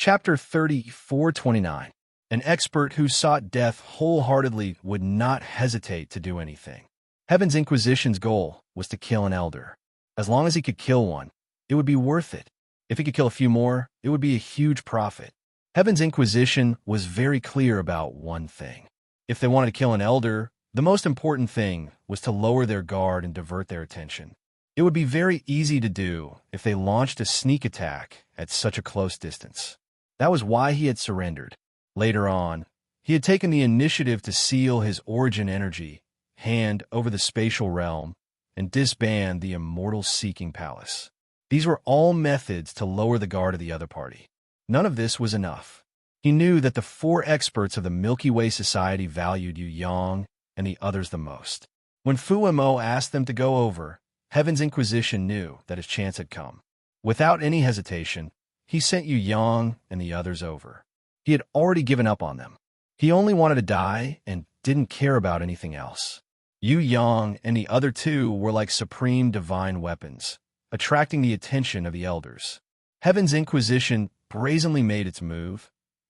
Chapter 34:29. An expert who sought death wholeheartedly would not hesitate to do anything. Heaven's Inquisition's goal was to kill an elder. As long as he could kill one, it would be worth it. If he could kill a few more, it would be a huge profit. Heaven's Inquisition was very clear about one thing. If they wanted to kill an elder, the most important thing was to lower their guard and divert their attention. It would be very easy to do if they launched a sneak attack at such a close distance. That was why he had surrendered. Later on, he had taken the initiative to seal his origin energy, hand over the spatial realm, and disband the immortal seeking palace. These were all methods to lower the guard of the other party. None of this was enough. He knew that the four experts of the Milky Way Society valued Yu Yang and the others the most. When Fu Mo asked them to go over, Heaven's Inquisition knew that his chance had come. Without any hesitation, he sent Yu Yang and the others over. He had already given up on them. He only wanted to die and didn't care about anything else. Yu Yang and the other two were like supreme divine weapons, attracting the attention of the elders. Heaven's Inquisition brazenly made its move,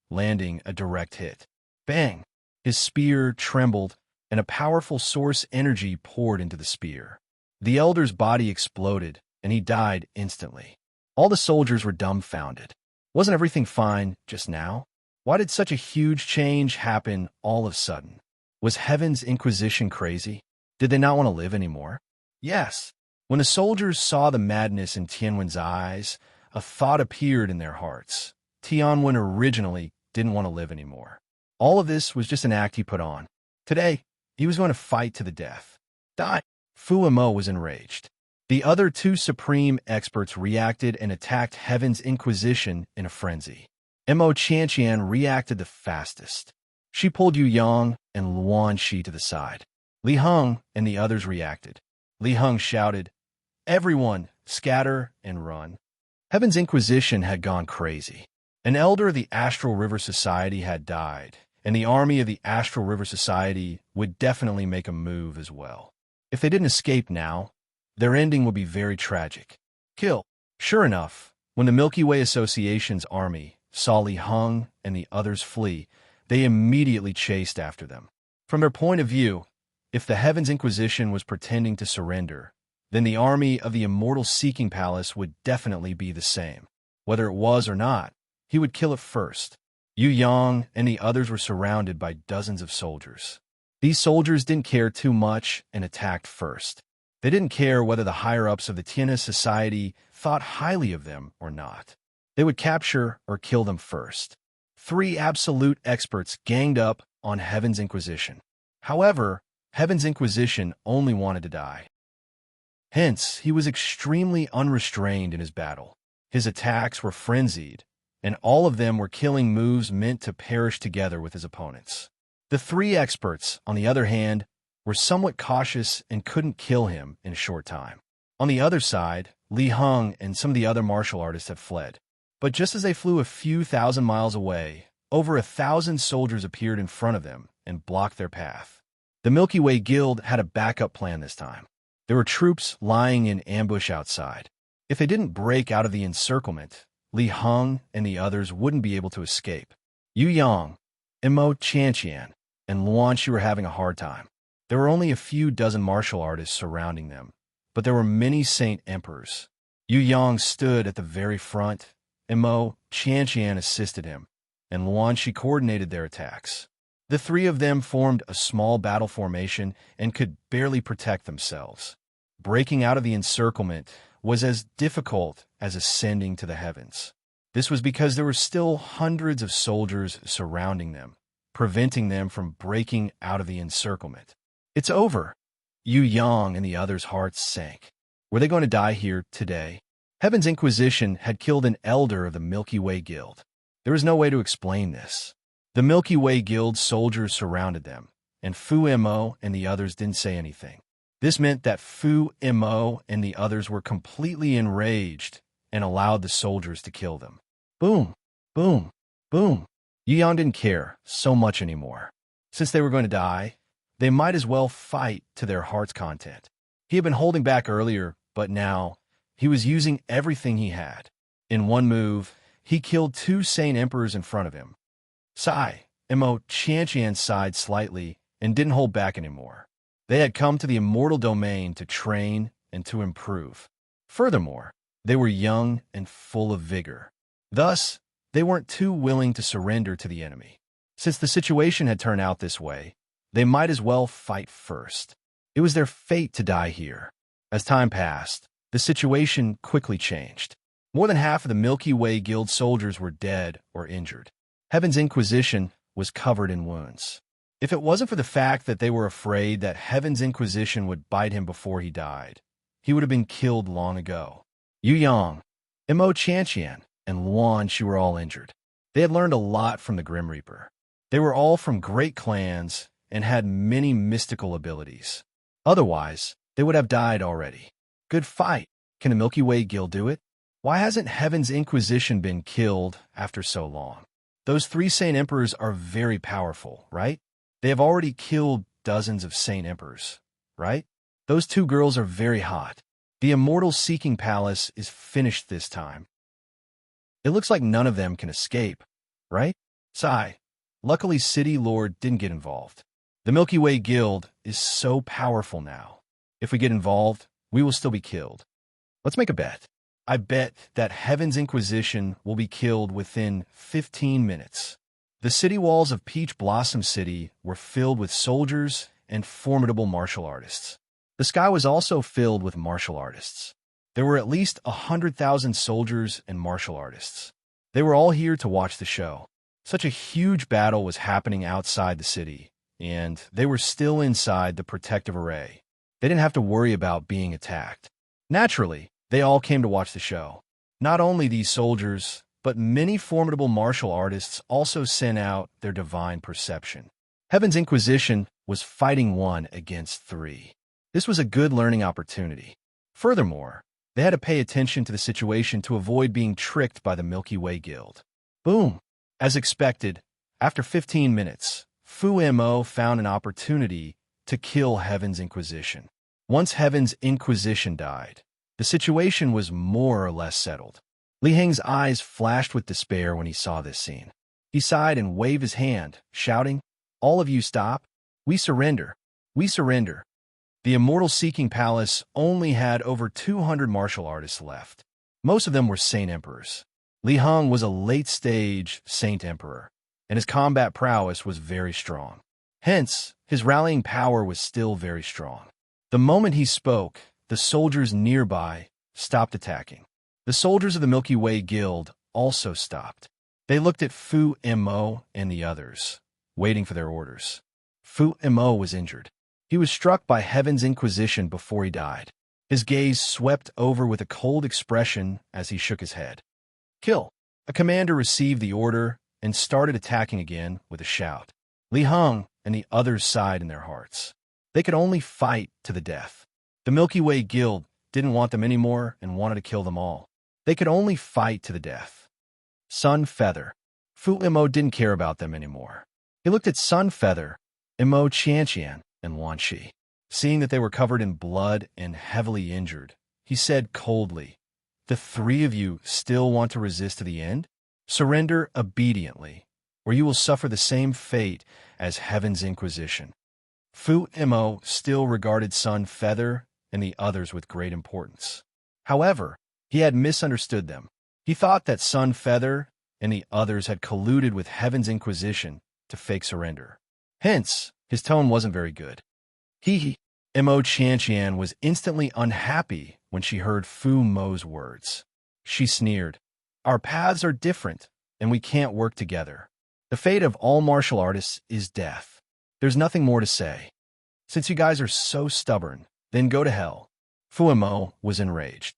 landing a direct hit. Bang! His spear trembled, and a powerful source energy poured into the spear. The elder's body exploded, and he died instantly. All the soldiers were dumbfounded. Wasn't everything fine just now? Why did such a huge change happen all of a sudden? Was Heaven's Inquisition crazy? Did they not want to live anymore? Yes. When the soldiers saw the madness in Tianwen's eyes, a thought appeared in their hearts. Tianwen originally didn't want to live anymore. All of this was just an act he put on. Today, he was going to fight to the death. Die! Fu Mo was enraged. The other two supreme experts reacted and attacked Heaven's Inquisition in a frenzy. Mo Qianqian reacted the fastest. She pulled Yu Yang and Luan Shi to the side. Li Heng and the others reacted. Li Heng shouted, "Everyone, scatter and run." Heaven's Inquisition had gone crazy. An elder of the Astral River Society had died, and the army of the Astral River Society would definitely make a move as well. If they didn't escape now, their ending would be very tragic. Kill. Sure enough, when the Milky Way Association's army saw Li Heng and the others flee, they immediately chased after them. From their point of view, if the Heaven's Inquisition was pretending to surrender, then the army of the Immortal Seeking Palace would definitely be the same. Whether it was or not, he would kill it first. Yu Yang and the others were surrounded by dozens of soldiers. These soldiers didn't care too much and attacked first. They didn't care whether the higher-ups of the Tiana Society thought highly of them or not. They would capture or kill them first. 3 absolute experts ganged up on Heaven's Inquisition. However, Heaven's Inquisition only wanted to die. Hence, he was extremely unrestrained in his battle. His attacks were frenzied, and all of them were killing moves meant to perish together with his opponents. The 3 experts, on the other hand, were somewhat cautious and couldn't kill him in a short time. On the other side, Li Heng and some of the other martial artists had fled. But just as they flew a few thousand miles away, over 1,000 soldiers appeared in front of them and blocked their path. The Milky Way Guild had a backup plan this time. There were troops lying in ambush outside. If they didn't break out of the encirclement, Li Heng and the others wouldn't be able to escape. Yu Yang, Mo Qianqian, and Luan Shi were having a hard time. There were only a few dozen martial artists surrounding them, but there were many Saint Emperors. Yu Yang stood at the very front, and Mo Qianqian assisted him, and Luan Shi coordinated their attacks. The 3 of them formed a small battle formation and could barely protect themselves. Breaking out of the encirclement was as difficult as ascending to the heavens. This was because there were still hundreds of soldiers surrounding them, preventing them from breaking out of the encirclement. It's over. Yu Yang and the others' hearts sank. Were they going to die here today? Heaven's Inquisition had killed an elder of the Milky Way Guild. There was no way to explain this. The Milky Way Guild soldiers surrounded them, and Fu Mo and the others didn't say anything. This meant that Fu Mo and the others were completely enraged and allowed the soldiers to kill them. Boom, boom, boom. Yu Yang didn't care so much anymore. Since they were going to die, they might as well fight to their heart's content. He had been holding back earlier, but now he was using everything he had. In one move, he killed two Saint Emperors in front of him. Sigh, Mo Chantian sighed slightly and didn't hold back anymore. They had come to the immortal domain to train and to improve. Furthermore, they were young and full of vigor. Thus, they weren't too willing to surrender to the enemy. Since the situation had turned out this way, they might as well fight first. It was their fate to die here. As time passed, the situation quickly changed. More than half of the Milky Way Guild soldiers were dead or injured. Heaven's Inquisition was covered in wounds. If it wasn't for the fact that they were afraid that Heaven's Inquisition would bite him before he died, he would have been killed long ago. Yu Yang, Mo Chantian, and Luan Shi were all injured. They had learned a lot from the Grim Reaper. They were all from great clans and had many mystical abilities. Otherwise, they would have died already. Good fight. Can the Milky Way Guild do it? Why hasn't Heaven's Inquisition been killed after so long? Those three Saint Emperors are very powerful, right? They have already killed dozens of Saint Emperors, right? Those two girls are very hot. The Immortal Seeking Palace is finished this time. It looks like none of them can escape, right? Sigh. Luckily, City Lord didn't get involved. The Milky Way Guild is so powerful now. If we get involved, we will still be killed. Let's make a bet. I bet that Heaven's Inquisition will be killed within 15 minutes. The city walls of Peach Blossom City were filled with soldiers and formidable martial artists. The sky was also filled with martial artists. There were at least 100,000 soldiers and martial artists. They were all here to watch the show. Such a huge battle was happening outside the city, and they were still inside the protective array. They didn't have to worry about being attacked. Naturally, they all came to watch the show. Not only these soldiers, but many formidable martial artists also sent out their divine perception. Heaven's Inquisition was fighting 1 against 3. This was a good learning opportunity. Furthermore, they had to pay attention to the situation to avoid being tricked by the Milky Way Guild. Boom! As expected, after 15 minutes, Fu Mo found an opportunity to kill Heaven's Inquisition. Once Heaven's Inquisition died, the situation was more or less settled. Li Heng's eyes flashed with despair when he saw this scene. He sighed and waved his hand, shouting, "All of you stop! We surrender! We surrender!" The Immortal Seeking Palace only had over 200 martial artists left. Most of them were Saint Emperors. Li Heng was a late-stage Saint Emperor, and his combat prowess was very strong. Hence, his rallying power was still very strong. The moment he spoke, the soldiers nearby stopped attacking. The soldiers of the Milky Way Guild also stopped. They looked at Fu Mo and the others, waiting for their orders. Fu Mo was injured. He was struck by Heaven's Inquisition before he died. His gaze swept over with a cold expression as he shook his head. Kill! A commander received the order and started attacking again with a shout. Li Heng and the others sighed in their hearts. They could only fight to the death. The Milky Way Guild didn't want them anymore and wanted to kill them all. They could only fight to the death. Sun Feather. Fu Mo didn't care about them anymore. He looked at Sun Feather, Mo Chantian, and Luan Shi. Seeing that they were covered in blood and heavily injured, he said coldly, "The three of you still want to resist to the end? Surrender obediently, or you will suffer the same fate as Heaven's Inquisition." Fu Mo still regarded Sun Feather and the others with great importance. However, he had misunderstood them. He thought that Sun Feather and the others had colluded with Heaven's Inquisition to fake surrender. Hence, his tone wasn't very good. Mo Chantian was instantly unhappy when she heard Fu Mo's words. She sneered, "Our paths are different, and we can't work together. The fate of all martial artists is death. There's nothing more to say. Since you guys are so stubborn, then go to hell." Fu Mo was enraged.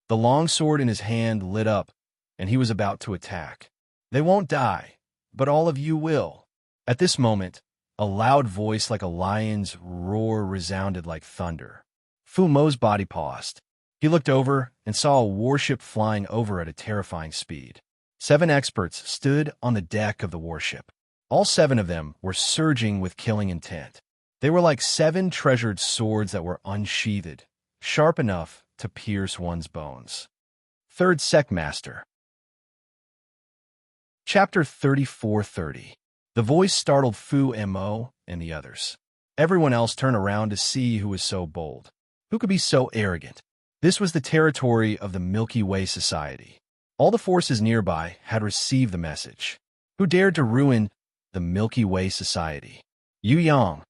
The long sword in his hand lit up, and he was about to attack. "They won't die, but all of you will." At this moment, a loud voice like a lion's roar resounded like thunder. Fu Mo's body paused. He looked over and saw a warship flying over at a terrifying speed. 7 experts stood on the deck of the warship. All 7 of them were surging with killing intent. They were like 7 treasured swords that were unsheathed, sharp enough to pierce one's bones. Third Sect Master. Chapter 34:30. The voice startled Fu Mo and the others. Everyone else turned around to see who was so bold. Who could be so arrogant? This was the territory of the Milky Way Society. All the forces nearby had received the message. Who dared to ruin the Milky Way Society? Yu Yang,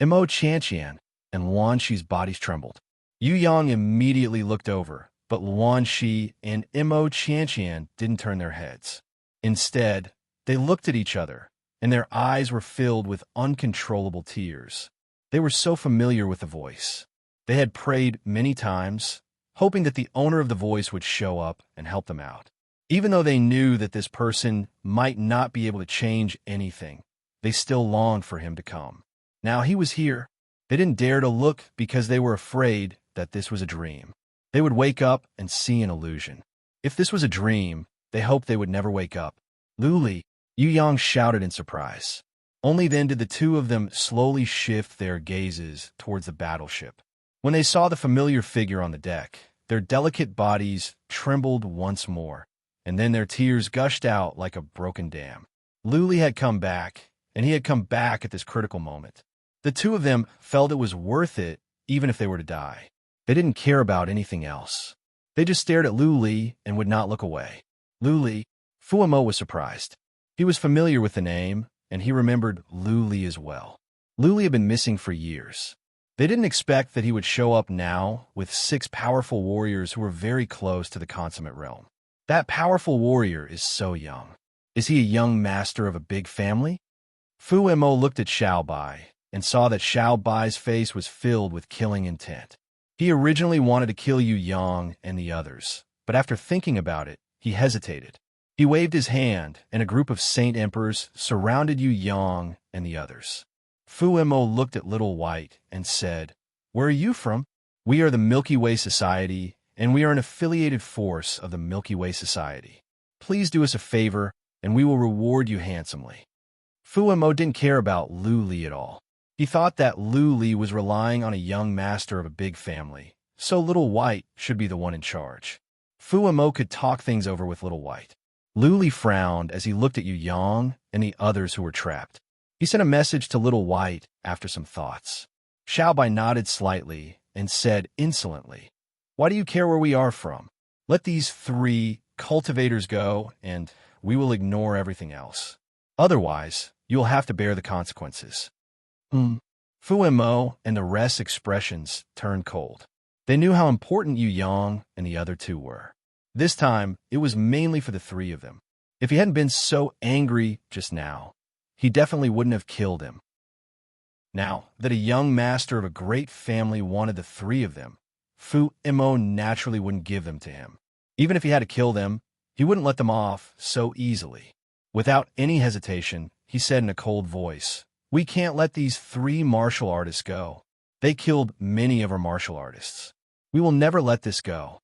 Mo Chantian, and Luan Shi's bodies trembled. Yu Yang immediately looked over, but Luan Shi and Mo Chantian didn't turn their heads. Instead, they looked at each other, and their eyes were filled with uncontrollable tears. They were so familiar with the voice. They had prayed many times, hoping that the owner of the voice would show up and help them out. Even though they knew that this person might not be able to change anything, they still longed for him to come. Now he was here. They didn't dare to look because they were afraid that this was a dream. They would wake up and see an illusion. If this was a dream, they hoped they would never wake up. Luli, Yu Yang shouted in surprise. Only then did the two of them slowly shift their gazes towards the battleship. When they saw the familiar figure on the deck, their delicate bodies trembled once more, and then their tears gushed out like a broken dam. Luli had come back, and he had come back at this critical moment. The two of them felt it was worth it even if they were to die. They didn't care about anything else. They just stared at Luli and would not look away. Luli, Fu Mo was surprised. He was familiar with the name, and he remembered Luli as well. Luli had been missing for years. They didn't expect that he would show up now with 6 powerful warriors who were very close to the consummate realm. That powerful warrior is so young. Is he a young master of a big family? Fu Mo looked at Xiao Bai and saw that Xiao Bai's face was filled with killing intent. He originally wanted to kill Yu Yang and the others, but after thinking about it, he hesitated. He waved his hand, and a group of Saint Emperors surrounded Yu Yang and the others. Fu Mo looked at Little White and said, "Where are you from?" "We are the Milky Way Society, and we are an affiliated force of the Milky Way Society. Please do us a favor, and we will reward you handsomely." Fu Mo didn't care about Luli at all. He thought that Luli was relying on a young master of a big family, so Little White should be the one in charge. Fu Mo could talk things over with Little White. Luli frowned as he looked at Yu Yang and the others who were trapped. He sent a message to Little White after some thoughts. Xiao Bai nodded slightly and said insolently, "Why do you care where we are from? Let these 3 cultivators go, and we will ignore everything else. Otherwise, you will have to bear the consequences." Fu Mo and the rest's expressions turned cold. They knew how important Yu Yang and the other 2 were. This time, it was mainly for the 3 of them. If he hadn't been so angry just now, he definitely wouldn't have killed him. Now that a young master of a great family wanted the 3 of them, Fu Mo naturally wouldn't give them to him. Even if he had to kill them, he wouldn't let them off so easily. Without any hesitation, he said in a cold voice, "We can't let these 3 martial artists go. They killed many of our martial artists. We will never let this go."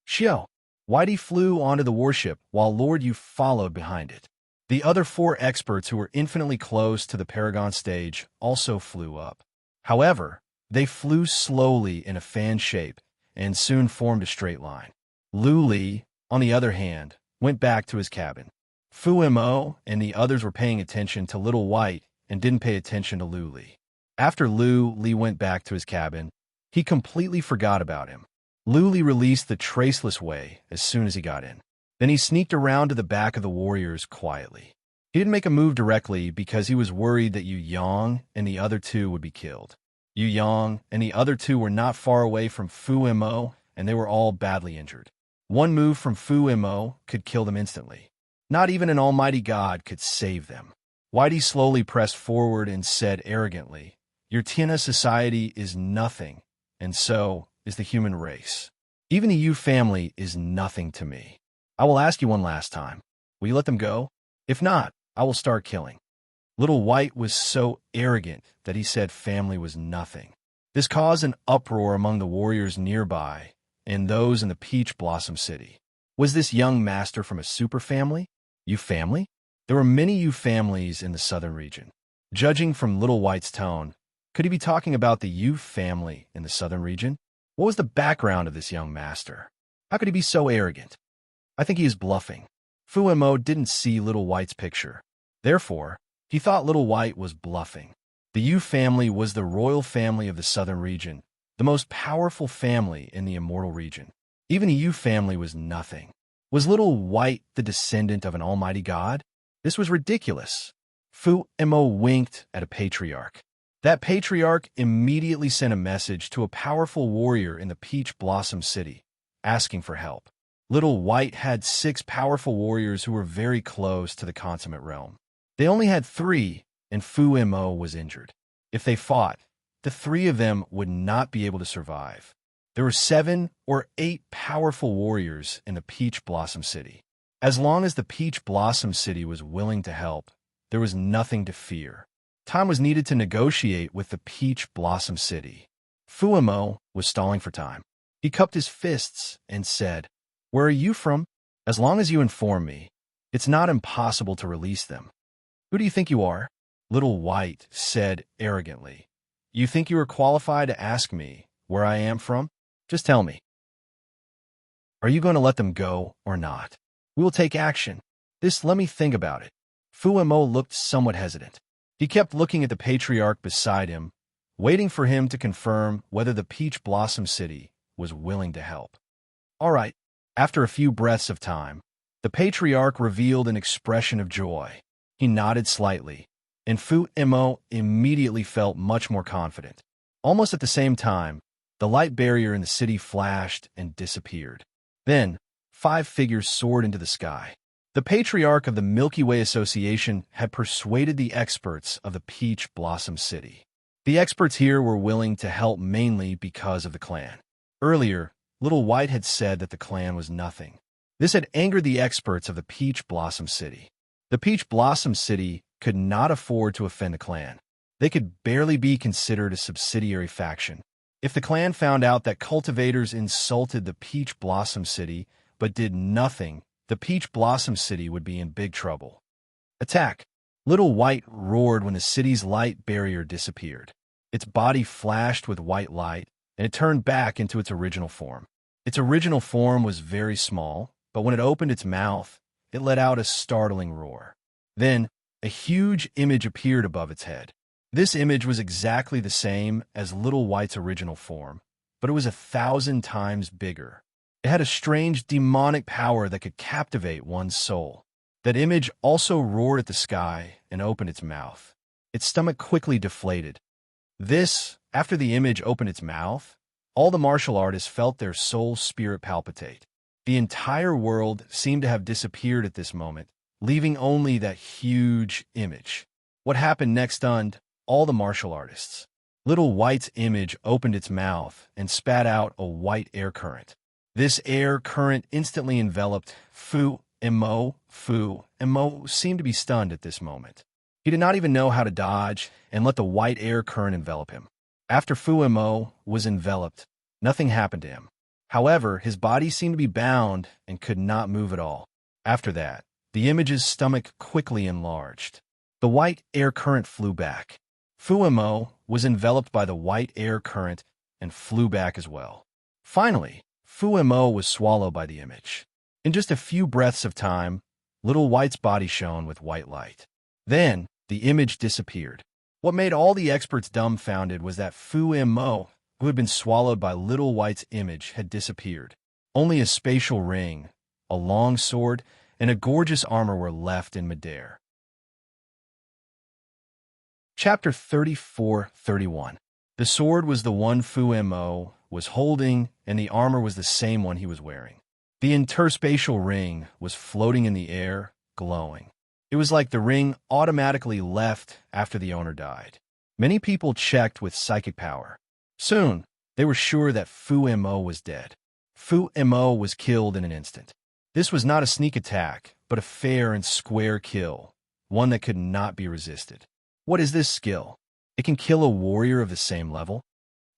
Xiao, Whitey flew onto the warship while Lord Yu followed behind it. The other 4 experts who were infinitely close to the Paragon stage also flew up. However, they flew slowly in a fan shape and soon formed a straight line. Luli, on the other hand, went back to his cabin. Fu Mo and the others were paying attention to Little White and didn't pay attention to Luli. After Luli went back to his cabin, he completely forgot about him. Luli released the Traceless Way as soon as he got in. Then he sneaked around to the back of the warriors quietly. He didn't make a move directly because he was worried that Yu Yang and the other 2 would be killed. Yu Yang and the other 2 were not far away from Fu Mo, and they were all badly injured. One move from Fu Mo could kill them instantly. Not even an almighty god could save them. Whitey slowly pressed forward and said arrogantly, "Your Tiana society is nothing, and so is the human race. Even the Yu family is nothing to me. I will ask you one last time. Will you let them go? If not, I will start killing." Little White was so arrogant that he said family was nothing. This caused an uproar among the warriors nearby and those in the Peach Blossom City. Was this young master from a super family? Yu family? There were many Yu families in the southern region. Judging from Little White's tone, could he be talking about the Yu family in the southern region? What was the background of this young master? How could he be so arrogant? I think he is bluffing. Fu Mo didn't see Little White's picture. Therefore, he thought Little White was bluffing. The Yu family was the royal family of the southern region, the most powerful family in the immortal region. Even the Yu family was nothing. Was Little White the descendant of an almighty god? This was ridiculous. Fu Mo winked at a patriarch. That patriarch immediately sent a message to a powerful warrior in the Peach Blossom City, asking for help. Little White had 6 powerful warriors who were very close to the consummate realm. They only had 3, and Fu Mo was injured. If they fought, the 3 of them would not be able to survive. There were 7 or 8 powerful warriors in the Peach Blossom City. As long as the Peach Blossom City was willing to help, there was nothing to fear. Time was needed to negotiate with the Peach Blossom City. Fu Mo was stalling for time. He cupped his fists and said, "Where are you from? As long as you inform me, it's not impossible to release them." "Who do you think you are?" Little White said arrogantly. "You think you are qualified to ask me where I am from? Just tell me. Are you going to let them go or not? We will take action. Let me think about it." Fu Mo looked somewhat hesitant. He kept looking at the patriarch beside him, waiting for him to confirm whether the Peach Blossom City was willing to help. All right. After a few breaths of time, the patriarch revealed an expression of joy. He nodded slightly, and Fu Mo immediately felt much more confident. Almost at the same time, the light barrier in the city flashed and disappeared. Then, 5 figures soared into the sky. The patriarch of the Milky Way Association had persuaded the experts of the Peach Blossom City. The experts here were willing to help mainly because of the clan. Earlier, Little White had said that the clan was nothing. This had angered the experts of the Peach Blossom City. The Peach Blossom City could not afford to offend the clan. They could barely be considered a subsidiary faction. If the clan found out that cultivators insulted the Peach Blossom City but did nothing, the Peach Blossom City would be in big trouble. Attack! Little White roared when the city's light barrier disappeared. Its body flashed with white light, and it turned back into its original form. Its original form was very small, but when it opened its mouth, it let out a startling roar. Then, a huge image appeared above its head. This image was exactly the same as Little White's original form, but it was 1,000 times bigger. It had a strange demonic power that could captivate one's soul. That image also roared at the sky and opened its mouth. Its stomach quickly deflated. After the image opened its mouth, all the martial artists felt their soul spirit palpitate. The entire world seemed to have disappeared at this moment, leaving only that huge image. What happened next stunned all the martial artists. Little White's image opened its mouth and spat out a white air current. This air current instantly enveloped Fu Mo. Fu Mo seemed to be stunned at this moment. He did not even know how to dodge and let the white air current envelop him. After Fu Mo was enveloped, nothing happened to him. However, his body seemed to be bound and could not move at all. After that, the image's stomach quickly enlarged. The white air current flew back. Fu Mo was enveloped by the white air current and flew back as well. Finally, Fu Mo was swallowed by the image. In just a few breaths of time, Little White's body shone with white light. Then, the image disappeared. What made all the experts dumbfounded was that Fu Mo, who had been swallowed by Little White's image, had disappeared. Only a spatial ring, a long sword, and a gorgeous armor were left in midair. Chapter 34-31. The sword was the one Fu Mo was holding, and the armor was the same one he was wearing. The interspatial ring was floating in the air, glowing. It was like the ring automatically left after the owner died. Many people checked with psychic power. Soon, they were sure that Fu Mo was dead. Fu Mo was killed in an instant. This was not a sneak attack, but a fair and square kill, one that could not be resisted. What is this skill? It can kill a warrior of the same level?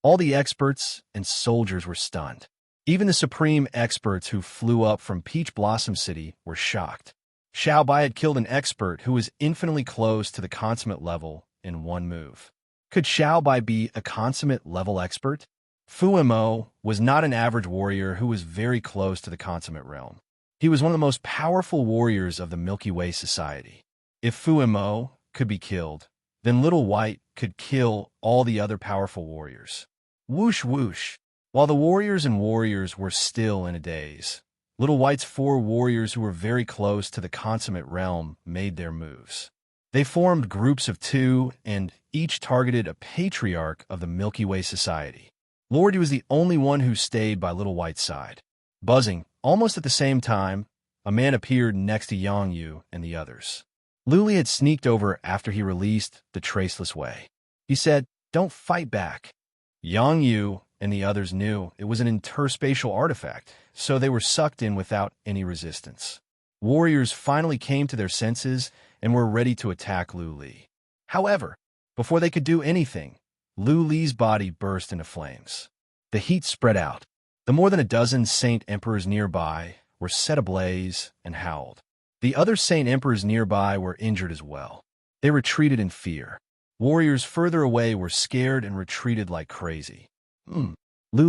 All the experts and soldiers were stunned. Even the supreme experts who flew up from Peach Blossom City were shocked. Xiao Bai had killed an expert who was infinitely close to the consummate level in one move. Could Xiao Bai be a consummate level expert? Fu Mo was not an average warrior who was very close to the consummate realm. He was one of the most powerful warriors of the Milky Way society. If Fu Mo could be killed, then Little White could kill all the other powerful warriors. Whoosh whoosh. While the warriors were still in a daze, Little White's 4 warriors who were very close to the consummate realm made their moves. They formed groups of 2 and each targeted a patriarch of the Milky Way society. Lordy was the only one who stayed by Little White's side. Buzzing, almost at the same time, a man appeared next to Yang Yu and the others. Luli had sneaked over after he released the Traceless Way. He said, "Don't fight back." Yang Yu and the others knew it was an interspatial artifact, so they were sucked in without any resistance. Warriors finally came to their senses and were ready to attack Lu Li. However, before they could do anything, Lu Li's body burst into flames. The heat spread out. The more than a dozen Saint Emperors nearby were set ablaze and howled. The other Saint Emperors nearby were injured as well. They retreated in fear. Warriors further away were scared and retreated like crazy. Lu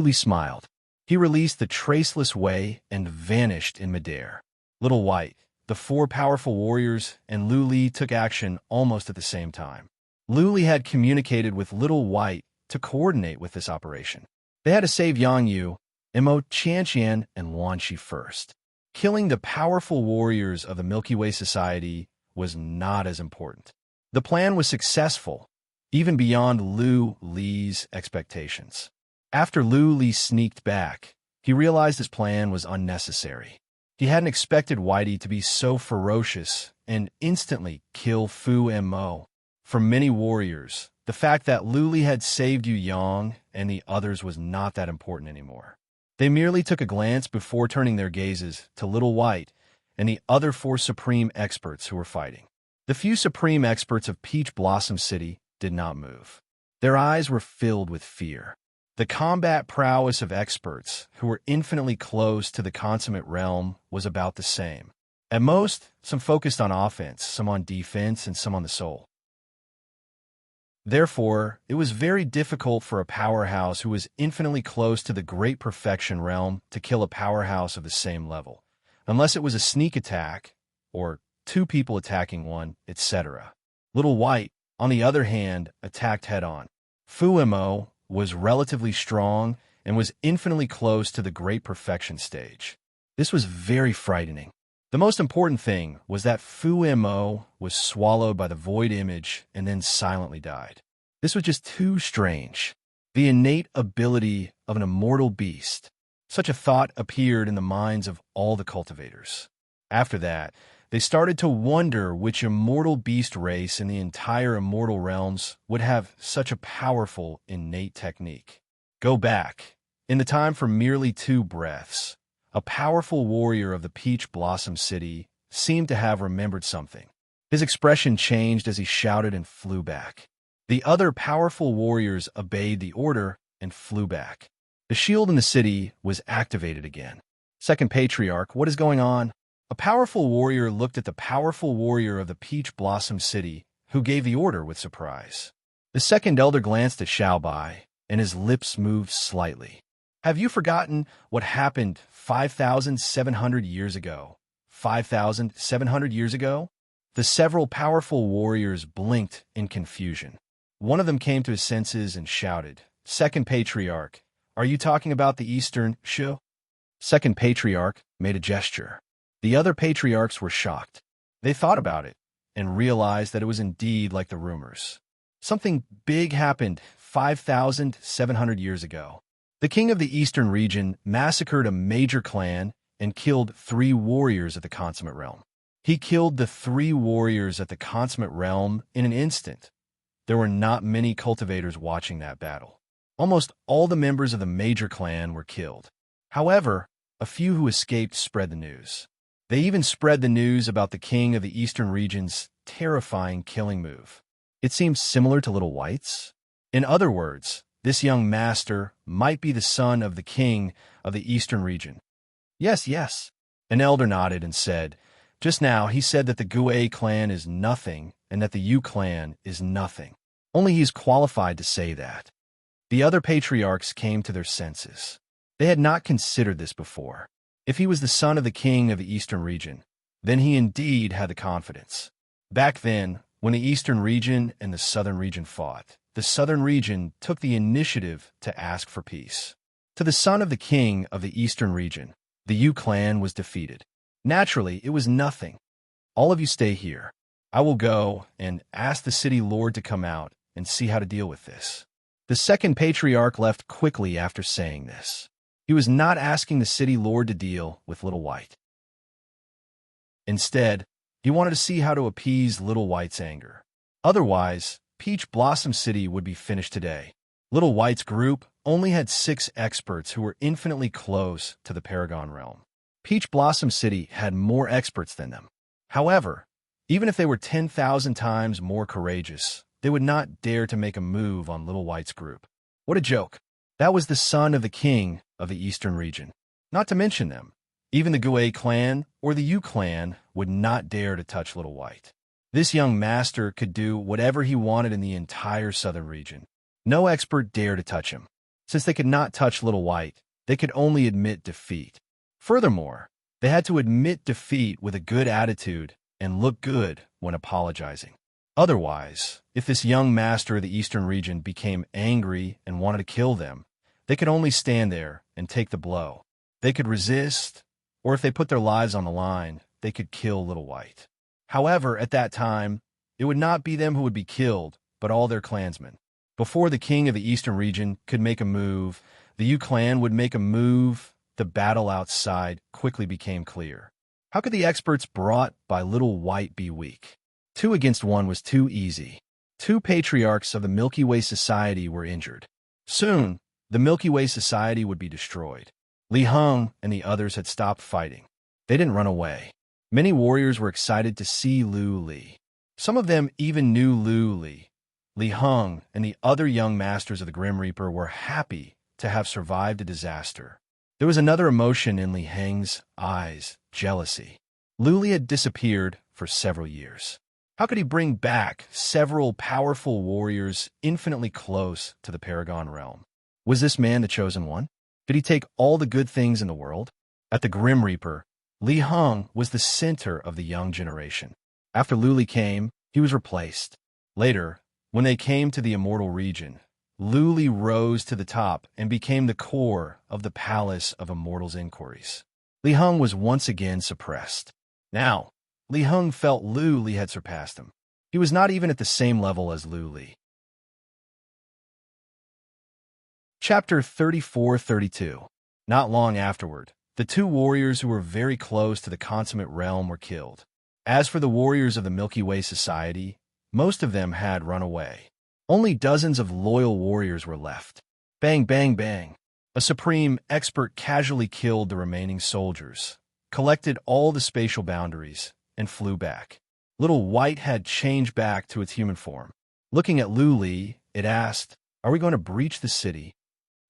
Li smiled. He released the Traceless Way and vanished in midair. Little White, the 4 powerful warriors, and Lu Li took action almost at the same time. Lu Li had communicated with Little White to coordinate with this operation. They had to save Yang Yu, Mo Qianqian, and Wan Shi first. Killing the powerful warriors of the Milky Way society was not as important. The plan was successful, even beyond Lu Li's expectations. After Lu Li sneaked back, he realized his plan was unnecessary. He hadn't expected Whitey to be so ferocious and instantly kill Fu and Mo. For many warriors, the fact that Lu Li had saved Yu Yang and the others was not that important anymore. They merely took a glance before turning their gazes to Little White and the other 4 supreme experts who were fighting. The few supreme experts of Peach Blossom City did not move. Their eyes were filled with fear. The combat prowess of experts who were infinitely close to the consummate realm was about the same. At most, some focused on offense, some on defense, and some on the soul. Therefore, it was very difficult for a powerhouse who was infinitely close to the great perfection realm to kill a powerhouse of the same level, unless it was a sneak attack, or 2 people attacking one, etc. Little White, on the other hand, attacked head-on. Fu Mo was relatively strong and was infinitely close to the great perfection stage. This was very frightening. The most important thing was that Fu Mo was swallowed by the void image and then silently died. This was just too strange. The innate ability of an immortal beast. Such a thought appeared in the minds of all the cultivators. After that, they started to wonder which immortal beast race in the entire immortal realms would have such a powerful innate technique. Go back. In the time for merely 2 breaths, a powerful warrior of the Peach Blossom City seemed to have remembered something. His expression changed as he shouted and flew back. The other powerful warriors obeyed the order and flew back. The shield in the city was activated again. Second Patriarch, what is going on? A powerful warrior looked at the powerful warrior of the Peach Blossom City, who gave the order with surprise. The second elder glanced at Xiaobai, and his lips moved slightly. Have you forgotten what happened 5,700 years ago? 5,700 years ago? The several powerful warriors blinked in confusion. One of them came to his senses and shouted, "Second Patriarch, are you talking about the Eastern Shu?" Second Patriarch made a gesture. The other patriarchs were shocked. They thought about it and realized that it was indeed like the rumors. Something big happened 5,700 years ago. The king of the Eastern region massacred a major clan and killed 3 warriors at the consummate realm. He killed the 3 warriors at the consummate realm in an instant. There were not many cultivators watching that battle. Almost all the members of the major clan were killed. However, a few who escaped spread the news. They even spread the news about the king of the Eastern region's terrifying killing move. It seems similar to Little White's. In other words, this young master might be the son of the king of the Eastern region. Yes, yes. An elder nodded and said, "Just now he said that the Gue clan is nothing and that the Yu clan is nothing. Only he's qualified to say that." The other patriarchs came to their senses. They had not considered this before. If he was the son of the king of the eastern region, then he indeed had the confidence. Back then, when the eastern region and the southern region fought, the southern region took the initiative to ask for peace. To the son of the king of the eastern region, the U clan was defeated. Naturally, it was nothing. All of you stay here. I will go and ask the city lord to come out and see how to deal with this. The second patriarch left quickly after saying this. He was not asking the city lord to deal with Little White. Instead, he wanted to see how to appease Little White's anger. Otherwise, Peach Blossom City would be finished today. Little White's group only had 6 experts who were infinitely close to the Paragon realm. Peach Blossom City had more experts than them. However, even if they were 10,000 times more courageous, they would not dare to make a move on Little White's group. What a joke. That was the son of the king of the eastern region. Not to mention them, even the Gue clan or the U clan would not dare to touch Little White. This young master could do whatever he wanted in the entire southern region. No expert dared to touch him. Since they could not touch Little White, they could only admit defeat. Furthermore, they had to admit defeat with a good attitude and look good when apologizing. Otherwise, if this young master of the eastern region became angry and wanted to kill them, they could only stand there and take the blow. They could resist, or if they put their lives on the line, they could kill Little White. However, at that time, it would not be them who would be killed, but all their clansmen. Before the king of the eastern region could make a move, the U clan would make a move. The battle outside quickly became clear. How could the experts brought by Little White be weak? 2 against 1 was too easy. 2 patriarchs of the Milky Way Society were injured. Soon, the Milky Way Society would be destroyed. Li Heng and the others had stopped fighting. They didn't run away. Many warriors were excited to see Lu Li. Some of them even knew Lu Li. Li Heng and the other young masters of the Grim Reaper were happy to have survived a disaster. There was another emotion in Li Heng's eyes, jealousy. Lu Li had disappeared for several years. How could he bring back several powerful warriors infinitely close to the Paragon realm? Was this man the chosen one? Did he take all the good things in the world? At the Grim Reaper, Li Heng was the center of the young generation. After Lu Li came, he was replaced. Later, when they came to the immortal region, Lu Li rose to the top and became the core of the Palace of Immortals' inquiries. Li Heng was once again suppressed. Now, Li Heng felt Lu Li had surpassed him. He was not even at the same level as Lu Li. Chapter 34-32. Not long afterward, the 2 warriors who were very close to the consummate realm were killed. As for the warriors of the Milky Way Society, most of them had run away. Only dozens of loyal warriors were left. Bang, bang, bang. A supreme expert casually killed the remaining soldiers, collected all the spatial boundaries, and flew back. Little White had changed back to its human form. Looking at Lu Li, it asked, "Are we going to breach the city?"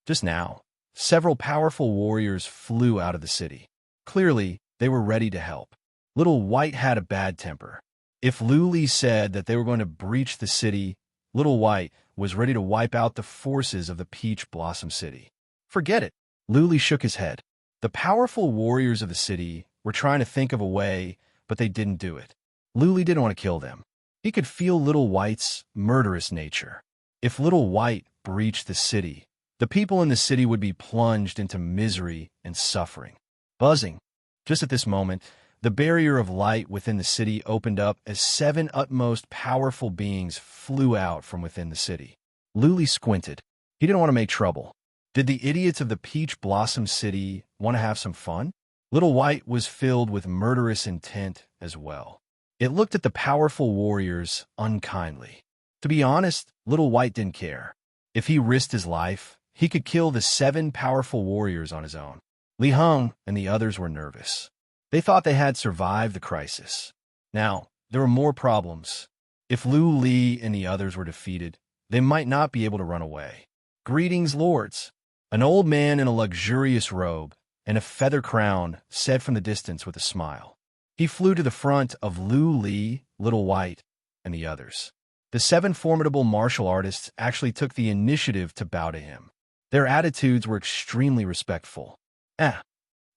Just now, several powerful warriors flew out of the city. Clearly, they were ready to help. Little White had a bad temper. If Lu Li said that they were going to breach the city, Little White was ready to wipe out the forces of the Peach Blossom City. Forget it. Lu Li shook his head. The powerful warriors of the city were trying to think of a way, but they didn't do it. Lu Li didn't want to kill them. He could feel Little White's murderous nature. If Little White breached the city, the people in the city would be plunged into misery and suffering. Buzzing. Just at this moment, the barrier of light within the city opened up as 7 utmost powerful beings flew out from within the city. Lu Li squinted. He didn't want to make trouble. Did the idiots of the Peach Blossom City want to have some fun? Little White was filled with murderous intent as well. It looked at the powerful warriors unkindly. To be honest, Little White didn't care. If he risked his life, he could kill the 7 powerful warriors on his own. Li Heng and the others were nervous. They thought they had survived the crisis. Now, there were more problems. If Lu Li and the others were defeated, they might not be able to run away. "Greetings, lords." An old man in a luxurious robe and a feather crown said from the distance with a smile. He flew to the front of Lu Li, Little White, and the others. The 7 formidable martial artists actually took the initiative to bow to him. Their attitudes were extremely respectful.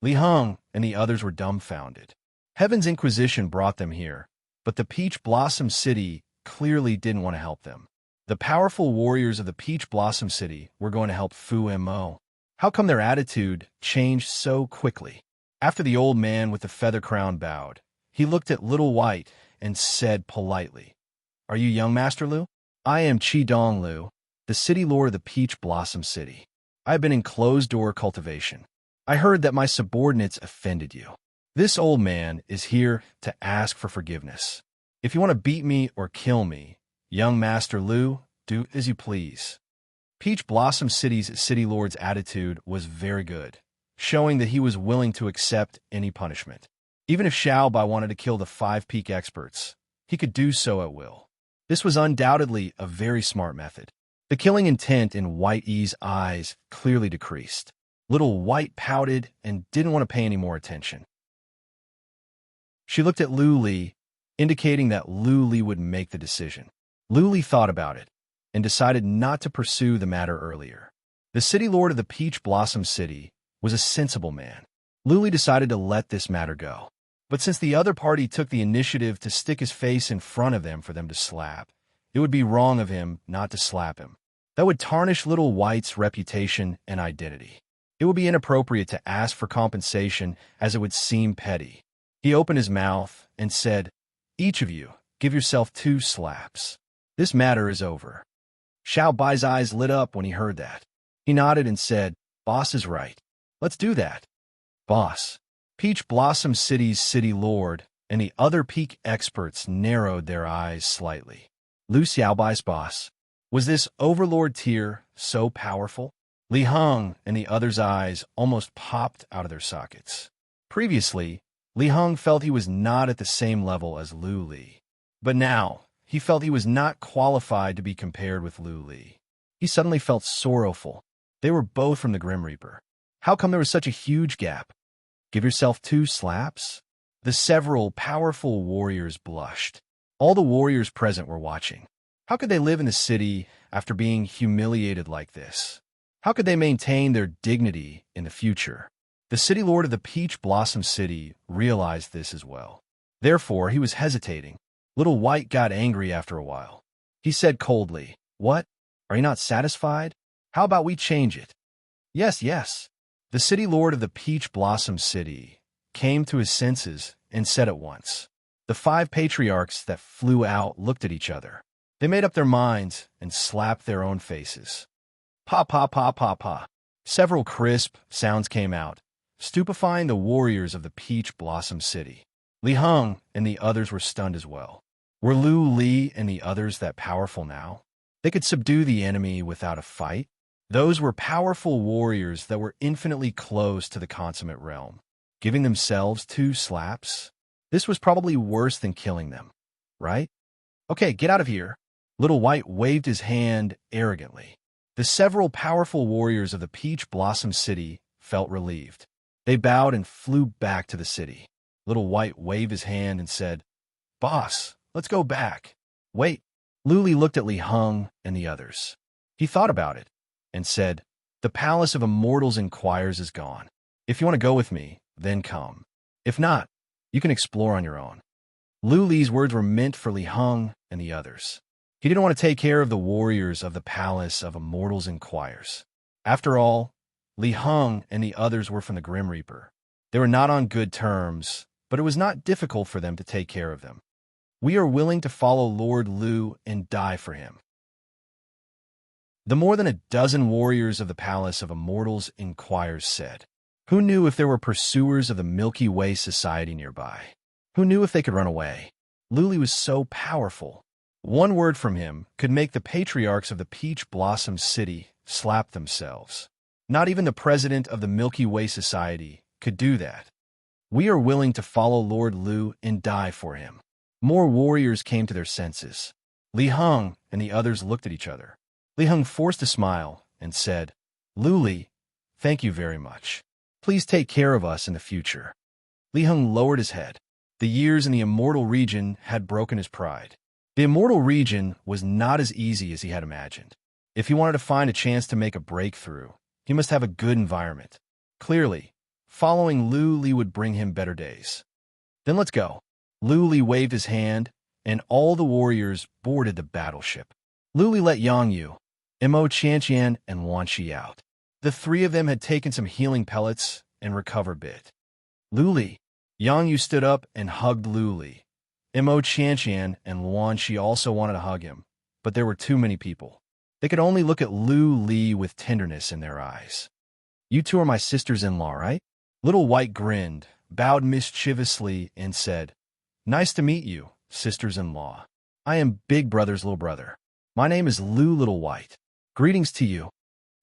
Li Heng and the others were dumbfounded. Heaven's Inquisition brought them here, but the Peach Blossom City clearly didn't want to help them. The powerful warriors of the Peach Blossom City were going to help Fu Mo. How come their attitude changed so quickly? After the old man with the feather crown bowed, he looked at Little White and said politely, "Are you young Master Lu? I am Qi Dong Lu, the city lord of the Peach Blossom City. I have been in closed-door cultivation. I heard that my subordinates offended you. This old man is here to ask for forgiveness. If you want to beat me or kill me, young Master Lu, do as you please." Peach Blossom City's city lord's attitude was very good, showing that he was willing to accept any punishment. Even if Xiao Bai wanted to kill the 5 peak experts, he could do so at will. This was undoubtedly a very smart method. The killing intent in White Yi's eyes clearly decreased. Little White pouted and didn't want to pay any more attention. She looked at Lu Li, indicating that Lu Li would make the decision. Lu Li thought about it and decided not to pursue the matter earlier. The city lord of the Peach Blossom City was a sensible man. Lu Li decided to let this matter go. But since the other party took the initiative to stick his face in front of them for them to slap, it would be wrong of him not to slap him. That would tarnish Little White's reputation and identity. It would be inappropriate to ask for compensation, as it would seem petty. He opened his mouth and said, "Each of you, give yourself 2 slaps. This matter is over." Xiao Bai's eyes lit up when he heard that. He nodded and said, "Boss is right. Let's do that." Boss. Peach Blossom City's city lord and the other peak experts narrowed their eyes slightly. Lu Xiaobai's boss. Was this overlord tier so powerful? Li Heng and the others' eyes almost popped out of their sockets. Previously, Li Heng felt he was not at the same level as Lu Li. But now, he felt he was not qualified to be compared with Lu Li. He suddenly felt sorrowful. They were both from the Grim Reaper. How come there was such a huge gap? Give yourself 2 slaps? The several powerful warriors blushed. All the warriors present were watching. How could they live in the city after being humiliated like this? How could they maintain their dignity in the future? The city lord of the Peach Blossom City realized this as well. Therefore, he was hesitating. Little White got angry after a while. He said coldly, "What? Are you not satisfied? How about we change it?" "Yes, yes." The city lord of the Peach Blossom City came to his senses and said at once. The 5 patriarchs that flew out looked at each other. They made up their minds and slapped their own faces. Pa pa pa pa pa. Several crisp sounds came out, stupefying the warriors of the Peach Blossom City. Li Heng and the others were stunned as well. Were Lu Li and the others that powerful now? They could subdue the enemy without a fight? Those were powerful warriors that were infinitely close to the consummate realm. Giving themselves 2 slaps? This was probably worse than killing them, right? Okay, get out of here. Little White waved his hand arrogantly. The several powerful warriors of the Peach Blossom City felt relieved. They bowed and flew back to the city. Little White waved his hand and said, "Boss, let's go back." "Wait." Lu Li looked at Li Heng and the others. He thought about it and said, "The Palace of Immortals Inquires is gone. If you want to go with me, then come. If not, you can explore on your own." Lu Li's words were meant for Li Heng and the others. He didn't want to take care of the warriors of the Palace of Immortals Inquires. After all, Li Heng and the others were from the Grim Reaper. They were not on good terms, but it was not difficult for them to take care of them. "We are willing to follow Lord Lu and die for him." The more than a dozen warriors of the Palace of Immortals Inquires said. Who knew if there were pursuers of the Milky Way Society nearby? Who knew if they could run away? Lu Li was so powerful. One word from him could make the patriarchs of the Peach Blossom City slap themselves. Not even the president of the Milky Way Society could do that. "We are willing to follow Lord Lu and die for him." More warriors came to their senses. Li Heng and the others looked at each other. Li Heng forced a smile and said, "Lu Li, thank you very much. Please take care of us in the future." Li Heng lowered his head. The years in the Immortal Region had broken his pride. The Immortal Region was not as easy as he had imagined. If he wanted to find a chance to make a breakthrough, he must have a good environment. Clearly, Following Lu Li would bring him better days. Then let's go. Lu Li waved his hand, and all the warriors boarded the battleship. Lu Li let Yang Yu, Mo Qianqian, and Wan Shi out. The three of them had taken some healing pellets and recovered a bit. Lu Li. Yang Yu stood up and hugged Lu Li. Mo Qianqian and Wan Shi also wanted to hug him, but there were too many people. They could only look at Lu Li with tenderness in their eyes. You two are my sisters-in-law, right? Little White grinned, bowed mischievously, and said, Nice to meet you, sisters-in-law. I am Big Brother's little brother. My name is Lu Little White. Greetings to you.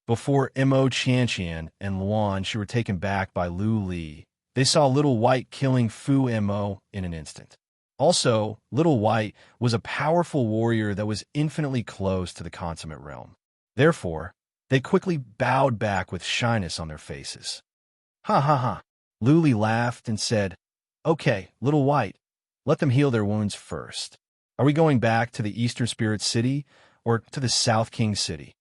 Before Mo Qianqian and Luan Shi were taken back by Lu Li, they saw Little White killing Fu Mo in an instant. Also, Little White was a powerful warrior that was infinitely close to the consummate realm. Therefore, they quickly bowed back with shyness on their faces. Ha ha ha. Lu Li laughed and said, Okay, Little White, let them heal their wounds first. Are we going back to the Eastern Spirit City or to the South King City?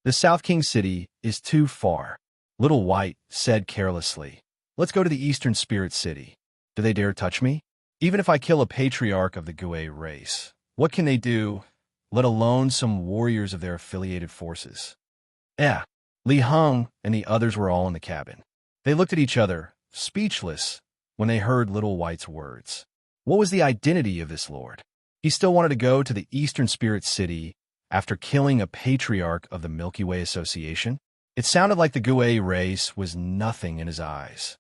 The South King City is too far. Little White said carelessly, Let's go to the Eastern Spirit City. Do they dare touch me? Even if I kill a patriarch of the Gui race, what can they do, let alone some warriors of their affiliated forces? Li Heng and the others were all in the cabin. They looked at each other, speechless, when they heard Little White's words. What was the identity of this lord? He still wanted to go to the Eastern Spirit City after killing a patriarch of the Milky Way Association? It sounded like the Gui race was nothing in his eyes.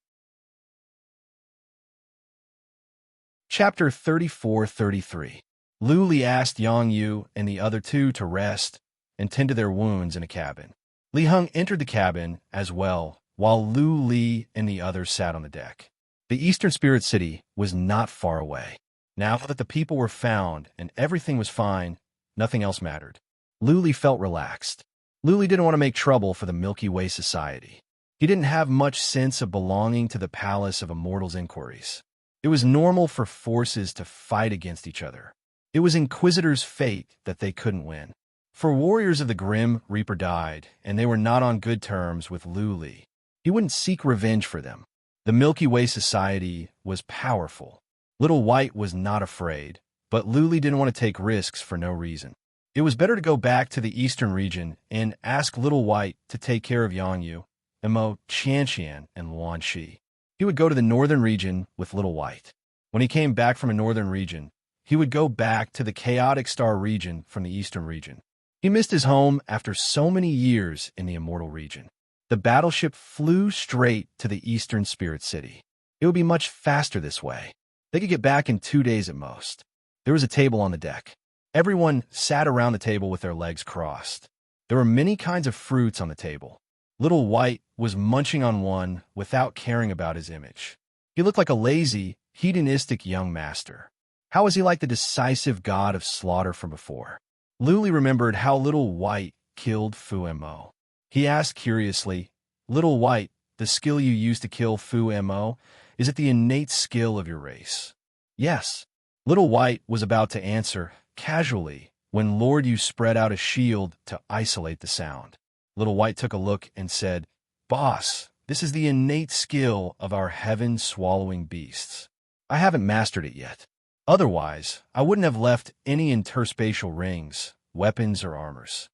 Chapter 34-33. Lu Li asked Yang Yu and the other two to rest and tend to their wounds in a cabin. Li Heng entered the cabin as well, while Lu Li and the others sat on the deck. The Eastern Spirit City was not far away. Now that the people were found and everything was fine, nothing else mattered. Lu Li felt relaxed. Lu Li didn't want to make trouble for the Milky Way Society. He didn't have much sense of belonging to the Palace of Immortals' inquiries. It was normal for forces to fight against each other. It was Inquisitor's fate that they couldn't win. For warriors of the Grim Reaper died, and they were not on good terms with Lu Li. He wouldn't seek revenge for them. The Milky Way Society was powerful. Little White was not afraid, but Lu Li didn't want to take risks for no reason. It was better to go back to the Eastern region and ask Little White to take care of Yang Yu, Mo Qianqian, and Luan Shi. He would go to the Northern region with Little White. When he came back from a Northern region, he would go back to the Chaotic Star region from the Eastern region. He missed his home after so many years in the Immortal region. The battleship flew straight to the Eastern Spirit City. It would be much faster this way. They could get back in 2 days at most. There was a table on the deck. Everyone sat around the table with their legs crossed. There were many kinds of fruits on the table. Little White was munching on one without caring about his image. He looked like a lazy, hedonistic young master. How was he like the decisive god of slaughter from before? Lu Li remembered how Little White killed Fu Mo. He asked curiously, Little White, the skill you used to kill Fu Mo, is it the innate skill of your race? Yes. Little White was about to answer, casually, when Lord Yu spread out a shield to isolate the sound. Little White took a look and said, Boss, this is the innate skill of our heaven-swallowing beasts. I haven't mastered it yet. Otherwise, I wouldn't have left any interspatial rings, weapons, or armors.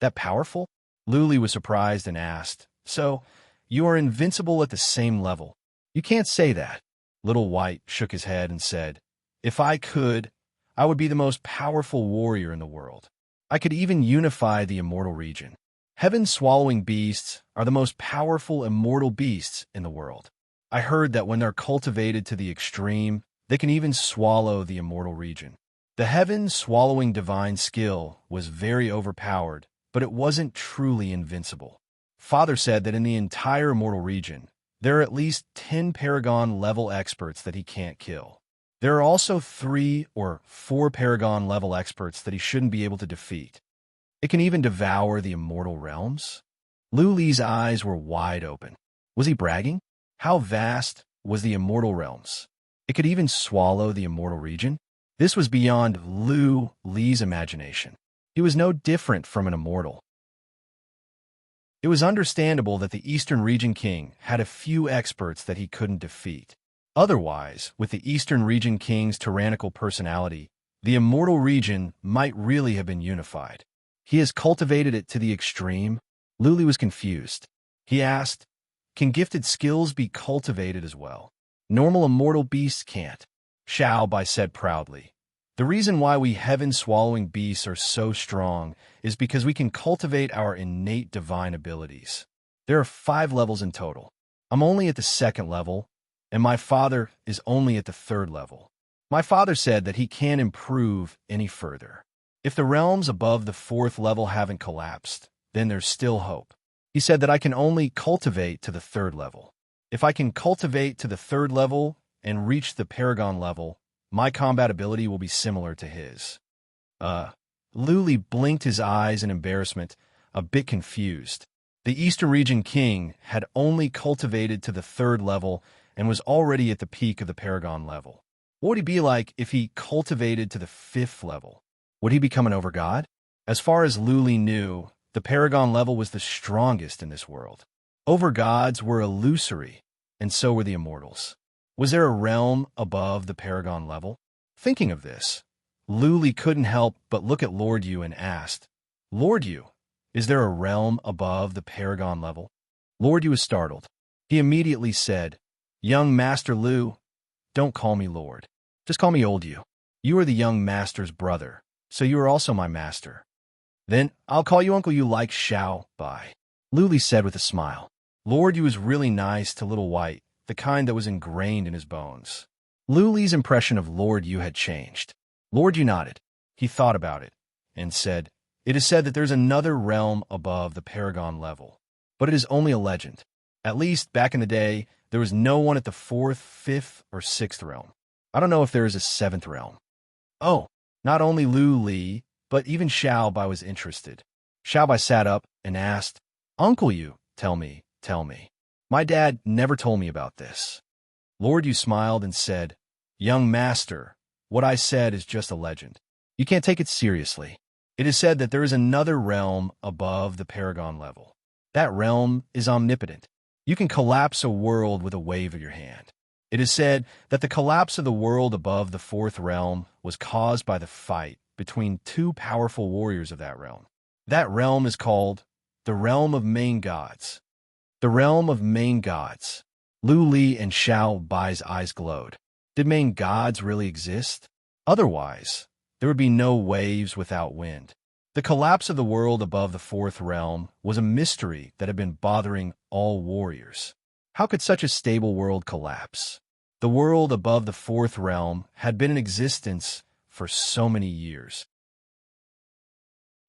That powerful? Lu Li was surprised and asked, So, you are invincible at the same level? You can't say that. Little White shook his head and said, If I could, I would be the most powerful warrior in the world. I could even unify the immortal region. Heaven-swallowing beasts are the most powerful immortal beasts in the world. I heard that when they're cultivated to the extreme, they can even swallow the immortal region. The heaven-swallowing divine skill was very overpowered, but it wasn't truly invincible. Father said that in the entire immortal region, there are at least 10 Paragon-level experts that he can't kill. There are also 3 or 4 Paragon-level experts that he shouldn't be able to defeat. It can even devour the immortal realms? Lu Li's eyes were wide open. Was he bragging? How vast was the immortal realms? It could even swallow the immortal region? This was beyond Lu Li's imagination. He was no different from an immortal. It was understandable that the Eastern Region King had a few experts that he couldn't defeat. Otherwise, with the Eastern Region King's tyrannical personality, the immortal region might really have been unified. He has cultivated it to the extreme. Luli was confused. He asked, "Can gifted skills be cultivated as well? Normal immortal beasts can't." Xiao Bai said proudly. "The reason why we heaven-swallowing beasts are so strong is because we can cultivate our innate divine abilities. There are 5 levels in total. I'm only at the 2nd level, and my father is only at the 3rd level. My father said that he can't improve any further. If the realms above the 4th level haven't collapsed, then there's still hope. He said that I can only cultivate to the 3rd level. If I can cultivate to the 3rd level and reach the Paragon level, my combat ability will be similar to his." Luli blinked his eyes in embarrassment, a bit confused. The Eastern Region King had only cultivated to the 3rd level and was already at the peak of the Paragon level. What would he be like if he cultivated to the 5th level? Would he become an overgod? As far as Luli knew, the Paragon level was the strongest in this world. Overgods were illusory, and so were the immortals. Was there a realm above the Paragon level? Thinking of this, Luli couldn't help but look at Lord Yu and asked, "Lord Yu, is there a realm above the Paragon level?" Lord Yu was startled. He immediately said, "Young Master Lu, don't call me Lord. Just call me Old Yu. You are the young master's brother, so you are also my master." "Then I'll call you Uncle Yu like Xiao Bai," Luli said with a smile. Lord Yu was really nice to Little White, the kind that was ingrained in his bones. Luli's impression of Lord Yu had changed. Lord Yu nodded. He thought about it and said, "It is said that there's another realm above the Paragon level, but it is only a legend. At least back in the day, there was no one at the 4th, 5th, or 6th realm. I don't know if there is a 7th realm." Oh, not only Lu Li, but even Xiao Bai was interested. Xiao Bai sat up and asked, "Uncle Yu, tell me. My dad never told me about this." Lord Yu smiled and said, "Young master, what I said is just a legend. You can't take it seriously. It is said that there is another realm above the Paragon level. That realm is omnipotent. You can collapse a world with a wave of your hand. It is said that the collapse of the world above the 4th realm was caused by the fight between 2 powerful warriors of that realm. That realm is called the Realm of Main Gods." The Realm of Main Gods. Lu Li and Xiao Bai's eyes glowed. Did main gods really exist? Otherwise, there would be no waves without wind. The collapse of the world above the 4th realm was a mystery that had been bothering all warriors. How could such a stable world collapse? The world above the 4th realm had been in existence for so many years.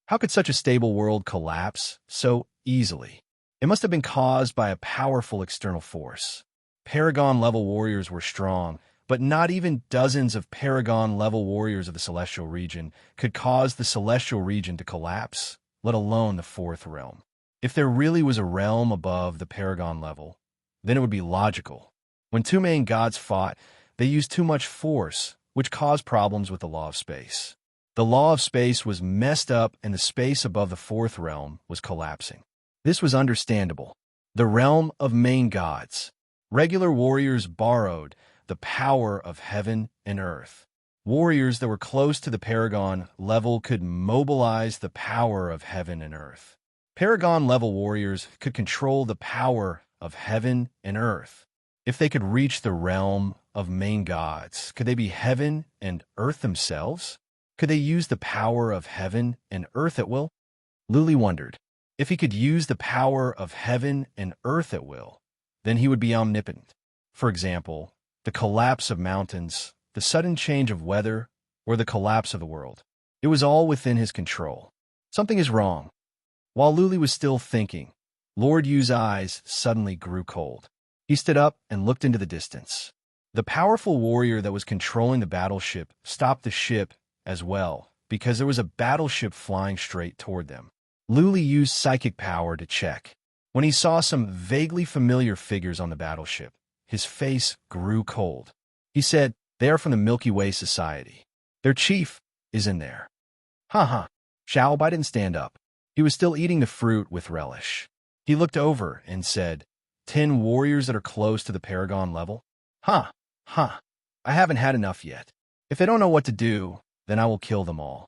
How could such a stable world collapse so easily? It must have been caused by a powerful external force. Paragon-level warriors were strong, but not even dozens of Paragon-level warriors of the Celestial Region could cause the Celestial Region to collapse, let alone the 4th realm. If there really was a realm above the Paragon level, then it would be logical. When 2 main gods fought, they used too much force, which caused problems with the law of space. The law of space was messed up and the space above the 4th realm was collapsing. This was understandable. The realm of main gods. Regular warriors borrowed the power of heaven and earth. Warriors that were close to the Paragon level could mobilize the power of heaven and earth. Paragon-level warriors could control the power of heaven and earth. If they could reach the realm of main gods, could they be heaven and earth themselves? Could they use the power of heaven and earth at will? Luli wondered. If he could use the power of heaven and earth at will, then he would be omnipotent. For example, the collapse of mountains, the sudden change of weather, or the collapse of the world. It was all within his control. Something is wrong. While Luli was still thinking, Lord Yu's eyes suddenly grew cold. He stood up and looked into the distance. The powerful warrior that was controlling the battleship stopped the ship as well, because there was a battleship flying straight toward them. Luli used psychic power to check. When he saw some vaguely familiar figures on the battleship, his face grew cold. He said, "They are from the Milky Way Society. Their chief is in there." Ha ha. Xiao Bai didn't stand up. He was still eating the fruit with relish. He looked over and said, 10 warriors that are close to the Paragon level? Huh, huh. I haven't had enough yet. If they don't know what to do, then I will kill them all.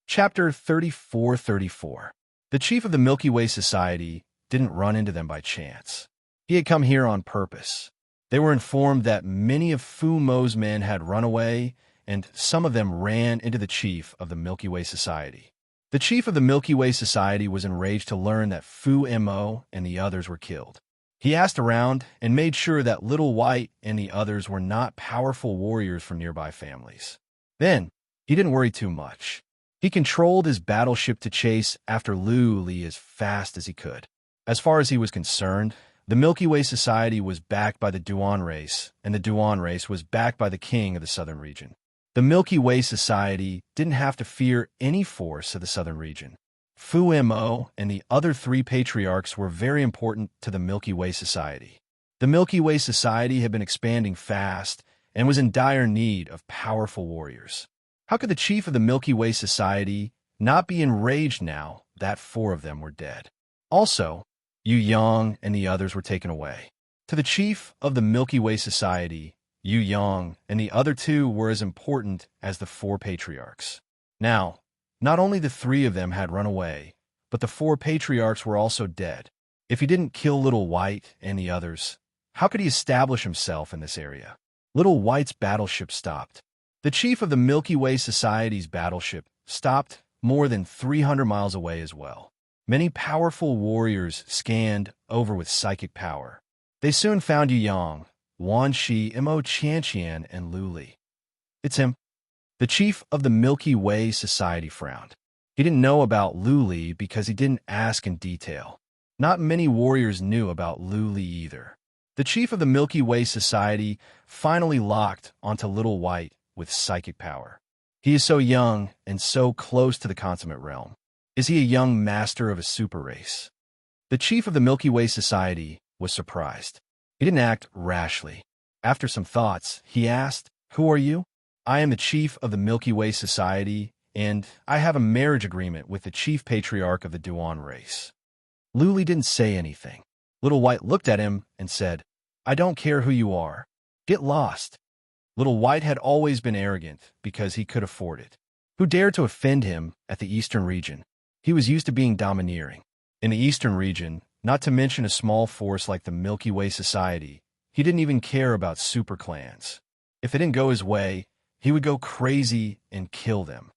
Chapter 34:34. The chief of the Milky Way Society didn't run into them by chance. He had come here on purpose. They were informed that many of Fu Mo's men had run away, and some of them ran into the chief of the Milky Way Society. The chief of the Milky Way Society was enraged to learn that Fu Mo and the others were killed. He asked around and made sure that Little White and the others were not powerful warriors from nearby families. Then, he didn't worry too much. He controlled his battleship to chase after Lu Li as fast as he could. As far as he was concerned, the Milky Way Society was backed by the Duan race, and the Duan race was backed by the king of the southern region. The Milky Way Society didn't have to fear any force of the southern region. Fu Mo and the other 3 patriarchs were very important to the Milky Way Society. The Milky Way Society had been expanding fast and was in dire need of powerful warriors. How could the chief of the Milky Way Society not be enraged now that 4 of them were dead? Also, Yu Yang and the others were taken away. To the chief of the Milky Way Society, Yu Yang and the other 2 were as important as the 4 patriarchs. Now, not only the 3 of them had run away, but the 4 patriarchs were also dead. If he didn't kill Little White and the others, how could he establish himself in this area? Little White's battleship stopped. The chief of the Milky Way Society's battleship stopped more than 300 miles away as well. Many powerful warriors scanned over with psychic power. They soon found Yu Yang, Wan Shi, Mo Qianqian, and Lu Li. It's him. The chief of the Milky Way Society frowned. He didn't know about Lu Li because he didn't ask in detail. Not many warriors knew about Lu Li either. The chief of the Milky Way Society finally locked onto Little White with psychic power. He is so young and so close to the consummate realm. Is he a young master of a super race? The chief of the Milky Way Society was surprised. He didn't act rashly. After some thoughts, he asked, "Who are you?" "I am the chief of the Milky Way Society, and I have a marriage agreement with the chief patriarch of the Duan race." Lu Li didn't say anything. Little White looked at him and said, "I don't care who you are. Get lost." Little White had always been arrogant because he could afford it. Who dared to offend him at the Eastern region? He was used to being domineering. In the Eastern region, not to mention a small force like the Milky Way Society, he didn't even care about super clans. If it didn't go his way, he would go crazy and kill them.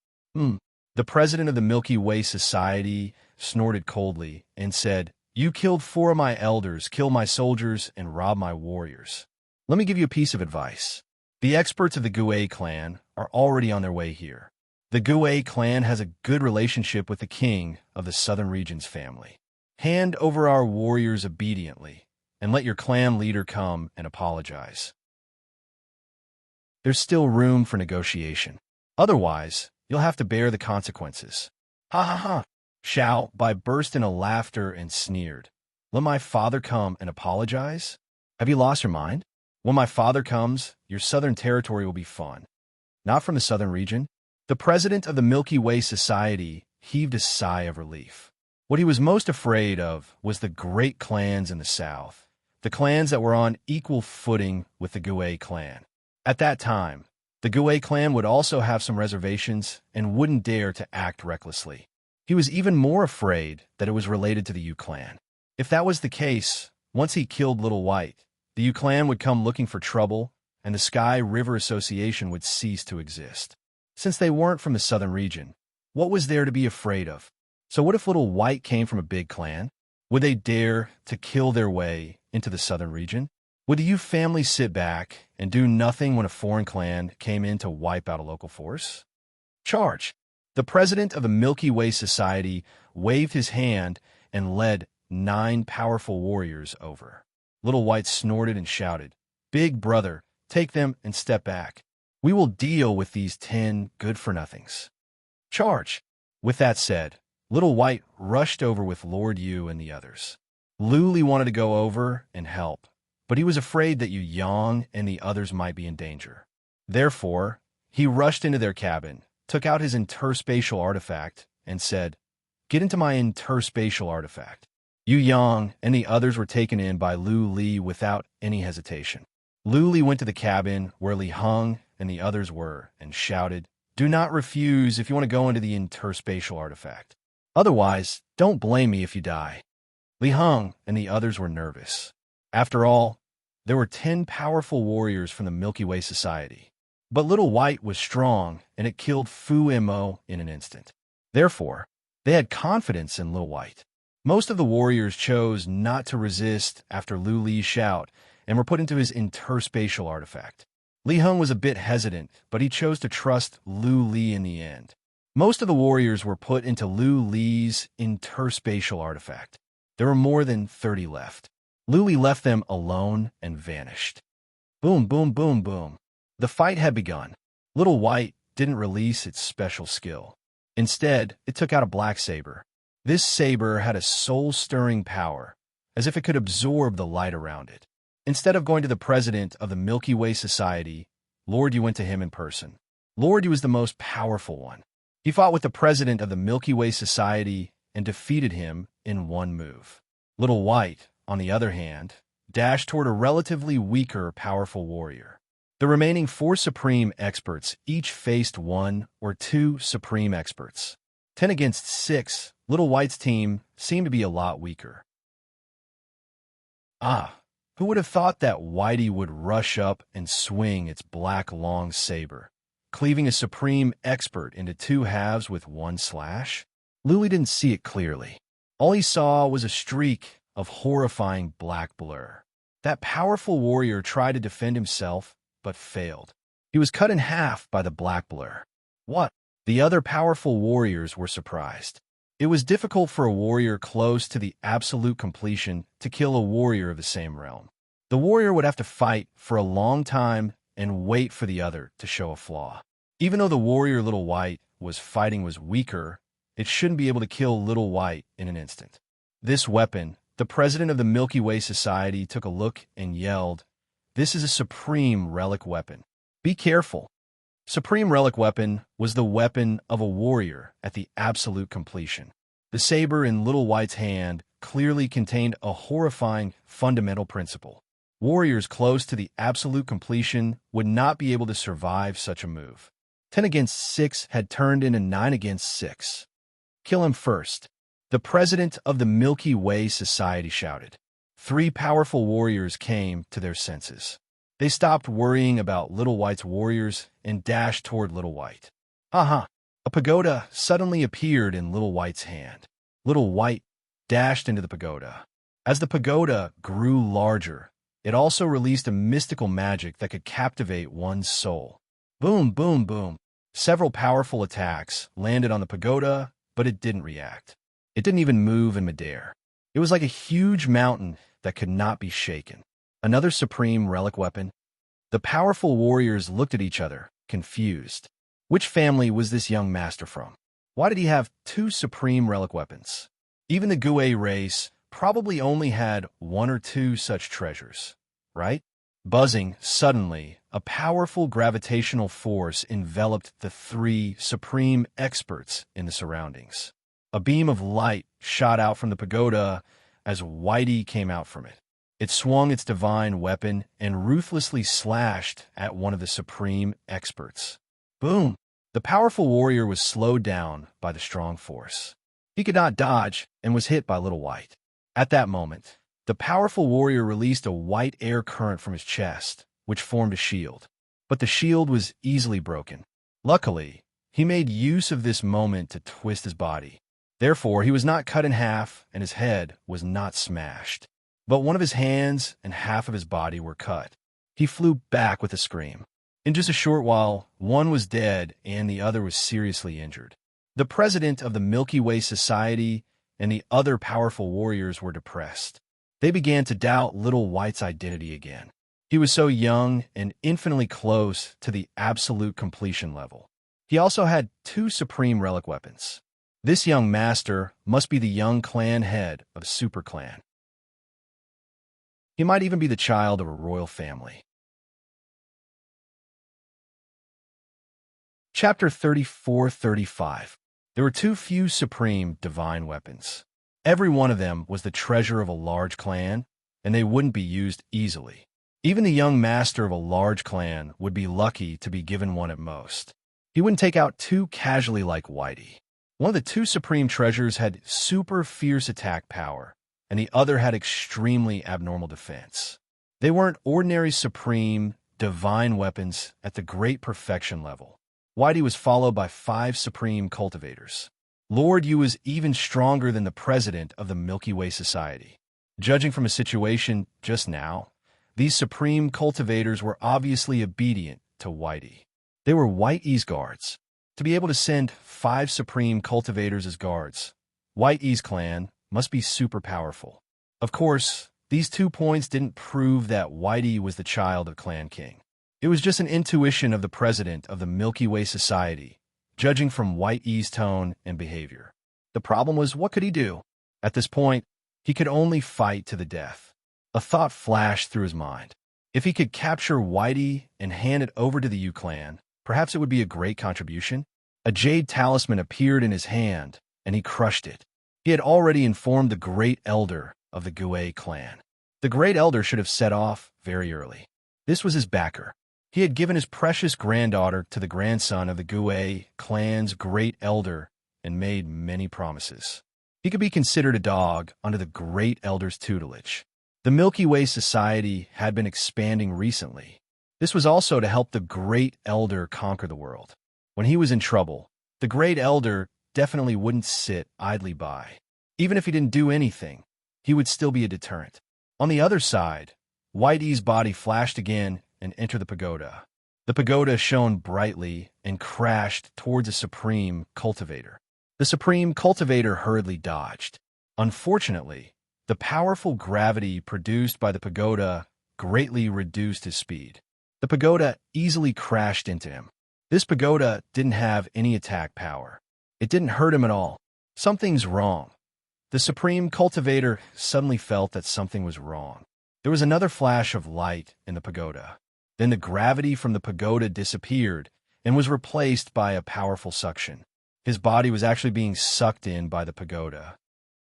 The president of the Milky Way Society snorted coldly and said, "You killed 4 of my elders, killed my soldiers, and robbed my warriors. Let me give you a piece of advice. The experts of the Gue clan are already on their way here. The Gue clan has a good relationship with the king of the southern region's family. Hand over our warriors obediently, and let your clan leader come and apologize. There's still room for negotiation. Otherwise, you'll have to bear the consequences." "Ha ha ha!" Xiao Bai burst into laughter and sneered. "Let my father come and apologize? Have you lost your mind? When my father comes, your southern territory will be fun. Not from the southern region." The president of the Milky Way Society heaved a sigh of relief. What he was most afraid of was the great clans in the south, the clans that were on equal footing with the Gue clan. At that time, the Gue clan would also have some reservations and wouldn't dare to act recklessly. He was even more afraid that it was related to the Yu clan. If that was the case, once he killed Little White, the Yu clan would come looking for trouble, and the Sky River Association would cease to exist. Since they weren't from the southern region, what was there to be afraid of? So what if Little White came from a big clan? Would they dare to kill their way into the southern region? Would the Yu family sit back and do nothing when a foreign clan came in to wipe out a local force? Charge! The president of the Milky Way Society waved his hand and led 9 powerful warriors over. Little White snorted and shouted, "Big brother, take them and step back. We will deal with these 10 good-for-nothings. Charge!" With that said, Little White rushed over with Lord Yu and the others. Lu Li wanted to go over and help, but he was afraid that Yu Yang and the others might be in danger. Therefore, he rushed into their cabin, took out his interspatial artifact, and said, get into my interspatial artifact. Yu Yang and the others were taken in by Lu Li without any hesitation. Lu Li went to the cabin where Li Heng and the others were and shouted, "Do not refuse if you want to go into the interspatial artifact. Otherwise, don't blame me if you die." Li Heng and the others were nervous. After all, there were 10 powerful warriors from the Milky Way Society. But Little White was strong, and it killed Fu Mo in an instant. Therefore, they had confidence in Little White. Most of the warriors chose not to resist after Lu Li's shout and were put into his interspatial artifact. Li Heng was a bit hesitant, but he chose to trust Lu Li in the end. Most of the warriors were put into Lu Li's interspatial artifact. There were more than 30 left. Lu Li left them alone and vanished. Boom, boom, boom, boom. The fight had begun. Little White didn't release its special skill. Instead, it took out a black saber. This saber had a soul-stirring power, as if it could absorb the light around it. Instead of going to the president of the Milky Way Society, Lord Yu went to him in person. Lord Yu was the most powerful one. He fought with the president of the Milky Way Society and defeated him in one move. Little White, on the other hand, dashed toward a relatively weaker, powerful warrior. The remaining 4 supreme experts each faced 1 or 2 supreme experts. 10 against 6, Little White's team seemed to be a lot weaker. Who would have thought that Whitey would rush up and swing its black long saber, cleaving a supreme expert into 2 halves with 1 slash? Louie didn't see it clearly. All he saw was a streak of horrifying black blur. That powerful warrior tried to defend himself, but failed. He was cut in half by the black blur. What? The other powerful warriors were surprised. It was difficult for a warrior close to the absolute completion to kill a warrior of the same realm. The warrior would have to fight for a long time and wait for the other to show a flaw. Even though the warrior Little White was fighting was weaker, it shouldn't be able to kill Little White in an instant. This weapon, the president of the Milky Way Society took a look and yelled, "This is a supreme relic weapon. Be careful." Supreme relic weapon was the weapon of a warrior at the absolute completion. The saber in Little White's hand clearly contained a horrifying fundamental principle. Warriors close to the absolute completion would not be able to survive such a move. 10 against 6 had turned into 9 against 6. "Kill him first," the president of the Milky Way Society shouted. 3 powerful warriors came to their senses. They stopped worrying about Little White's warriors and dashed toward Little White. A pagoda suddenly appeared in Little White's hand. Little White dashed into the pagoda. As the pagoda grew larger, it also released a mystical magic that could captivate one's soul. Boom, boom, boom. Several powerful attacks landed on the pagoda, but it didn't react. It didn't even move in midair. It was like a huge mountain that could not be shaken. Another supreme relic weapon? The powerful warriors looked at each other, confused. Which family was this young master from? Why did he have 2 supreme relic weapons? Even the Gue race probably only had 1 or 2 such treasures, right? Buzzing, suddenly, a powerful gravitational force enveloped the 3 supreme experts in the surroundings. A beam of light shot out from the pagoda as Whitey came out from it. It swung its divine weapon and ruthlessly slashed at one of the supreme experts. Boom! The powerful warrior was slowed down by the strong force. He could not dodge and was hit by Little White. At that moment, the powerful warrior released a white air current from his chest, which formed a shield. But the shield was easily broken. Luckily, he made use of this moment to twist his body. Therefore, he was not cut in half and his head was not smashed. But one of his hands and half of his body were cut. He flew back with a scream. In just a short while, one was dead and the other was seriously injured. The president of the Milky Way Society and the other powerful warriors were depressed. They began to doubt Little White's identity again. He was so young and infinitely close to the absolute completion level. He also had 2 supreme relic weapons. This young master must be the young clan head of a super clan. He might even be the child of a royal family. Chapter 34-35. There were too few supreme divine weapons. Every one of them was the treasure of a large clan, and they wouldn't be used easily. Even the young master of a large clan would be lucky to be given one at most. He wouldn't take out two casually like Whitey. One of the two supreme treasures had super fierce attack power, and the other had extremely abnormal defense. They weren't ordinary supreme, divine weapons at the great perfection level. Whitey was followed by 5 supreme cultivators. Lord Yu was even stronger than the president of the Milky Way Society. Judging from a situation just now, these supreme cultivators were obviously obedient to Whitey. They were Whitey's guards. To be able to send 5 supreme cultivators as guards, Whitey's clan must be super powerful. Of course, these 2 points didn't prove that Whitey was the child of Clan King. It was just an intuition of the president of the Milky Way Society, judging from Whitey's tone and behavior. The problem was, what could he do? At this point, he could only fight to the death. A thought flashed through his mind. If he could capture Whitey and hand it over to the Yu clan, perhaps it would be a great contribution. A jade talisman appeared in his hand, and he crushed it. He had already informed the Great Elder of the Gue clan. The Great Elder should have set off very early. This was his backer. He had given his precious granddaughter to the grandson of the Gue clan's Great Elder and made many promises. He could be considered a dog under the Great Elder's tutelage. The Milky Way Society had been expanding recently. This was also to help the Great Elder conquer the world. When he was in trouble, the Great Elder definitely wouldn't sit idly by. Even if he didn't do anything, he would still be a deterrent. On the other side, Whitey's body flashed again and entered the pagoda. The pagoda shone brightly and crashed towards a supreme cultivator. The supreme cultivator hurriedly dodged. Unfortunately, the powerful gravity produced by the pagoda greatly reduced his speed. The pagoda easily crashed into him. This pagoda didn't have any attack power. It didn't hurt him at all. Something's wrong. The supreme cultivator suddenly felt that something was wrong. There was another flash of light in the pagoda. Then the gravity from the pagoda disappeared and was replaced by a powerful suction. His body was actually being sucked in by the pagoda.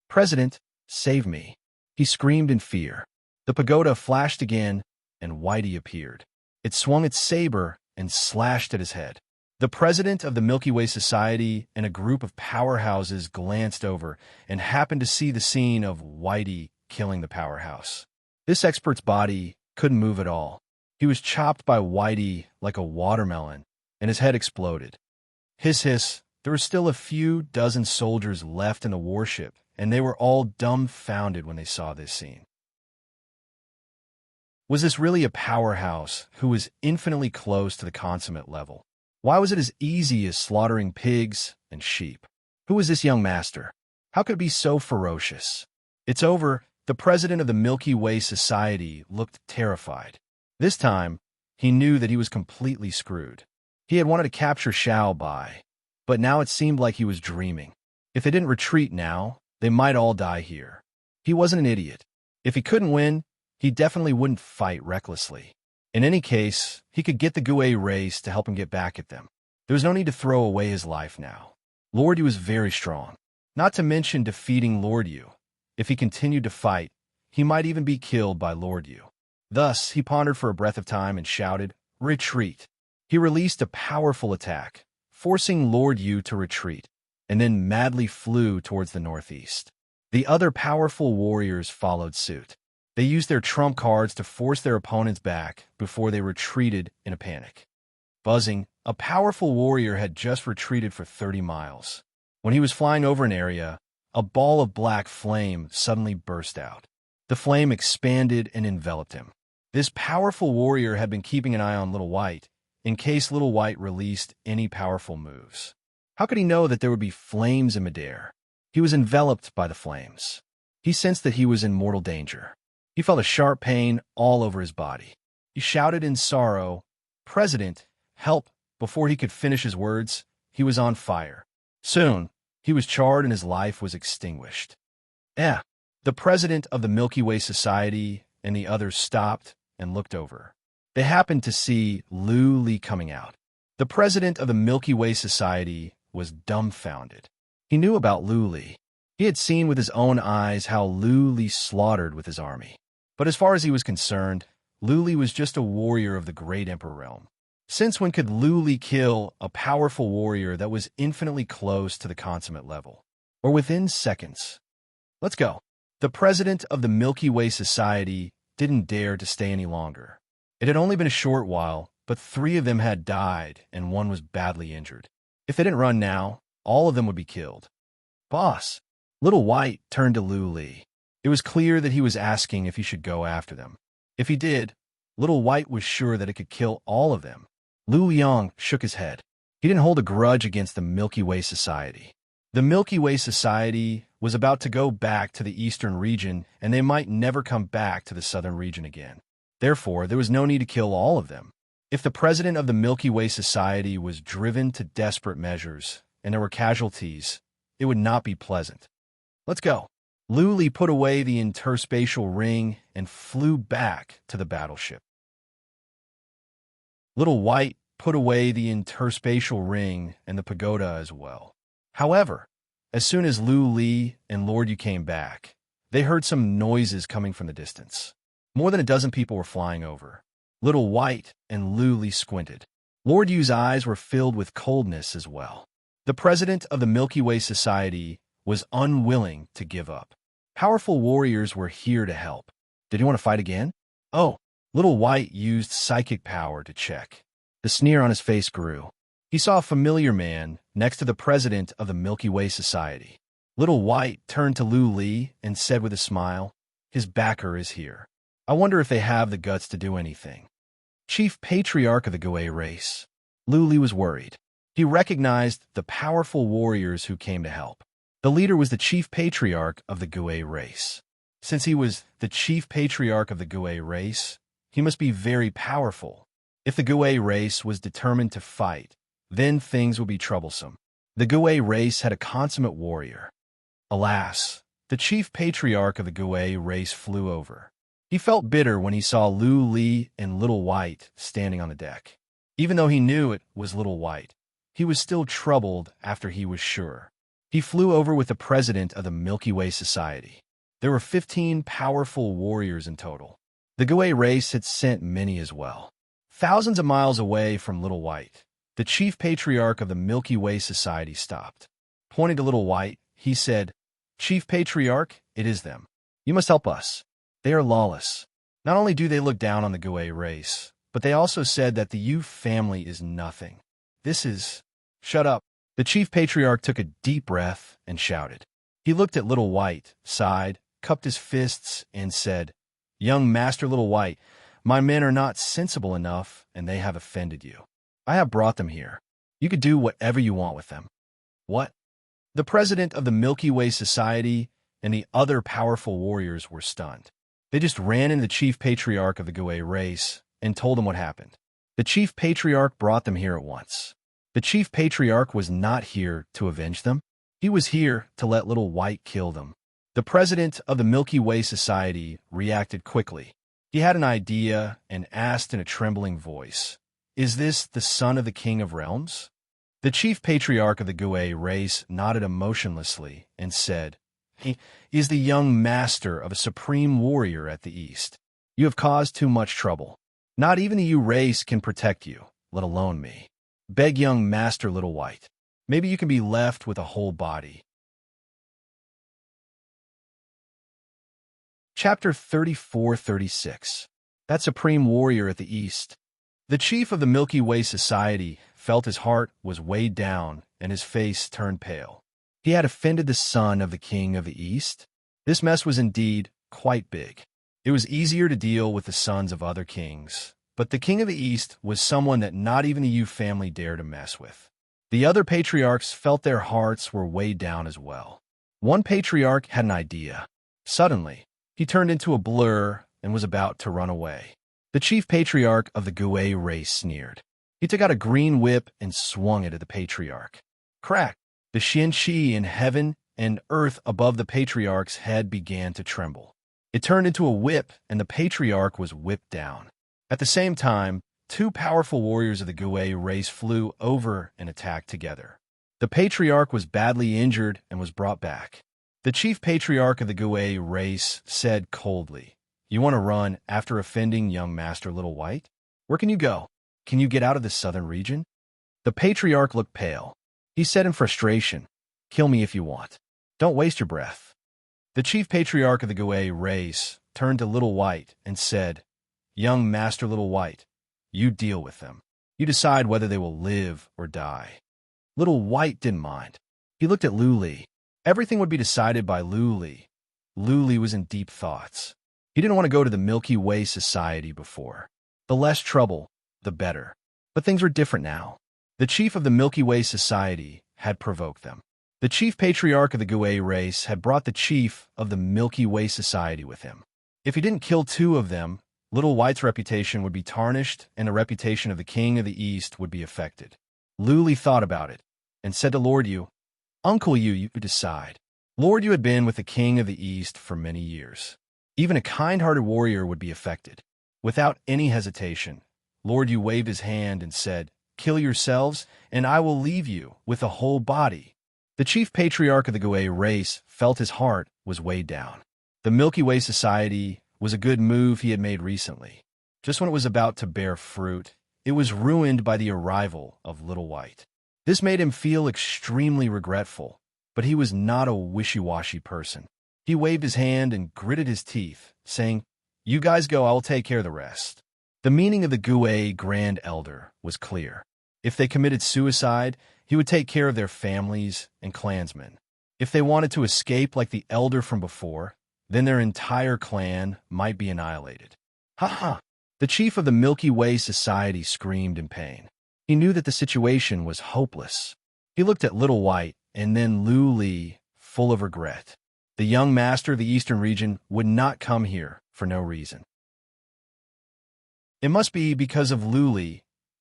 "President, save me," he screamed in fear. The pagoda flashed again, and Whitey appeared. It swung its saber and slashed at his head. The president of the Milky Way Society and a group of powerhouses glanced over and happened to see the scene of Whitey killing the powerhouse. This expert's body couldn't move at all. He was chopped by Whitey like a watermelon, and his head exploded. Hiss, hiss, there were still a few dozen soldiers left in the warship, and they were all dumbfounded when they saw this scene. Was this really a powerhouse who was infinitely close to the consummate level? Why was it as easy as slaughtering pigs and sheep? Who was this young master? How could it be so ferocious? "It's over." The president of the Milky Way Society looked terrified. This time, he knew that he was completely screwed. He had wanted to capture Xiao Bai, but now it seemed like he was dreaming. If they didn't retreat now, they might all die here. He wasn't an idiot. If he couldn't win, he definitely wouldn't fight recklessly. In any case, he could get the Gue race to help him get back at them. There was no need to throw away his life now. Lord Yu was very strong, not to mention defeating Lord Yu. If he continued to fight, he might even be killed by Lord Yu. Thus, he pondered for a breath of time and shouted, "Retreat." He released a powerful attack, forcing Lord Yu to retreat, and then madly flew towards the northeast. The other powerful warriors followed suit. They used their trump cards to force their opponents back before they retreated in a panic. Buzzing, a powerful warrior had just retreated for 30 miles. When he was flying over an area, a ball of black flame suddenly burst out. The flame expanded and enveloped him. This powerful warrior had been keeping an eye on Little White, in case Little White released any powerful moves. How could he know that there would be flames in midair? He was enveloped by the flames. He sensed that he was in mortal danger. He felt a sharp pain all over his body. He shouted in sorrow, "President, help!" Before he could finish his words, he was on fire. Soon, he was charred and his life was extinguished. The president of the Milky Way Society and the others stopped and looked over. They happened to see Lu Li coming out. The president of the Milky Way Society was dumbfounded. He knew about Lu Li. He had seen with his own eyes how Lu Li slaughtered with his army. But as far as he was concerned, Lu Li was just a warrior of the great emperor realm. Since when could Lu Li kill a powerful warrior that was infinitely close to the consummate level? Or within seconds? Let's go. The president of the Milky Way Society didn't dare to stay any longer. It had only been a short while, but 3 of them had died and 1 was badly injured. If they didn't run now, all of them would be killed. Boss. Little White turned to Lu Li. It was clear that he was asking if he should go after them. If he did, Little White was sure that it could kill all of them. Lu Yong shook his head. He didn't hold a grudge against the Milky Way Society. The Milky Way Society was about to go back to the eastern region, and they might never come back to the southern region again. Therefore, there was no need to kill all of them. If the president of the Milky Way Society was driven to desperate measures, and there were casualties, it would not be pleasant. Let's go. Lu Li put away the interspatial ring and flew back to the battleship. Little White put away the interspatial ring and the pagoda as well. However, as soon as Lu Li and Lord Yu came back, they heard some noises coming from the distance. More than a dozen people were flying over. Little White and Lu Li squinted. Lord Yu's eyes were filled with coldness as well. The president of the Milky Way Society was unwilling to give up. Powerful warriors were here to help. Did he want to fight again? Oh, Little White used psychic power to check. The sneer on his face grew. He saw a familiar man next to the president of the Milky Way Society. Little White turned to Lu Li and said with a smile, "His backer is here. I wonder if they have the guts to do anything." Chief Patriarch of the Gui race. Lu Li was worried. He recognized the powerful warriors who came to help. The leader was the Chief Patriarch of the Gui race. Since he was the Chief Patriarch of the Gui race, he must be very powerful. If the Gui race was determined to fight, then things would be troublesome. The Gui race had a consummate warrior. Alas, the Chief Patriarch of the Gui race flew over. He felt bitter when he saw Lu Li and Little White standing on the deck. Even though he knew it was Little White, he was still troubled after he was sure. He flew over with the president of the Milky Way Society. There were 15 powerful warriors in total. The Gui race had sent many as well. Thousands of miles away from Little White, the Chief Patriarch of the Milky Way Society stopped. Pointing to Little White, he said, "Chief Patriarch, it is them. You must help us. They are lawless. Not only do they look down on the Gui race, but they also said that the Yu family is nothing. This is..." "Shut up." The Chief Patriarch took a deep breath and shouted. He looked at Little White, sighed, cupped his fists, and said, "Young Master Little White, my men are not sensible enough, and they have offended you. I have brought them here. You could do whatever you want with them." "What?" The president of the Milky Way Society and the other powerful warriors were stunned. They just ran into the Chief Patriarch of the Gui race and told him what happened. The Chief Patriarch brought them here at once. The Chief Patriarch was not here to avenge them. He was here to let Little White kill them. The president of the Milky Way Society reacted quickly. He had an idea and asked in a trembling voice, "Is this the son of the King of Realms?" The Chief Patriarch of the Gui race nodded emotionlessly and said, "He is the young master of a supreme warrior at the East. You have caused too much trouble. Not even the Yu race can protect you, let alone me. Beg young Master Little White. Maybe you can be left with a whole body." Chapter 34-36. That Supreme Warrior at the East. The chief of the Milky Way Society felt his heart was weighed down and his face turned pale. He had offended the son of the King of the East. This mess was indeed quite big. It was easier to deal with the sons of other kings, but the King of the East was someone that not even the Yu family dared to mess with. The other patriarchs felt their hearts were weighed down as well. One patriarch had an idea. Suddenly, he turned into a blur and was about to run away. The Chief Patriarch of the Gui race sneered. He took out a green whip and swung it at the patriarch. Crack! The Xianqi in heaven and earth above the patriarch's head began to tremble. It turned into a whip, and the patriarch was whipped down. At the same time, 2 powerful warriors of the Gui race flew over and attacked together. The patriarch was badly injured and was brought back. The chief patriarch of the Gui race said coldly, "You want to run after offending young Master Little White? Where can you go? Can you get out of the southern region?" The patriarch looked pale. He said in frustration, "Kill me if you want. Don't waste your breath." The chief patriarch of the Gui race turned to Little White and said, "Young Master Little White, you deal with them. You decide whether they will live or die." Little White didn't mind. He looked at Luli. Everything would be decided by Luli. Luli was in deep thoughts. He didn't want to go to the Milky Way Society before. The less trouble, the better. But things were different now. The chief of the Milky Way Society had provoked them. The chief patriarch of the Gui race had brought the chief of the Milky Way Society with him. If he didn't kill two of them, Little White's reputation would be tarnished and the reputation of the King of the East would be affected. Luli thought about it and said to Lord Yu, "Uncle Yu, you decide." Lord Yu had been with the King of the East for many years. Even a kind-hearted warrior would be affected. Without any hesitation, Lord Yu waved his hand and said, "Kill yourselves, and I will leave you with a whole body." The chief patriarch of the Gui race felt his heart was weighed down. The Milky Way Society was a good move he had made recently. Just when it was about to bear fruit, it was ruined by the arrival of Little White. This made him feel extremely regretful, but he was not a wishy-washy person. He waved his hand and gritted his teeth, saying, "You guys go, I will take care of the rest." The meaning of the Gui Grand Elder was clear. If they committed suicide, he would take care of their families and clansmen. If they wanted to escape like the elder from before, then their entire clan might be annihilated. "Ha ha!" The chief of the Milky Way Society screamed in pain. He knew that the situation was hopeless. He looked at Little White and then Luli, full of regret. The young master of the Eastern region would not come here for no reason. It must be because of Luli.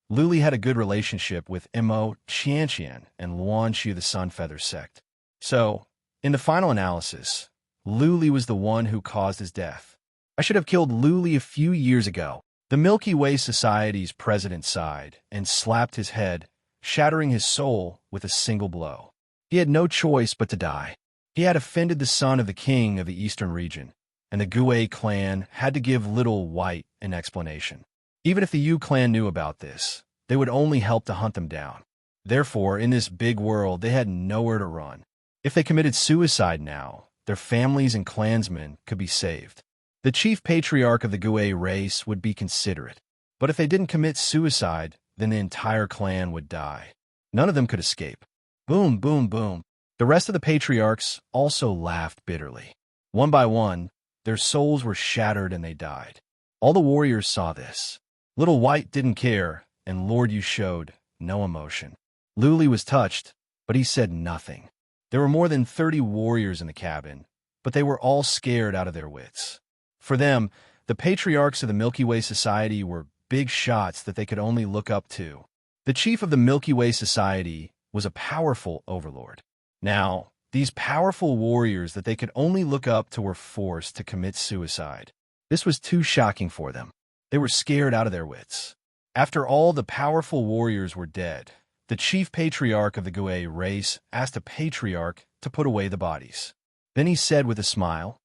Luli had a good relationship with Mo Qianqian and Luan Xu the Sunfeather sect. So, in the final analysis, Luli was the one who caused his death. "I should have killed Luli a few years ago." The Milky Way Society's president sighed and slapped his head, shattering his soul with a single blow. He had no choice but to die. He had offended the son of the king of the Eastern region, and the Gui clan had to give Little White an explanation. Even if the Yu clan knew about this, they would only help to hunt them down. Therefore, in this big world, they had nowhere to run. If they committed suicide now, their families and clansmen could be saved. The chief patriarch of the Gui race would be considerate. But if they didn't commit suicide, then the entire clan would die. None of them could escape. Boom, boom, boom. The rest of the patriarchs also laughed bitterly. One by one, their souls were shattered and they died. All the warriors saw this. Little White didn't care, and Lord Yu showed no emotion. Luli was touched, but he said nothing. There were more than 30 warriors in the cabin, but they were all scared out of their wits. For them, the patriarchs of the Milky Way Society were big shots that they could only look up to. The chief of the Milky Way Society was a powerful overlord. Now, these powerful warriors that they could only look up to were forced to commit suicide. This was too shocking for them. They were scared out of their wits. After all the powerful warriors were dead, the chief patriarch of the Gui race asked a patriarch to put away the bodies. Then he said with a smile,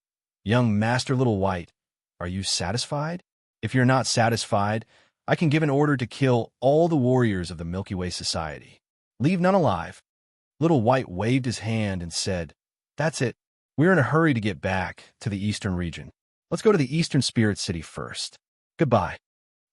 "Young Master Little White, are you satisfied? If you're not satisfied, I can give an order to kill all the warriors of the Milky Way Society. Leave none alive." Little White waved his hand and said, "That's it. We're in a hurry to get back to the Eastern region. Let's go to the Eastern Spirit City first. Goodbye."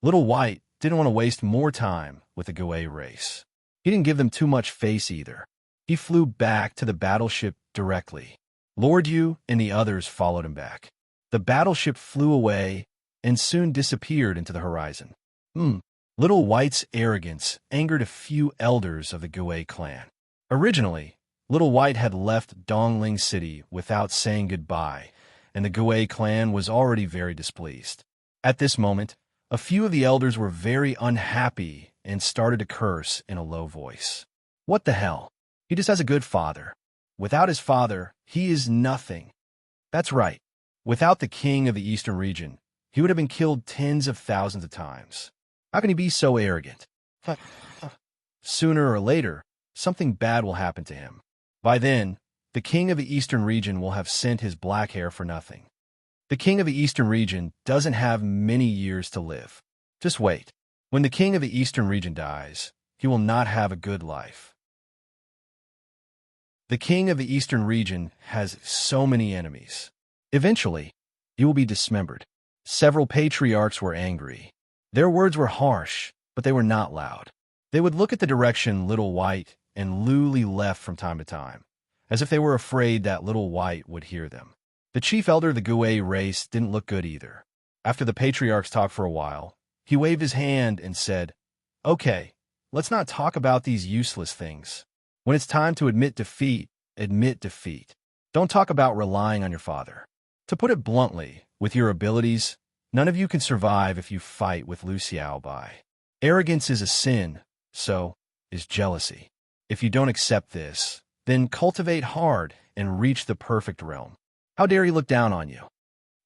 Little White didn't want to waste more time with the Gui race. He didn't give them too much face either. He flew back to the battleship directly. Lord Yu and the others followed him back. The battleship flew away and soon disappeared into the horizon. Little White's arrogance angered a few elders of the Gui clan. Originally, Little White had left Dongling City without saying goodbye, and the Gui clan was already very displeased. At this moment, a few of the elders were very unhappy and started to curse in a low voice. What the hell? He just has a good father. Without his father, he is nothing. That's right. Without the king of the Eastern region, he would have been killed tens of thousands of times. How can he be so arrogant? Sooner or later, something bad will happen to him. By then, the king of the eastern region will have sent his black hair for nothing. The king of the eastern region doesn't have many years to live. Just wait. When the king of the eastern region dies, he will not have a good life. The king of the eastern region has so many enemies. Eventually, he will be dismembered. Several patriarchs were angry. Their words were harsh, but they were not loud. They would look at the direction Little White and Luli left from time to time, as if they were afraid that Little White would hear them. The chief elder of the Gui race didn't look good either. After the patriarchs talked for a while, he waved his hand and said, "Okay, let's not talk about these useless things. When it's time to admit defeat, admit defeat. Don't talk about relying on your father. To put it bluntly, with your abilities, none of you can survive if you fight with Lu Xiaobai. Arrogance is a sin, so is jealousy. If you don't accept this, then cultivate hard and reach the perfect realm. How dare he look down on you?"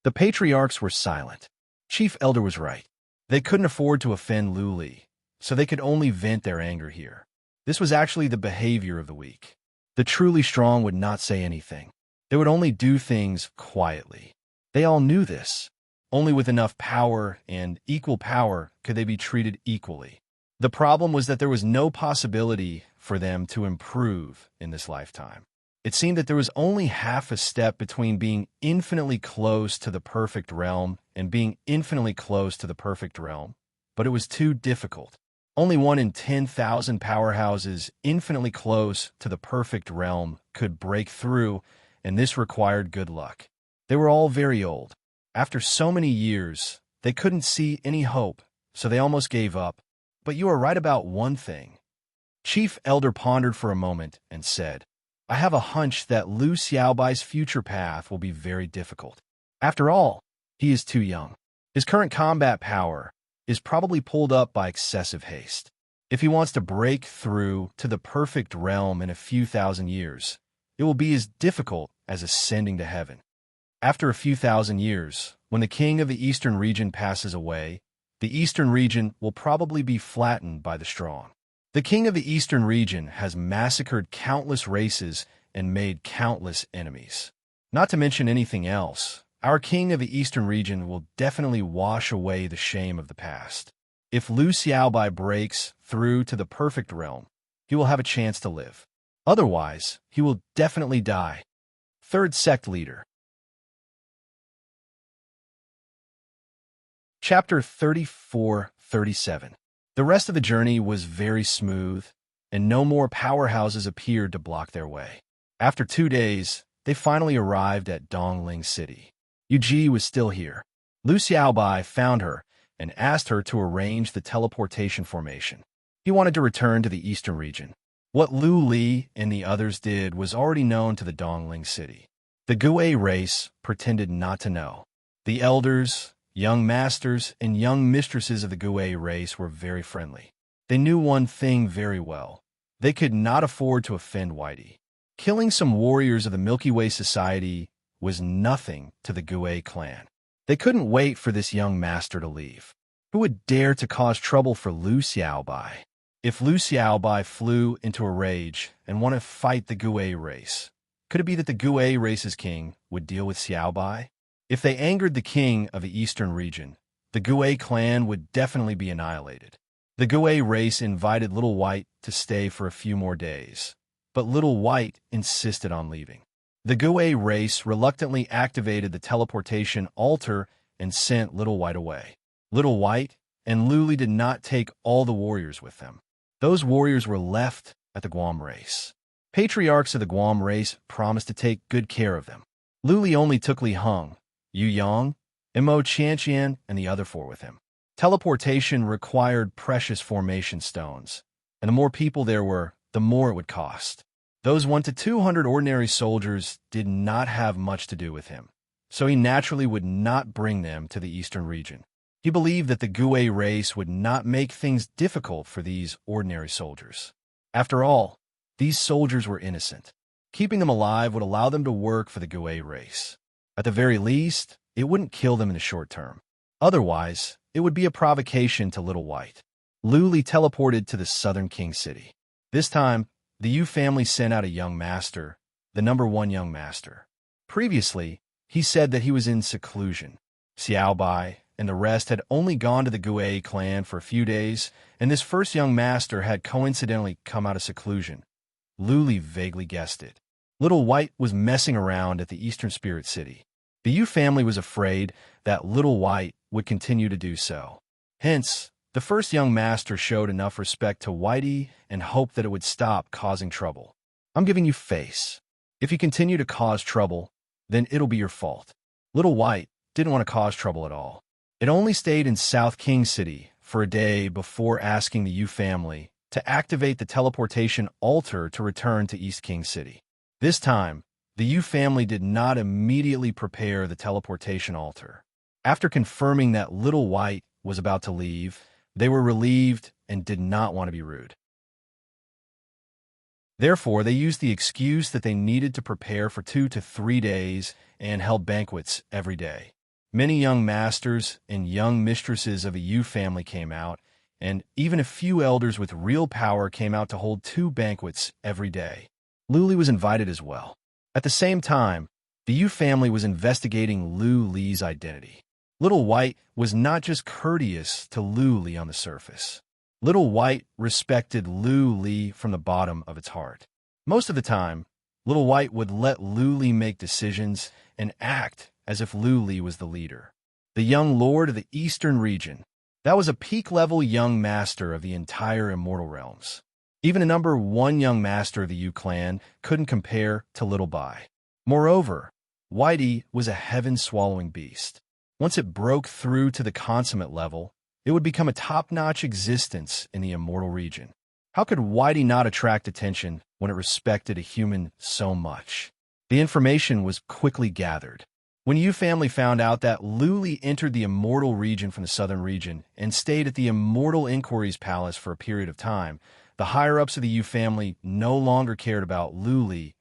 The patriarchs were silent. Chief Elder was right. They couldn't afford to offend Luli, so they could only vent their anger here. This was actually the behavior of the weak. The truly strong would not say anything. They would only do things quietly. They all knew this. Only with enough power and equal power could they be treated equally. The problem was that there was no possibility for them to improve in this lifetime. It seemed that there was only half a step between being infinitely close to the perfect realm and being infinitely close to the perfect realm, but it was too difficult. Only 1 in 10,000 powerhouses infinitely close to the perfect realm could break through, and this required good luck. They were all very old. After so many years, they couldn't see any hope, so they almost gave up. But you are right about one thing. Chief Elder pondered for a moment and said, "I have a hunch that Lu Xiaobai's future path will be very difficult. After all, he is too young. His current combat power is probably pulled up by excessive haste. If he wants to break through to the perfect realm in a few thousand years, it will be as difficult as ascending to heaven. After a few thousand years, when the king of the eastern region passes away, the eastern region will probably be flattened by the strong. The king of the eastern region has massacred countless races and made countless enemies. Not to mention anything else, our king of the eastern region will definitely wash away the shame of the past. If Lu Xiaobai breaks through to the perfect realm, he will have a chance to live. Otherwise, he will definitely die." Third Sect Leader. Chapter 34-37. The rest of the journey was very smooth, and no more powerhouses appeared to block their way. After 2 days, they finally arrived at Dongling City. Yuji was still here. Lu Xiaobai found her and asked her to arrange the teleportation formation. He wanted to return to the eastern region. What Lu Li and the others did was already known to the Dongling City. The Gui race pretended not to know. The elders, young masters, and young mistresses of the Gui race were very friendly. They knew one thing very well. They could not afford to offend Whitey. Killing some warriors of the Milky Way Society was nothing to the Gui clan. They couldn't wait for this young master to leave. Who would dare to cause trouble for Lu Xiaobai? If Lu Xiaobai flew into a rage and wanted to fight the Gui race, could it be that the Gui race's king would deal with Xiaobai? If they angered the king of the eastern region, the Gui clan would definitely be annihilated. The Gui race invited Little White to stay for a few more days, but Little White insisted on leaving. The Gui race reluctantly activated the teleportation altar and sent Little White away. Little White and Luli did not take all the warriors with them. Those warriors were left at the Guam race. Patriarchs of the Guam race promised to take good care of them. Luli only took Li Heng, Yu Yang, and Mo Qianqian, and the other 4 with him. Teleportation required precious formation stones, and the more people there were, the more it would cost. Those 1 to 200 ordinary soldiers did not have much to do with him, so he naturally would not bring them to the eastern region. He believed that the Gui race would not make things difficult for these ordinary soldiers. After all, these soldiers were innocent. Keeping them alive would allow them to work for the Gui race. At the very least, it wouldn't kill them in the short term. Otherwise, it would be a provocation to Little White. Luli teleported to the southern king city. This time, the Yu family sent out a young master, the number one young master. Previously, he said that he was in seclusion. Xiao Bai and the rest had only gone to the Gui clan for a few days, and this first young master had coincidentally come out of seclusion. Lu Li vaguely guessed it. Little White was messing around at the Eastern Spirit City. The Yu family was afraid that Little White would continue to do so. Hence, the first young master showed enough respect to Whitey and hoped that it would stop causing trouble. I'm giving you face. If you continue to cause trouble, then it'll be your fault. Little White didn't want to cause trouble at all. It only stayed in South King City for a day before asking the Yu family to activate the teleportation altar to return to East King City. This time, the Yu family did not immediately prepare the teleportation altar. After confirming that Little White was about to leave, they were relieved and did not want to be rude. Therefore, they used the excuse that they needed to prepare for 2 to 3 days and held banquets every day. Many young masters and young mistresses of the Yu family came out, and even a few elders with real power came out to hold 2 banquets every day. Lu Li was invited as well. At the same time, the Yu family was investigating Lu Li's identity. Little White was not just courteous to Lu Li on the surface. Little White respected Lu Li from the bottom of its heart. Most of the time, Little White would let Lu Li make decisions and act as if Lu Li was the leader. The young lord of the Eastern region, that was a peak-level young master of the entire Immortal Realms. Even a number 1 young master of the Yu clan couldn't compare to Little Bai. Moreover, Whitey was a heaven-swallowing beast. Once it broke through to the consummate level, it would become a top-notch existence in the Immortal region. How could Whitey not attract attention when it respected a human so much? The information was quickly gathered. When Yu family found out that Lu Li entered the Immortal region from the southern region and stayed at the Immortal Inquiries Palace for a period of time, the higher-ups of the Yu family no longer cared about Lu Li.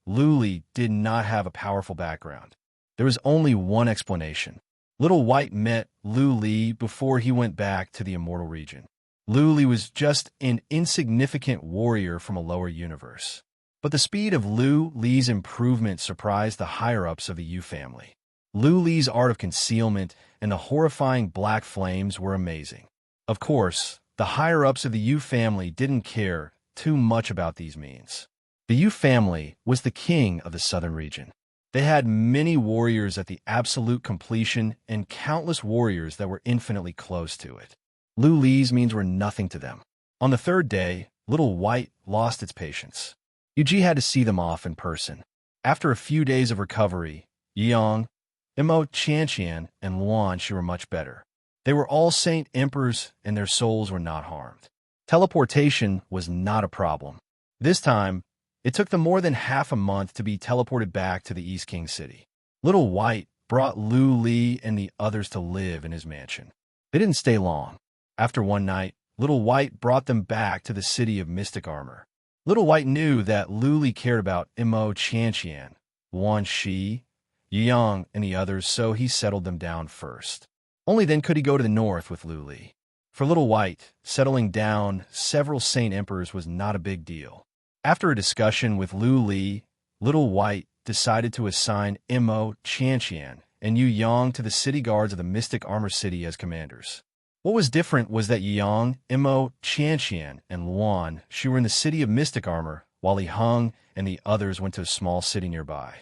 Lu Li did not have a powerful background. There was only one explanation. Little White met Lu Li before he went back to the Immortal region. Lu Li was just an insignificant warrior from a lower universe. But the speed of Lu Li's improvement surprised the higher-ups of the Yu family. Lu Li's art of concealment and the horrifying black flames were amazing. Of course, the higher-ups of the Yu family didn't care too much about these means. The Yu family was the king of the southern region. They had many warriors at the absolute completion and countless warriors that were infinitely close to it. Lu Li's means were nothing to them. On the 3rd day, Little White lost its patience. Yuji had to see them off in person. After a few days of recovery, Yang, Imo, Qianqian, and Luan were much better. They were all saint emperors and their souls were not harmed. Teleportation was not a problem. This time, it took them more than half a month to be teleported back to the East King City. Little White brought Lu Li and the others to live in his mansion. They didn't stay long. After one night, Little White brought them back to the city of mystic armor. Little White knew that Lu Li cared about Imo Qianqian, Wan Shi, Yang, and the others, so he settled them down first. Only then could he go to the north with Lu Li. For Little White, settling down several saint emperors was not a big deal. After a discussion with Lu Li, Little White decided to assign Imo Qianqian and Yu Yang to the city guards of the Mystic Armor City as commanders. What was different was that Yang, Imo, Qianqian, and Luan were in the city of Mystic Armor, while Li Heng and the others went to a small city nearby.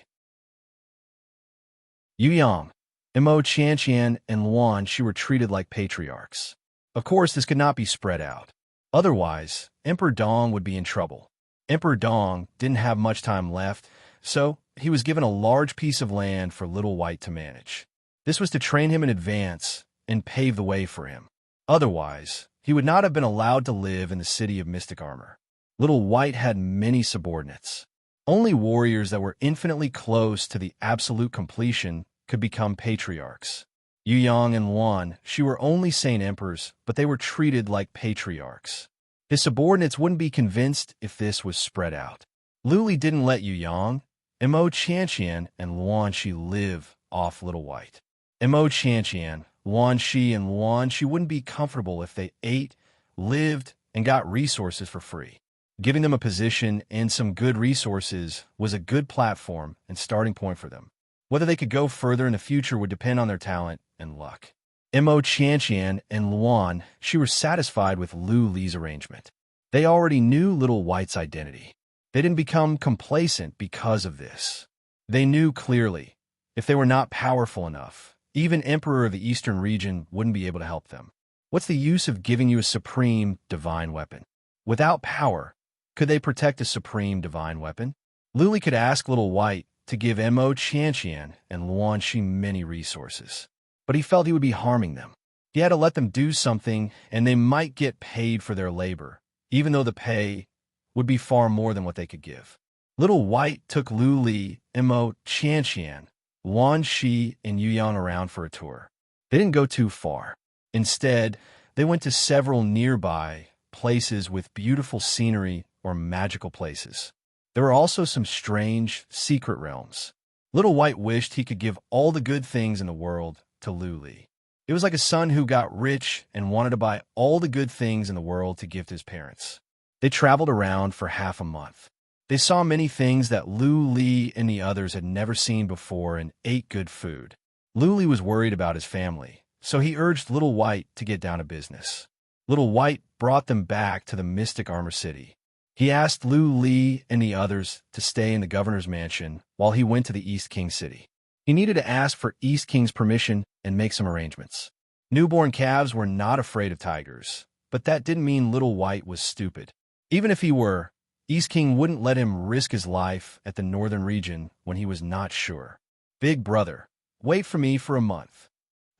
Yu Yang, Imo, Qianqian, and Luan were treated like patriarchs. Of course, this could not be spread out. Otherwise, Emperor Dong would be in trouble. Emperor Dong didn't have much time left, so he was given a large piece of land for Little White to manage. This was to train him in advance and pave the way for him. Otherwise, he would not have been allowed to live in the city of Mystic Armor. Little White had many subordinates. Only warriors that were infinitely close to the absolute completion could become patriarchs. Yu Yang and Luan, were only saint emperors, but they were treated like patriarchs. His subordinates wouldn't be convinced if this was spread out. Lu Li didn't let Yu Yang, Imo Qianqian, and Luan live off Little White. Imo Qianqian, Luan and Luan wouldn't be comfortable if they ate, lived, and got resources for free. Giving them a position and some good resources was a good platform and starting point for them. Whether they could go further in the future would depend on their talent and luck. Mo Qianqian and Luan, she were satisfied with Lu Li's arrangement. They already knew Little White's identity. They didn't become complacent because of this. They knew clearly, if they were not powerful enough, even Emperor of the Eastern region wouldn't be able to help them. What's the use of giving you a supreme divine weapon? Without power, could they protect a supreme divine weapon? Luli could ask Little White to give Mo Qianqian and Luan Shi many resources, but he felt he would be harming them. He had to let them do something, and they might get paid for their labor, even though the pay would be far more than what they could give. Little White took Lu Li, Mo Qianqian, Luan Shi, and Yuyang around for a tour. They didn't go too far. Instead, they went to several nearby places with beautiful scenery or magical places. There were also some strange, secret realms. Little White wished he could give all the good things in the world to Lu Li. It was like a son who got rich and wanted to buy all the good things in the world to gift his parents. They traveled around for half a month. They saw many things that Lu Li and the others had never seen before and ate good food. Lu Li was worried about his family, so he urged Little White to get down to business. Little White brought them back to the mystic armor city. He asked Lu Li and the others to stay in the governor's mansion while he went to the East King city. He needed to ask for East King's permission and make some arrangements. Newborn calves were not afraid of tigers, but that didn't mean Little White was stupid. Even if he were, East King wouldn't let him risk his life at the northern region when he was not sure. Big brother, wait for me for a month.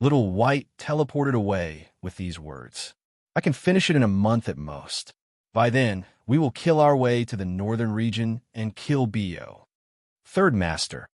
Little White teleported away with these words. I can finish it in a month at most. By then, we will kill our way to the northern region and kill Bio. Third Master.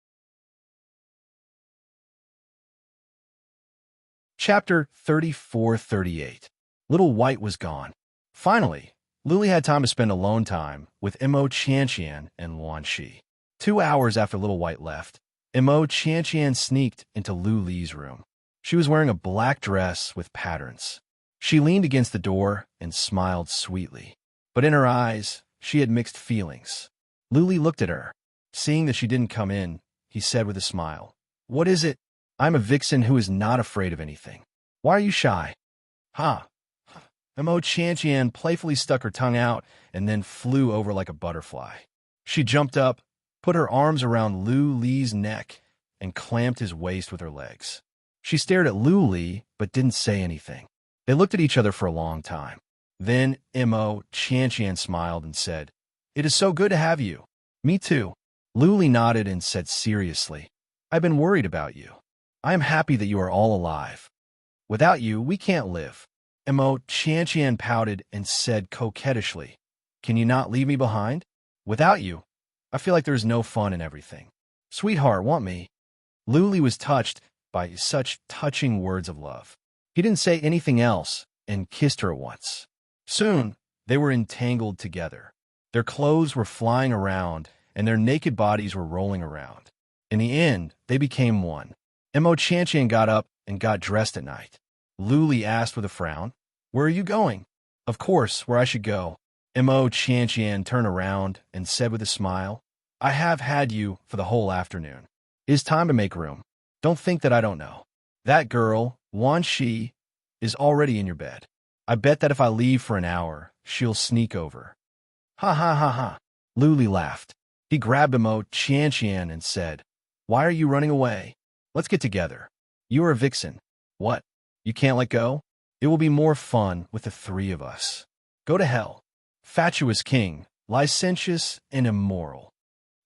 Chapter 34-38. Little White was gone. Finally, Luli had time to spend alone time with Mo Qianqian and Luan Shi. 2 hours after Little White left, Mo Qianqian sneaked into Lu Li's room. She was wearing a black dress with patterns. She leaned against the door and smiled sweetly. But in her eyes, she had mixed feelings. Lu Li looked at her. Seeing that she didn't come in, he said with a smile, "What is it? I'm a vixen who is not afraid of anything. Why are you shy?" "Ha!" Mo Qianqian playfully stuck her tongue out and then flew over like a butterfly. She jumped up, put her arms around Lu Li's neck, and clamped his waist with her legs. She stared at Lu Li, but didn't say anything. They looked at each other for a long time. Then Mo Qianqian smiled and said, "It is so good to have you." "Me too." Lu Li nodded and said seriously, "I've been worried about you. I am happy that you are all alive. Without you, we can't live." Mo Qianqian pouted and said coquettishly, "Can you not leave me behind? Without you, I feel like there's no fun in everything. Sweetheart, want me?" Lu Li was touched by such touching words of love. He didn't say anything else and kissed her once. Soon, they were entangled together. Their clothes were flying around, and their naked bodies were rolling around. In the end, they became one. Mo Qianqian got up and got dressed at night. Lu Li asked with a frown, "Where are you going?" "Of course, where I should go." Mo Qianqian turned around and said with a smile, "I have had you for the whole afternoon. It is time to make room. Don't think that I don't know. That girl, Luan Shi, is already in your bed. I bet that if I leave for an hour, she'll sneak over." "Ha ha ha ha." Lu Li laughed. He grabbed Mo Qianqian and said, "Why are you running away? Let's get together. You are a vixen. What? You can't let go? It will be more fun with the three of us. Go to hell. Fatuous king, licentious and immoral."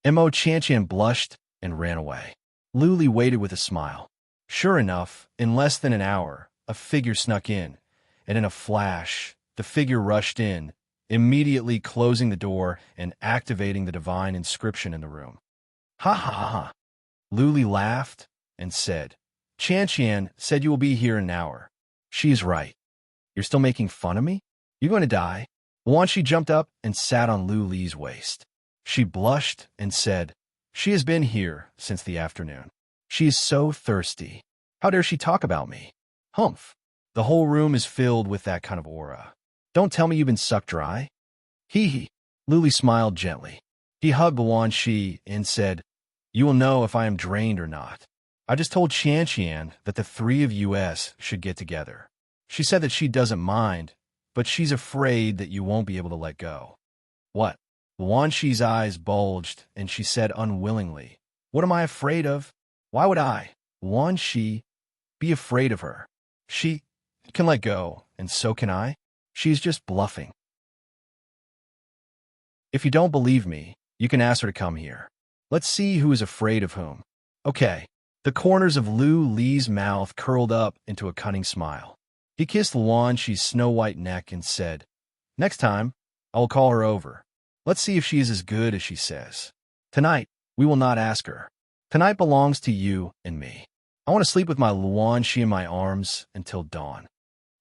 Mo Qianqian blushed and ran away. Lu Li waited with a smile. Sure enough, in less than an hour, a figure snuck in, and in a flash, the figure rushed in, immediately closing the door and activating the divine inscription in the room. "Ha ha ha ha." Lu Li laughed and said, "Qianqian said you will be here in an hour. She is right. You're still making fun of me? You're going to die." Luan Shi jumped up and sat on Lu Li's waist. She blushed and said, "She has been here since the afternoon. She is so thirsty. How dare she talk about me? Humph. The whole room is filled with that kind of aura. Don't tell me you've been sucked dry." "Hee hee." Luli smiled gently. He hugged Luan Shi and said, "You will know if I am drained or not. I just told Qian that the three of us should get together. She said that she doesn't mind, but she's afraid that you won't be able to let go." "What?" Luan Shi's eyes bulged, and she said unwillingly, "What am I afraid of? Why would I, Luan Shi, be afraid of her? She can let go, and so can I. She's just bluffing." "If you don't believe me, you can ask her to come here. Let's see who is afraid of whom." "Okay." The corners of Lu Li's mouth curled up into a cunning smile. He kissed Luan Shi's snow-white neck and said, "Next time, I will call her over. Let's see if she is as good as she says. Tonight, we will not ask her. Tonight belongs to you and me. I want to sleep with my Luan Shi in my arms until dawn."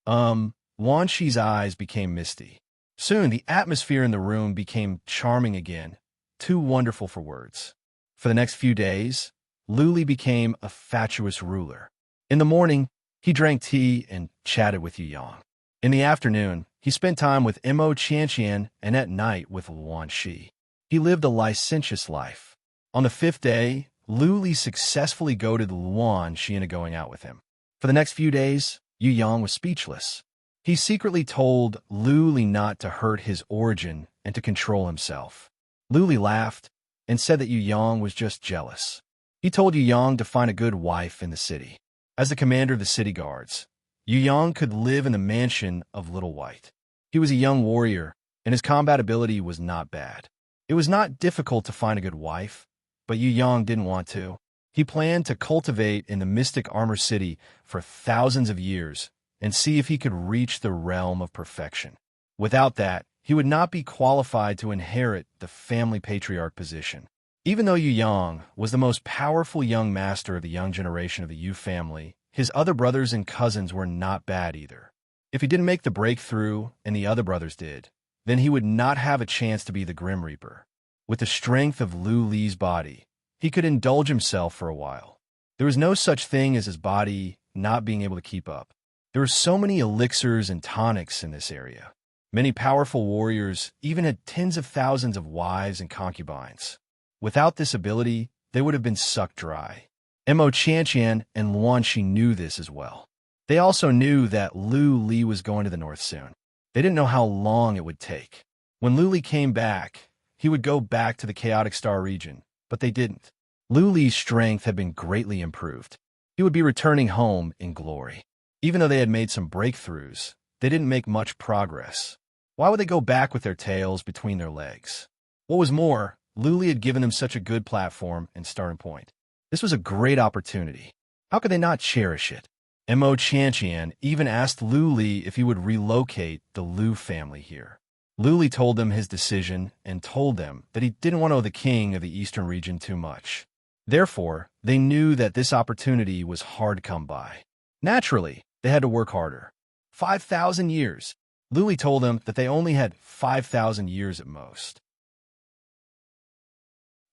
Luan Shi's eyes became misty. Soon, the atmosphere in the room became charming again, too wonderful for words. For the next few days, Luli became a fatuous ruler. In the morning, he drank tea and chatted with Yu Yang. In the afternoon, he spent time with Mo Qian, and at night with Luan Shi. He lived a licentious life. On the fifth day, Luli successfully goaded Luan Shi into going out with him. For the next few days, Yu Yang was speechless. He secretly told Luli not to hurt his origin and to control himself. Luli laughed and said that Yu Yang was just jealous. He told Yu Yang to find a good wife in the city. As the commander of the city guards, Yu Yang could live in the mansion of Little White. He was a young warrior, and his combat ability was not bad. It was not difficult to find a good wife, but Yu Yang didn't want to. He planned to cultivate in the mystic armor city for thousands of years and see if he could reach the realm of perfection. Without that, he would not be qualified to inherit the family patriarch position. Even though Yu Yang was the most powerful young master of the young generation of the Yu family, his other brothers and cousins were not bad either. If he didn't make the breakthrough and the other brothers did, then he would not have a chance to be the Grim Reaper. With the strength of Lu Li's body, he could indulge himself for a while. There was no such thing as his body not being able to keep up. There were so many elixirs and tonics in this area. Many powerful warriors even had tens of thousands of wives and concubines. Without this ability, they would have been sucked dry. Mo Qian and Luan Shi knew this as well. They also knew that Lu Li was going to the north soon. They didn't know how long it would take. When Lu Li came back, he would go back to the Chaotic Star region, but they didn't. Lu Li's strength had been greatly improved. He would be returning home in glory. Even though they had made some breakthroughs, they didn't make much progress. Why would they go back with their tails between their legs? What was more, Lu Li had given them such a good platform and starting point. This was a great opportunity. How could they not cherish it? Mo Qian even asked Lu Li if he would relocate the Lu family here. Lu Li told them his decision and told them that he didn't want to owe the king of the eastern region too much. Therefore, they knew that this opportunity was hard to come by. Naturally, they had to work harder. 5,000 years. Lu Li told them that they only had 5,000 years at most.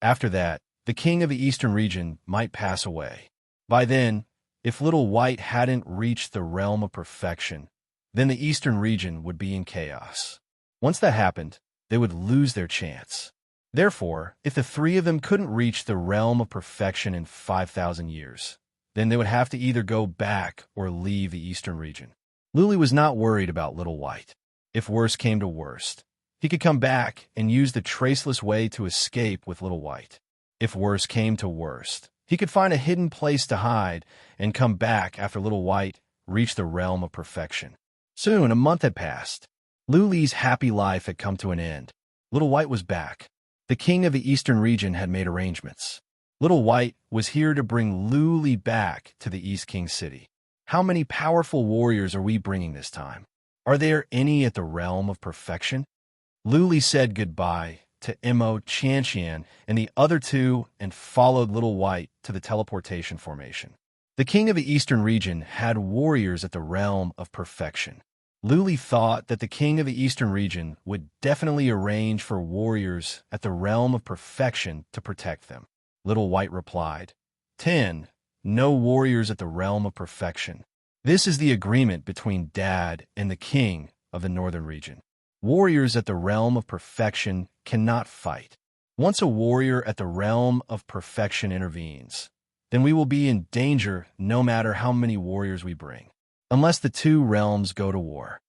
After that, the king of the eastern region might pass away. By then, if Little White hadn't reached the realm of perfection, then the eastern region would be in chaos. Once that happened, they would lose their chance. Therefore, if the three of them couldn't reach the realm of perfection in 5,000 years, then they would have to either go back or leave the eastern region. Lu Li was not worried about Little White. If worst came to worst, he could come back and use the traceless way to escape with Little White. If worst came to worst, he could find a hidden place to hide and come back after Little White reached the realm of perfection. Soon, a month had passed. Lu Li's happy life had come to an end. Little White was back. The king of the eastern region had made arrangements. Little White was here to bring Lu Li back to the East King City. How many powerful warriors are we bringing this time? Are there any at the realm of perfection? Lu Li said goodbye to Mo Qian and the other two and followed Little White to the teleportation formation. The king of the eastern region had warriors at the realm of perfection. Lu Li thought that the king of the eastern region would definitely arrange for warriors at the realm of perfection to protect them. Little White replied, 10. No warriors at the realm of perfection. This is the agreement between Dad and the king of the northern region. Warriors at the realm of perfection cannot fight. Once a warrior at the realm of perfection intervenes, then we will be in danger no matter how many warriors we bring, unless the two realms go to war.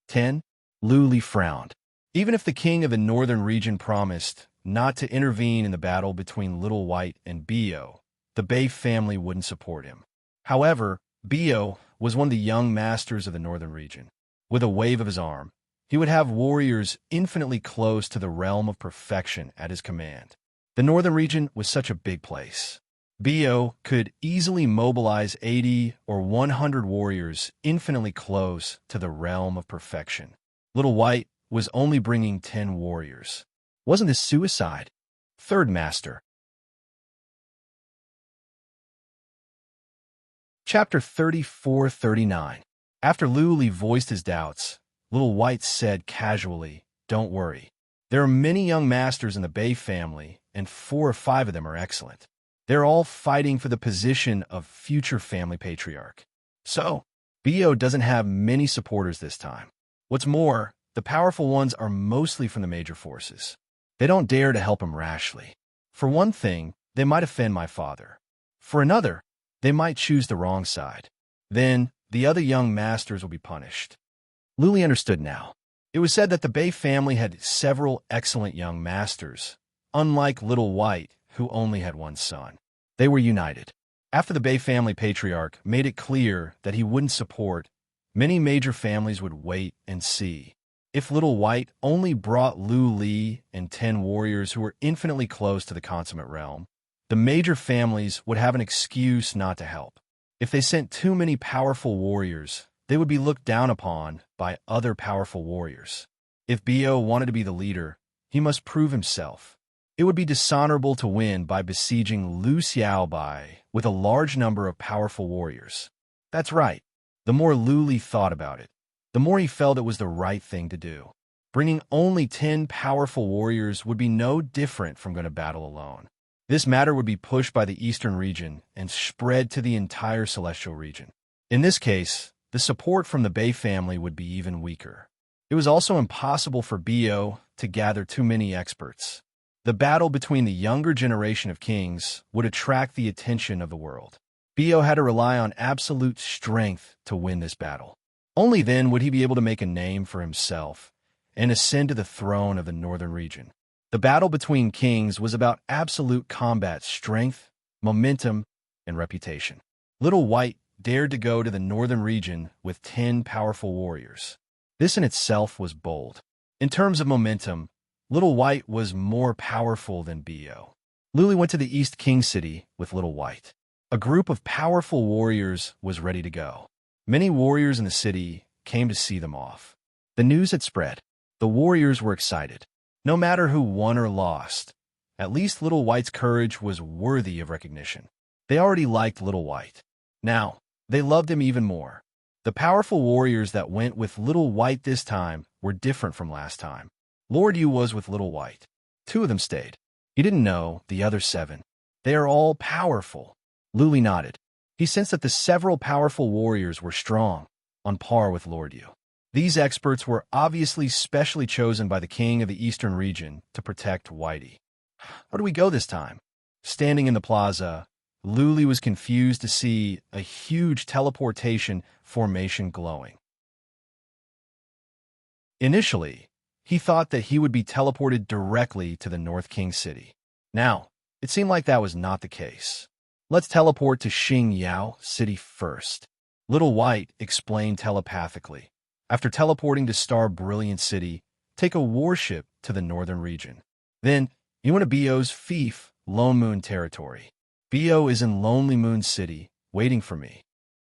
10. Luli frowned. Even if the king of the northern region promised not to intervene in the battle between Little White and Bio, the Bay family wouldn't support him. However, Bio was one of the young masters of the northern region. With a wave of his arm, he would have warriors infinitely close to the realm of perfection at his command. The northern region was such a big place. Bio could easily mobilize 80 or 100 warriors infinitely close to the realm of perfection. Little White was only bringing 10 warriors. Wasn't this suicide? Third Master. Chapter 34-39. After Luli voiced his doubts, Little White said casually, "Don't worry. There are many young masters in the Bay family, and 4 or 5 of them are excellent. They're all fighting for the position of future family patriarch. So, Bio doesn't have many supporters this time. What's more, the powerful ones are mostly from the major forces. They don't dare to help him rashly. For one thing, they might offend my father. For another, they might choose the wrong side. Then, the other young masters will be punished." Luli understood now. It was said that the Bay family had several excellent young masters, unlike Little White, who only had one son. They were united. After the Bay family patriarch made it clear that he wouldn't support, many major families would wait and see. If Little White only brought Luli and 10 warriors who were infinitely close to the consummate realm, the major families would have an excuse not to help. If they sent too many powerful warriors, they would be looked down upon by other powerful warriors. If Bio wanted to be the leader, he must prove himself. It would be dishonorable to win by besieging Lu Xiaobai with a large number of powerful warriors. That's right. The more Luli thought about it, the more he felt it was the right thing to do. Bringing only 10 powerful warriors would be no different from going to battle alone. This matter would be pushed by the eastern region and spread to the entire celestial region. In this case, the support from the Bay family would be even weaker. It was also impossible for Bio to gather too many experts. The battle between the younger generation of kings would attract the attention of the world. Bio had to rely on absolute strength to win this battle. Only then would he be able to make a name for himself and ascend to the throne of the northern region. The battle between kings was about absolute combat strength, momentum, and reputation. Little White dared to go to the northern region with 10 powerful warriors. This in itself was bold. In terms of momentum, Little White was more powerful than Bio. Luli went to the East King City with Little White. A group of powerful warriors was ready to go. Many warriors in the city came to see them off. The news had spread. The warriors were excited. No matter who won or lost, at least Little White's courage was worthy of recognition. They already liked Little White. Now, they loved him even more. The powerful warriors that went with Little White this time were different from last time. Lord Yu was with Little White. 2 of them stayed. He didn't know the other 7. They are all powerful. Luli nodded. He sensed that the several powerful warriors were strong, on par with Lord Yu. These experts were obviously specially chosen by the king of the eastern region to protect Whitey. Where do we go this time? Standing in the plaza, Luli was confused to see a huge teleportation formation glowing. Initially, he thought that he would be teleported directly to the North King City. Now, it seemed like that was not the case. Let's teleport to Xingyao City first, Little White explained telepathically. After teleporting to Star Brilliant City, take a warship to the northern region. Then, you want to Bio's fief, Lone Moon territory. Bio is in Lonely Moon City, waiting for me.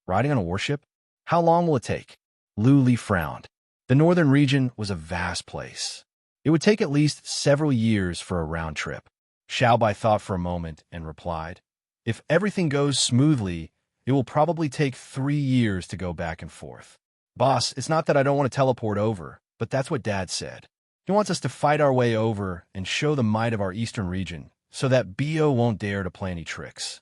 Riding on a warship? How long will it take? Luli frowned. The northern region was a vast place. It would take at least several years for a round trip. Xiaobai thought for a moment and replied, "If everything goes smoothly, it will probably take 3 years to go back and forth. Boss, it's not that I don't want to teleport over, but that's what Dad said. He wants us to fight our way over and show the might of our eastern region, so that Bio won't dare to play any tricks."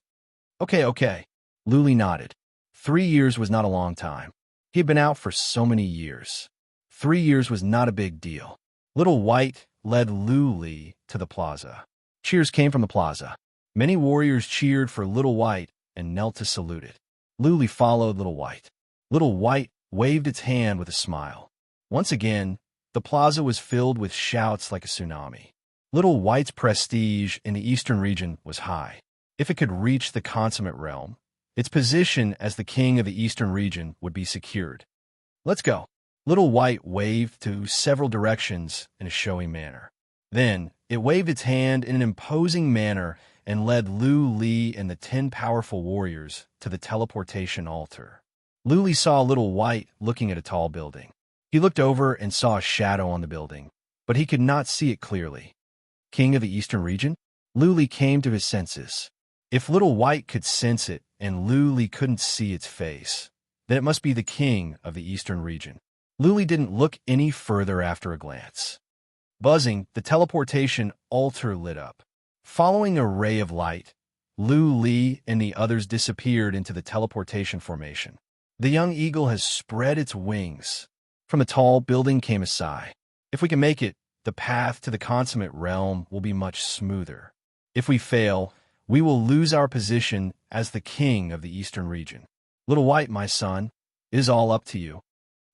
Okay. Luli nodded. 3 years was not a long time. He had been out for so many years. 3 years was not a big deal. Little White led Luli to the plaza. Cheers came from the plaza. Many warriors cheered for Little White and knelt to salute it. Luli followed Little White. Little White waved its hand with a smile. Once again, the plaza was filled with shouts like a tsunami. Little White's prestige in the eastern region was high. If it could reach the consummate realm, its position as the king of the eastern region would be secured. Let's go. Little White waved to several directions in a showy manner. Then, it waved its hand in an imposing manner and led Luli and the 10 powerful warriors to the teleportation altar. Luli saw Little White looking at a tall building. He looked over and saw a shadow on the building, but he could not see it clearly. King of the Eastern region? Luli came to his senses. If Little White could sense it and Luli couldn't see its face, then it must be the king of the Eastern region. Luli didn't look any further after a glance. Buzzing, the teleportation altar lit up. Following a ray of light, Luli and the others disappeared into the teleportation formation. The young eagle has spread its wings. From the tall building came a sigh. If we can make it, the path to the consummate realm will be much smoother. If we fail, we will lose our position as the king of the Eastern region. Little White, my son, it is all up to you.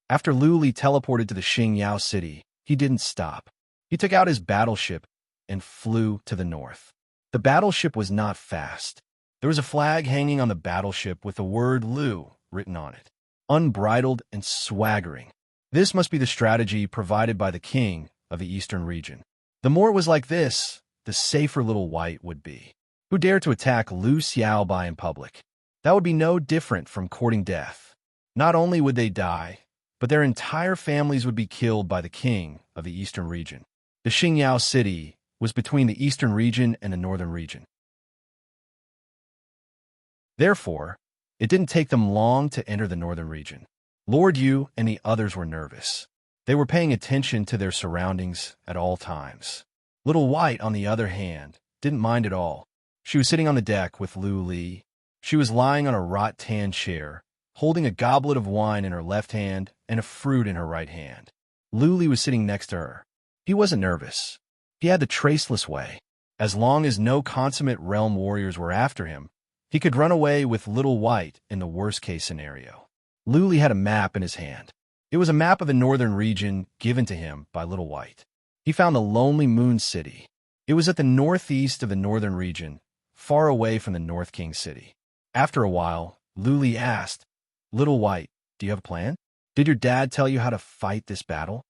After Luli teleported to the Xingyao city, he didn't stop. He took out his battleship and flew to the north. The battleship was not fast. There was a flag hanging on the battleship with the word Lu written on it, unbridled and swaggering. This must be the strategy provided by the king of the Eastern region. The more it was like this, the safer Little White would be. Who dared to attack Lu Xiaobai in public? That would be no different from courting death. Not only would they die, but their entire families would be killed by the king of the Eastern region. The Xingyao city was between the Eastern region and the Northern region. Therefore, it didn't take them long to enter the Northern region. Lord Yu and the others were nervous. They were paying attention to their surroundings at all times. Little White, on the other hand, didn't mind at all. She was sitting on the deck with Luli. She was lying on a rattan chair, holding a goblet of wine in her left hand and a fruit in her right hand. Luli was sitting next to her. He wasn't nervous. He had the traceless way. As long as no consummate realm warriors were after him, he could run away with Little White in the worst-case scenario. Luli had a map in his hand. It was a map of the northern region given to him by Little White. He found the Lonely Moon City. It was at the northeast of the northern region, far away from the North King City. After a while, Luli asked, Little White, do you have a plan? Did your dad tell you how to fight this battle?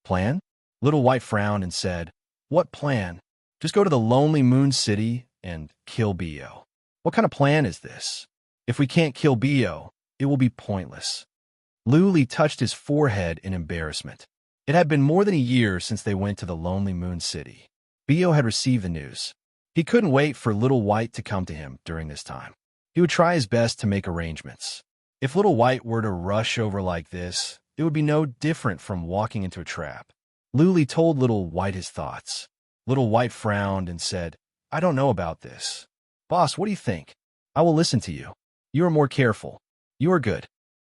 Plan? Little White frowned and said, What plan? Just go to the Lonely Moon City and kill Bio. What kind of plan is this? If we can't kill Bio, it will be pointless. Luli touched his forehead in embarrassment. It had been more than a year since they went to the Lonely Moon City. Bio had received the news. He couldn't wait for Little White to come to him during this time. He would try his best to make arrangements. If Little White were to rush over like this, it would be no different from walking into a trap. Luli told Little White his thoughts. Little White frowned and said, I don't know about this. Boss, what do you think? I will listen to you. You are more careful. You are good.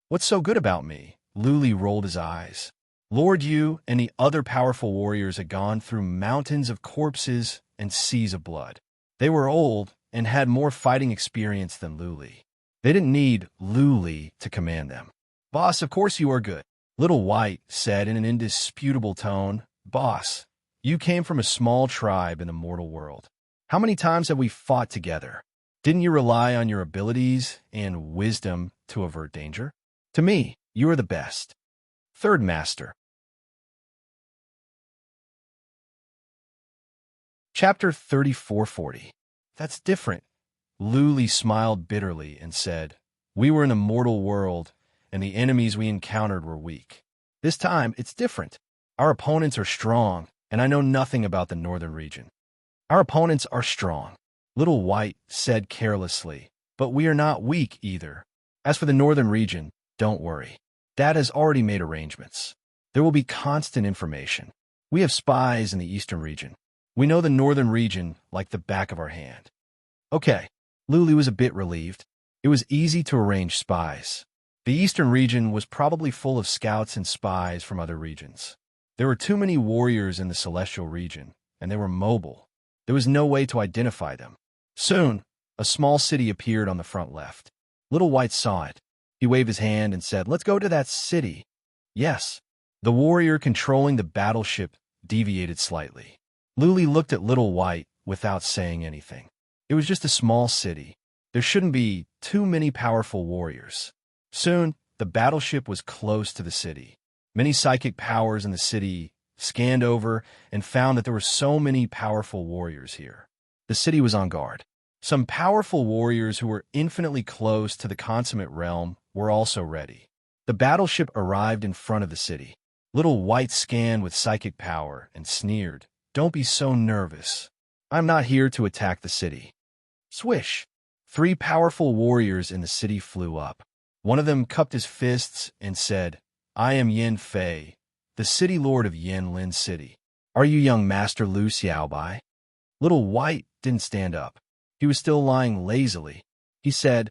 What's so good about me? Luli rolled his eyes. Lord Yu and the other powerful warriors had gone through mountains of corpses and seas of blood. They were old and had more fighting experience than Luli. They didn't need Luli to command them. Boss, of course you are good. Little White said in an indisputable tone, Boss, you came from a small tribe in the mortal world. How many times have we fought together? Didn't you rely on your abilities and wisdom to avert danger? To me, you are the best. Third Master. Chapter 3440. That's different. Luli smiled bitterly and said, We were in a mortal world, and the enemies we encountered were weak. This time, it's different. Our opponents are strong, and I know nothing about the northern region. Our opponents are strong, Little White said carelessly, but we are not weak either. As for the northern region, don't worry. Dad has already made arrangements. There will be constant information. We have spies in the eastern region. We know the northern region like the back of our hand. Okay, Luli was a bit relieved. It was easy to arrange spies. The eastern region was probably full of scouts and spies from other regions. There were too many warriors in the celestial region, and they were mobile. There was no way to identify them. Soon, a small city appeared on the front left. Little White saw it. He waved his hand and said, "Let's go to that city." Yes. The warrior controlling the battleship deviated slightly. Luli looked at Little White without saying anything. It was just a small city. There shouldn't be too many powerful warriors. Soon, the battleship was close to the city. Many psychic powers in the city scanned over and found that there were so many powerful warriors here. The city was on guard. Some powerful warriors who were infinitely close to the consummate realm were also ready. The battleship arrived in front of the city. Little White scanned with psychic power and sneered, "Don't be so nervous. I'm not here to attack the city." Swish! 3 powerful warriors in the city flew up. One of them cupped his fists and said, "I am Yin Fei, the city lord of Yin Lin City. Are you young Master Lu Xiaobai?" Little White didn't stand up. He was still lying lazily. He said,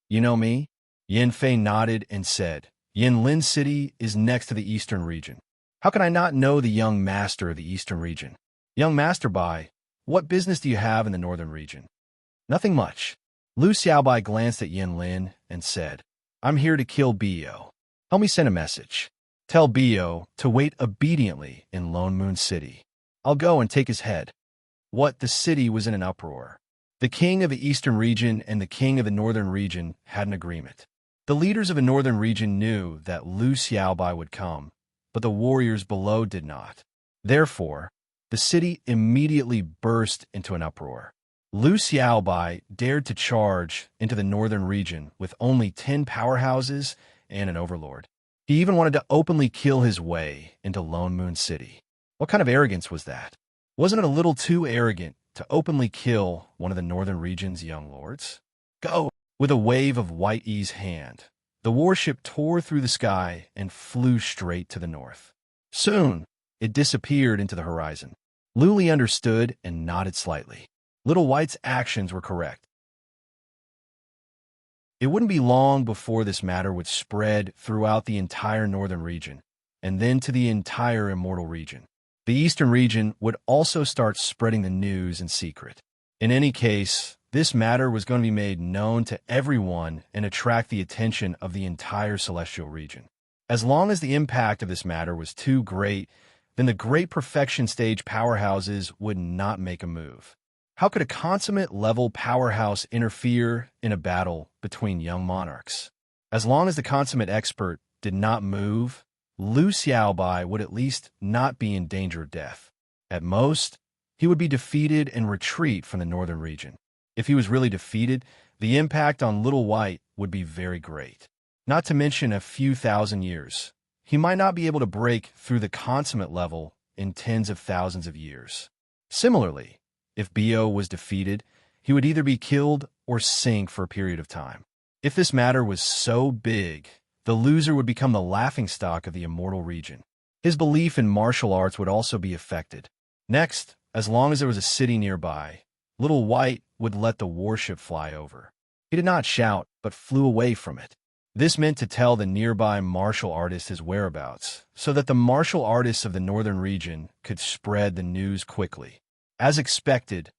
"You know me?" Yin Fei nodded and said, "Yin Lin City is next to the Eastern region. How can I not know the young master of the Eastern region?" "Young Master Bai, what business do you have in the Northern region?" "Nothing much." Lu Xiaobai glanced at Yin Lin and said, "I'm here to kill Bio. Help me send a message. Tell Bio to wait obediently in Lone Moon City. I'll go and take his head." What? The city was in an uproar. The king of the Eastern region and the king of the Northern region had an agreement. The leaders of the Northern region knew that Lu Xiaobai would come, but the warriors below did not. Therefore, the city immediately burst into an uproar. Lu Xiaobai dared to charge into the Northern region with only 10 powerhouses and an overlord. He even wanted to openly kill his way into Lone Moon City. What kind of arrogance was that? Wasn't it a little too arrogant to openly kill one of the Northern region's young lords? Go! With a wave of White E's hand, the warship tore through the sky and flew straight to the north. Soon, it disappeared into the horizon. Luli understood and nodded slightly. Little White's actions were correct. It wouldn't be long before this matter would spread throughout the entire Northern region, and then to the entire Immortal region. The Eastern region would also start spreading the news in secret. In any case, this matter was going to be made known to everyone and attract the attention of the entire Celestial region. As long as the impact of this matter was too great, then the Great Perfection Stage powerhouses would not make a move. How could a consummate-level powerhouse interfere in a battle between young monarchs? As long as the consummate expert did not move, Lu Xiaobai would at least not be in danger of death. At most, he would be defeated and retreat from the Northern region. If he was really defeated, the impact on Little White would be very great. Not to mention a few thousand years. He might not be able to break through the consummate level in tens of thousands of years. Similarly, if Bio was defeated, he would either be killed or sink for a period of time. If this matter was so big, the loser would become the laughingstock of the Immortal region. His belief in martial arts would also be affected. Next, as long as there was a city nearby, Little White would let the warship fly over. He did not shout, but flew away from it. This meant to tell the nearby martial artist his whereabouts, so that the martial artists of the Northern region could spread the news quickly. As expected,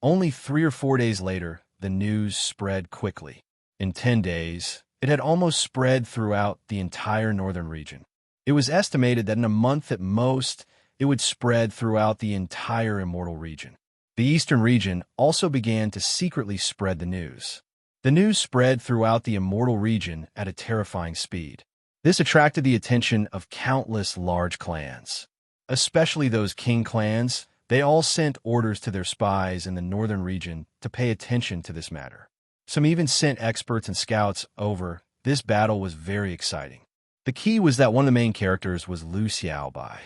only 3 or 4 days later, the news spread quickly. In 10 days, it had almost spread throughout the entire Northern region. It was estimated that in a month at most, it would spread throughout the entire Immortal region. The Eastern region also began to secretly spread the news. The news spread throughout the Immortal region at a terrifying speed. This attracted the attention of countless large clans. Especially those king clans, they all sent orders to their spies in the Northern region to pay attention to this matter. Some even sent experts and scouts over. This battle was very exciting. The key was that one of the main characters was Lu Xiaobai.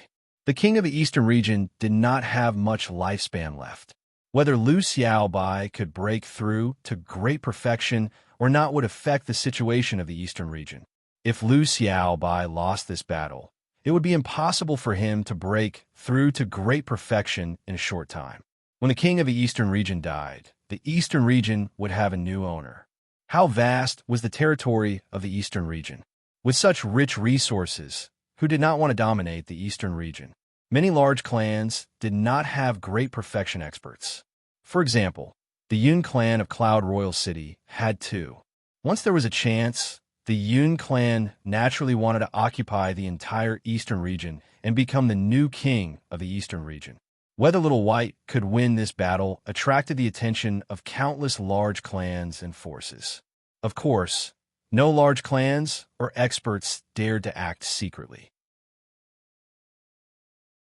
The king of the Eastern region did not have much lifespan left. Whether Lu Xiaobai could break through to great perfection or not would affect the situation of the Eastern region. If Lu Xiaobai lost this battle, it would be impossible for him to break through to great perfection in a short time. When the king of the Eastern region died, the Eastern region would have a new owner. How vast was the territory of the Eastern region? With such rich resources, who did not want to dominate the Eastern region? Many large clans did not have great perfection experts. For example, the Yun clan of Cloud Royal City had two. Once there was a chance, the Yun clan naturally wanted to occupy the entire eastern region and become the new king of the eastern region. Whether Little White could win this battle attracted the attention of countless large clans and forces. Of course, no large clans or experts dared to act secretly.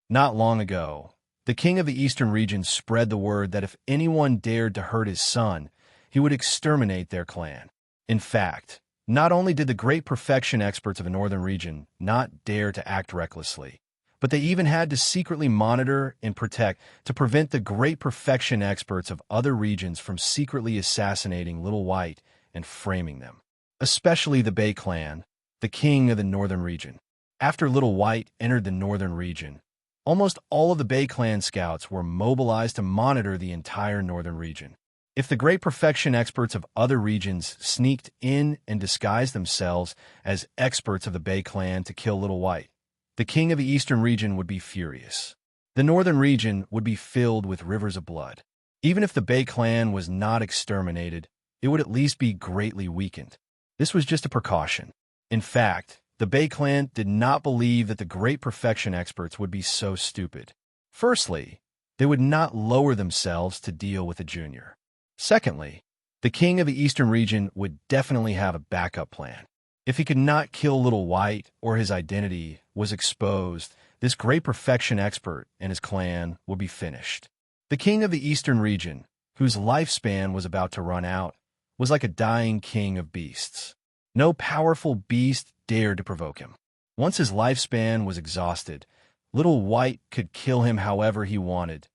Not long ago, the king of the eastern region spread the word that if anyone dared to hurt his son, he would exterminate their clan. In fact, not only did the great perfection experts of the northern region not dare to act recklessly, but they even had to secretly monitor and protect to prevent the great perfection experts of other regions from secretly assassinating Little White and framing them. Especially the Bay clan, the king of the northern region. After Little White entered the northern region, almost all of the Bay clan scouts were mobilized to monitor the entire northern region. If the great perfection experts of other regions sneaked in and disguised themselves as experts of the Bay clan to kill Little White, the king of the eastern region would be furious. The northern region would be filled with rivers of blood. Even if the Bay clan was not exterminated, it would at least be greatly weakened. This was just a precaution. In fact, the Bay clan did not believe that the great perfection experts would be so stupid. Firstly, they would not lower themselves to deal with a junior. Secondly, the king of the eastern region would definitely have a backup plan. If he could not kill Little White or his identity was exposed, this great perfection expert and his clan would be finished. The king of the eastern region, whose lifespan was about to run out, was like a dying king of beasts. No powerful beast dared to provoke him. Once his lifespan was exhausted, Little White could kill him however he wanted.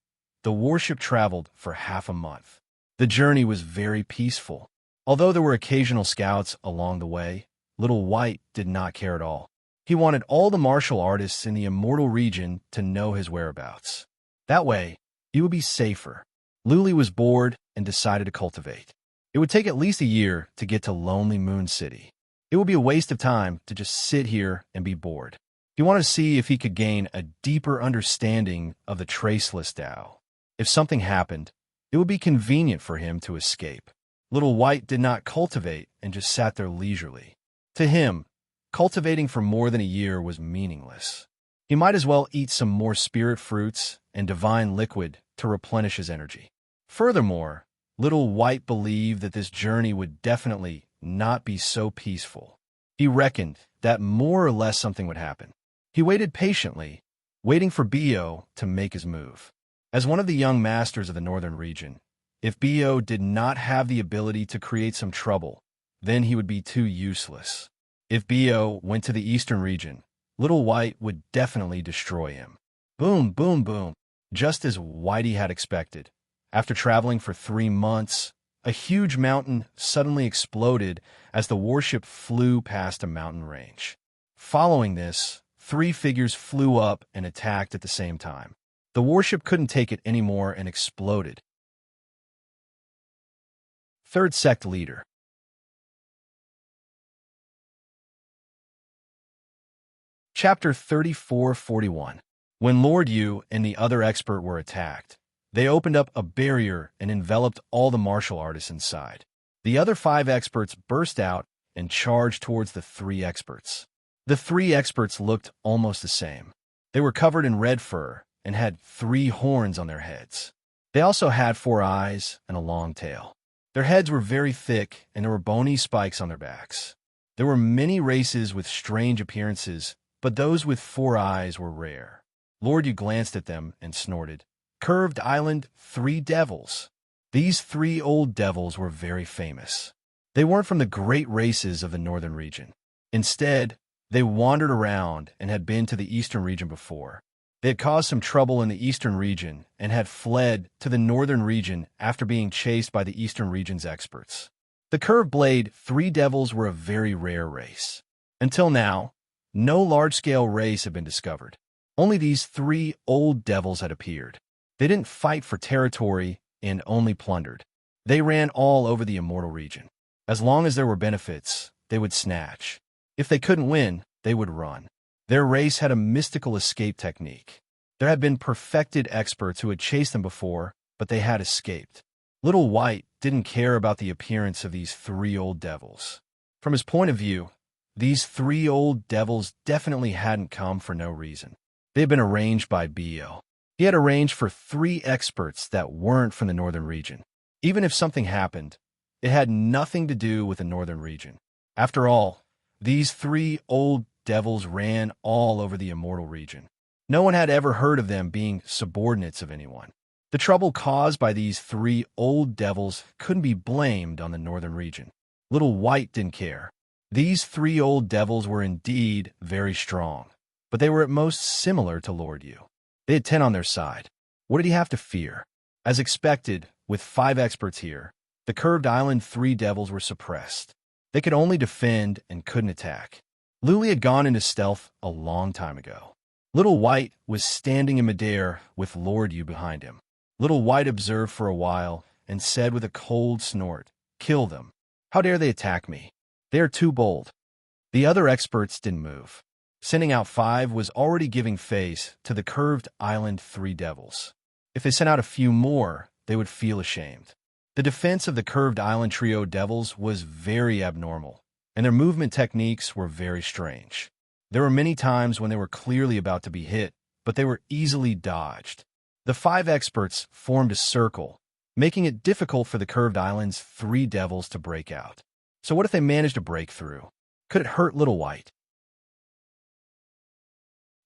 The warship traveled for half a month. The journey was very peaceful. Although there were occasional scouts along the way, Little White did not care at all. He wanted all the martial artists in the immortal region to know his whereabouts. That way, he would be safer. Luli was bored and decided to cultivate. It would take at least a year to get to Lonely Moon City. It would be a waste of time to just sit here and be bored. He wanted to see if he could gain a deeper understanding of the Traceless Tao. If something happened, it would be convenient for him to escape. Little White did not cultivate and just sat there leisurely. To him, cultivating for more than a year was meaningless. He might as well eat some more spirit fruits and divine liquid to replenish his energy. Furthermore, Little White believed that this journey would definitely not be so peaceful. He reckoned that more or less something would happen. He waited patiently, waiting for Bo to make his move. As one of the young masters of the northern region, if Bo did not have the ability to create some trouble, then he would be too useless. If Bo went to the eastern region, Little White would definitely destroy him. Boom, boom, boom. Just as Whitey had expected. After traveling for 3 months, a huge mountain suddenly exploded as the warship flew past a mountain range. Following this, 3 figures flew up and attacked at the same time. The warship couldn't take it anymore and exploded. Third sect leader. Chapter 3441. When Lord Yu and the other expert were attacked, they opened up a barrier and enveloped all the martial artists inside. The other 5 experts burst out and charged towards the 3 experts. The 3 experts looked almost the same. They were covered in red fur and had 3 horns on their heads. They also had 4 eyes and a long tail. Their heads were very thick and there were bony spikes on their backs. There were many races with strange appearances, but those with 4 eyes were rare. Lord Yu glanced at them and snorted. Curved Island 3 devils. These 3 old devils were very famous. They weren't from the great races of the northern region. Instead, they wandered around and had been to the eastern region before. They had caused some trouble in the eastern region and had fled to the northern region after being chased by the eastern region's experts. The curved blade 3 devils were a very rare race. Until now, no large-scale race had been discovered. Only these 3 old devils had appeared. They didn't fight for territory and only plundered. They ran all over the immortal region. As long as there were benefits, they would snatch. If they couldn't win, they would run. Their race had a mystical escape technique. There had been perfected experts who had chased them before, but they had escaped. Little White didn't care about the appearance of these three old devils. From his point of view, these three old devils definitely hadn't come for no reason. They had been arranged by Bio. He had arranged for three experts that weren't from the northern region. Even if something happened, it had nothing to do with the northern region. After all, these three old devils ran all over the immortal region. No one had ever heard of them being subordinates of anyone. The trouble caused by these three old devils couldn't be blamed on the northern region. Little White didn't care. These three old devils were indeed very strong, but they were at most similar to Lord Yu. They had 10 on their side. What did he have to fear? As expected, with 5 experts here, the curved island three devils were suppressed. They could only defend and couldn't attack. Luli had gone into stealth a long time ago. Little White was standing in midair with Lord Yu behind him. Little White observed for a while and said with a cold snort, "Kill them. How dare they attack me? They are too bold." The other experts didn't move. Sending out 5 was already giving face to the curved island three devils. If they sent out a few more, they would feel ashamed. The defense of the curved island trio devils was very abnormal, and their movement techniques were very strange. There were many times when they were clearly about to be hit, but they were easily dodged. The 5 experts formed a circle, making it difficult for the curved island's three devils to break out. So what if they managed to break through? Could it hurt Little White?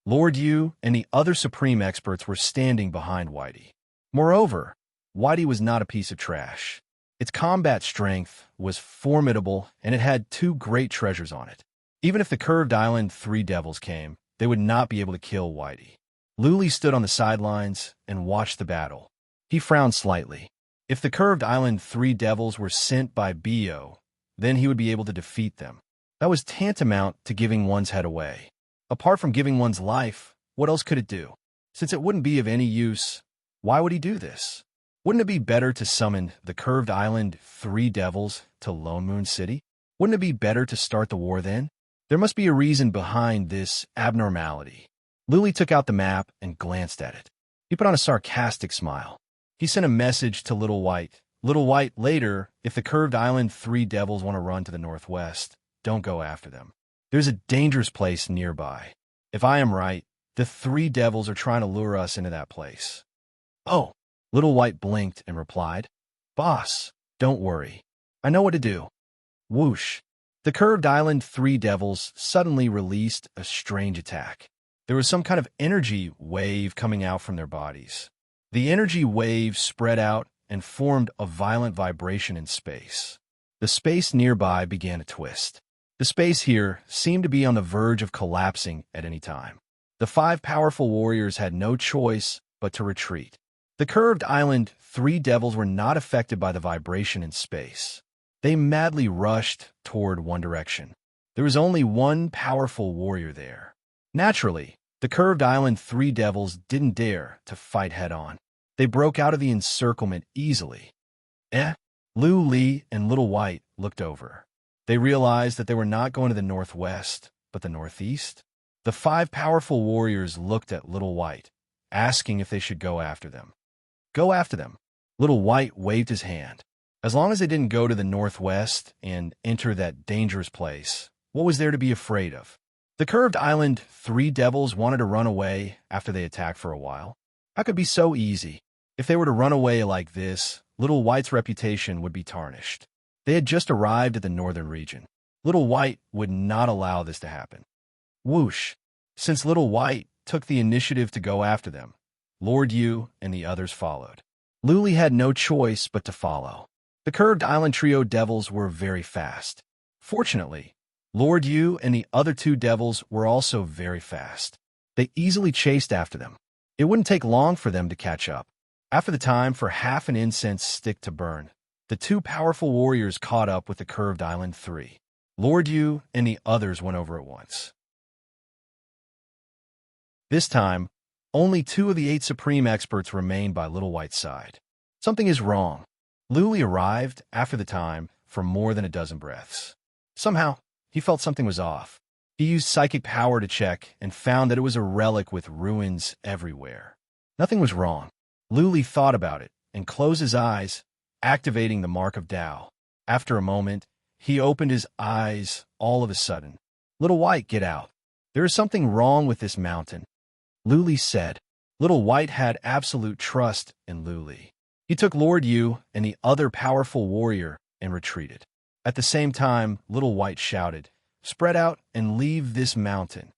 Lord Yu and the other supreme experts were standing behind Whitey. Moreover, Whitey was not a piece of trash. Its combat strength was formidable, and it had 2 great treasures on it. Even if the curved island three devils came, they would not be able to kill Whitey. Luli stood on the sidelines and watched the battle. He frowned slightly. If the curved island three devils were sent by Bio, then he would be able to defeat them. That was tantamount to giving one's head away. Apart from giving one's life, what else could it do? Since it wouldn't be of any use, why would he do this? Wouldn't it be better to summon the curved island three devils to Lone Moon City? Wouldn't it be better to start the war then? There must be a reason behind this abnormality. Luli took out the map and glanced at it. He put on a sarcastic smile. He sent a message to Little White. Little White, later, if the curved island three devils want to run to the northwest, don't go after them. There's a dangerous place nearby. If I am right, the three devils are trying to lure us into that place. Oh, Little White blinked and replied, "Boss, don't worry. I know what to do." Whoosh. The curved island three devils suddenly released a strange attack. There was some kind of energy wave coming out from their bodies. The energy wave spread out and formed a violent vibration in space. The space nearby began to twist. The space here seemed to be on the verge of collapsing at any time. The 5 powerful warriors had no choice but to retreat. The curved island three devils were not affected by the vibration in space. They madly rushed toward one direction. There was only one powerful warrior there. Naturally, the curved island three devils didn't dare to fight head-on. They broke out of the encirclement easily. Lu Li and Little White looked over. They realized that they were not going to the northwest, but the northeast. The 5 powerful warriors looked at Little White, asking if they should go after them. Go after them. Little White waved his hand. As long as they didn't go to the northwest and enter that dangerous place, what was there to be afraid of? The curved island three devils wanted to run away after they attacked for a while. That could be so easy. If they were to run away like this, Little White's reputation would be tarnished. They had just arrived at the northern region. Little White would not allow this to happen. Whoosh. Since Little White took the initiative to go after them, Lord Yu and the others followed. Luli had no choice but to follow. The curved island trio devils were very fast. Fortunately, Lord Yu and the other 2 devils were also very fast. They easily chased after them. It wouldn't take long for them to catch up. After the time for half an incense stick to burn, the 2 powerful warriors caught up with the curved island three. Lord Yu and the others went over at once. This time, only 2 of the 8 supreme experts remained by Little White's side. Something is wrong. Luli arrived after the time for more than a dozen breaths. Somehow, he felt something was off. He used psychic power to check and found that it was a relic with ruins everywhere. Nothing was wrong. Luli thought about it and closed his eyes, activating the mark of Tao. After a moment, he opened his eyes all of a sudden. Little White, get out. There is something wrong with this mountain, Luli said. Little White had absolute trust in Luli. He took Lord Yu and the other powerful warrior and retreated. At the same time, Little White shouted, "Spread out and leave this mountain."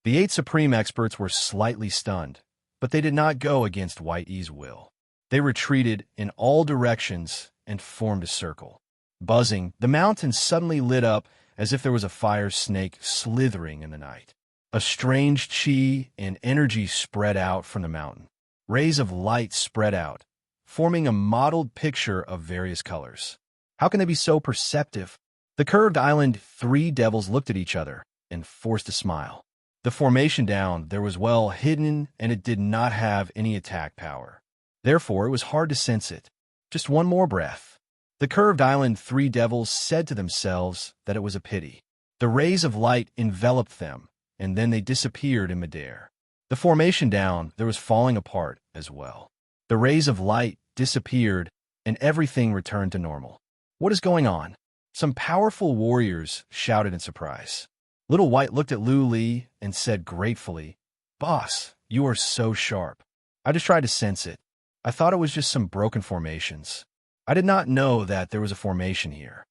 The 8 supreme experts were slightly stunned, but they did not go against White Yi's will. They retreated in all directions and formed a circle. Buzzing, the mountain suddenly lit up as if there was a fire snake slithering in the night. A strange chi and energy spread out from the mountain. Rays of light spread out, forming a mottled picture of various colors. How can they be so perceptive? The curved island 3 devils looked at each other and forced a smile. The formation down there was well hidden, and it did not have any attack power. Therefore, it was hard to sense it. Just one more breath. The curved island 3 devils said to themselves that it was a pity. The rays of light enveloped them, and then they disappeared in midair. The formation down there was falling apart as well. The rays of light disappeared, and everything returned to normal. What is going on? Some powerful warriors shouted in surprise. Little White looked at Luli and said gratefully, "Boss, you are so sharp. I just tried to sense it. I thought it was just some broken formations. I did not know that there was a formation here.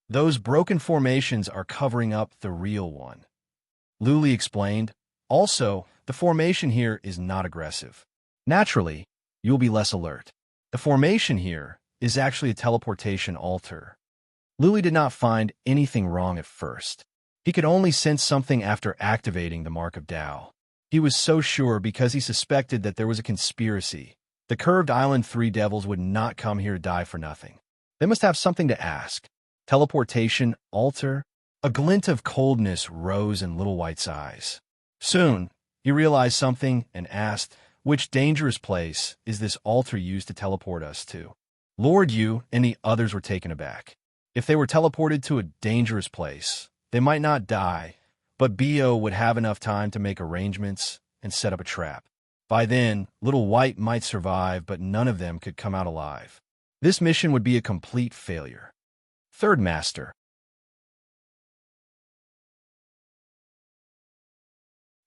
Those broken formations are covering up the real one," Luli explained. "Also, the formation here is not aggressive. Naturally, you will be less alert. The formation here is actually a teleportation altar." Luli did not find anything wrong at first. He could only sense something after activating the Mark of Tao. He was so sure because he suspected that there was a conspiracy. The curved island 3 devils would not come here to die for nothing. They must have something to ask. Teleportation altar? A glint of coldness rose in Little White's eyes. Soon, he realized something and asked, "Which dangerous place is this altar used to teleport us to?" Lord Yu and the others were taken aback. If they were teleported to a dangerous place, they might not die, but Bo would have enough time to make arrangements and set up a trap. By then, Little White might survive, but none of them could come out alive. This mission would be a complete failure. Third Master.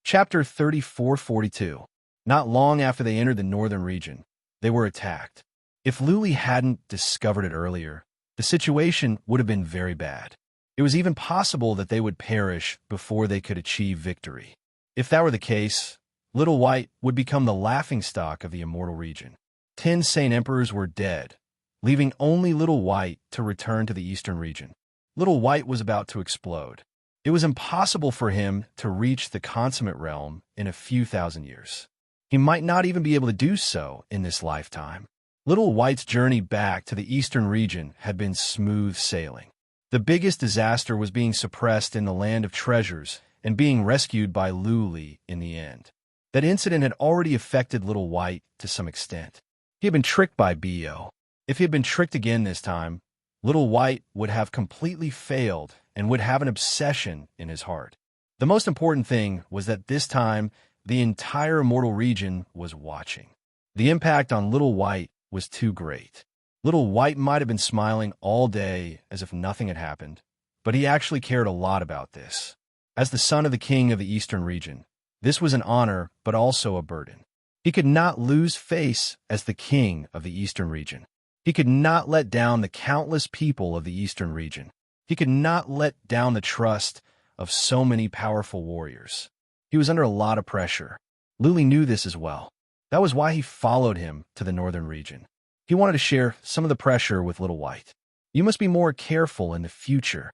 Chapter 34-42. Not long after they entered the northern region, they were attacked. If Luli hadn't discovered it earlier, the situation would have been very bad. It was even possible that they would perish before they could achieve victory. If that were the case, Little White would become the laughingstock of the immortal region. 10 Saint Emperors were dead, leaving only Little White to return to the eastern region. Little White was about to explode. It was impossible for him to reach the consummate realm in a few thousand years. He might not even be able to do so in this lifetime. Little White's journey back to the eastern region had been smooth sailing. The biggest disaster was being suppressed in the land of treasures and being rescued by Luli in the end. That incident had already affected Little White to some extent. He had been tricked by Bo. If he had been tricked again this time, Little White would have completely failed and would have an obsession in his heart. The most important thing was that this time, the entire immortal region was watching. The impact on Little White was too great. Little White might have been smiling all day as if nothing had happened, but he actually cared a lot about this. As the son of the king of the eastern region, this was an honor but also a burden. He could not lose face as the king of the eastern region. He could not let down the countless people of the eastern region. He could not let down the trust of so many powerful warriors. He was under a lot of pressure. Luli knew this as well. That was why he followed him to the northern region. He wanted to share some of the pressure with Little White. "You must be more careful in the future,"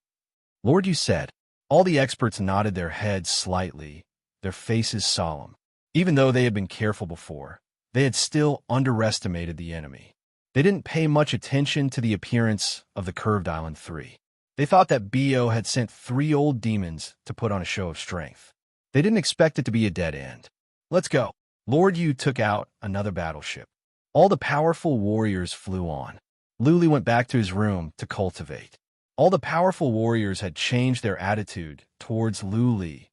Lord Yu said. All the experts nodded their heads slightly, their faces solemn. Even though they had been careful before, they had still underestimated the enemy. They didn't pay much attention to the appearance of the curved island 3. They thought that Bo had sent 3 old demons to put on a show of strength. They didn't expect it to be a dead end. "Let's go." Lord Yu took out another battleship. All the powerful warriors flew on. Luli went back to his room to cultivate. All the powerful warriors had changed their attitude towards Lu Li.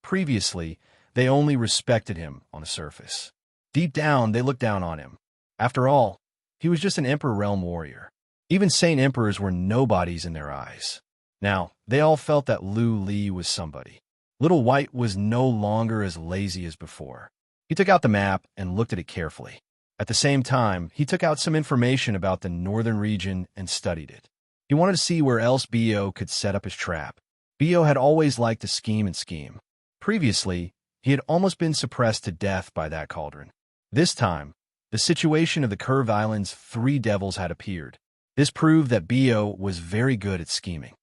Previously, they only respected him on the surface. Deep down, they looked down on him. After all, he was just an Emperor Realm warrior. Even Saint Emperors were nobodies in their eyes. Now, they all felt that Lu Li was somebody. Little White was no longer as lazy as before. He took out the map and looked at it carefully. At the same time, he took out some information about the northern region and studied it. He wanted to see where else Bo could set up his trap. Bo had always liked to scheme and scheme. Previously, he had almost been suppressed to death by that cauldron. This time, the situation of the Curved Island's 3 devils had appeared. This proved that Bo was very good at scheming.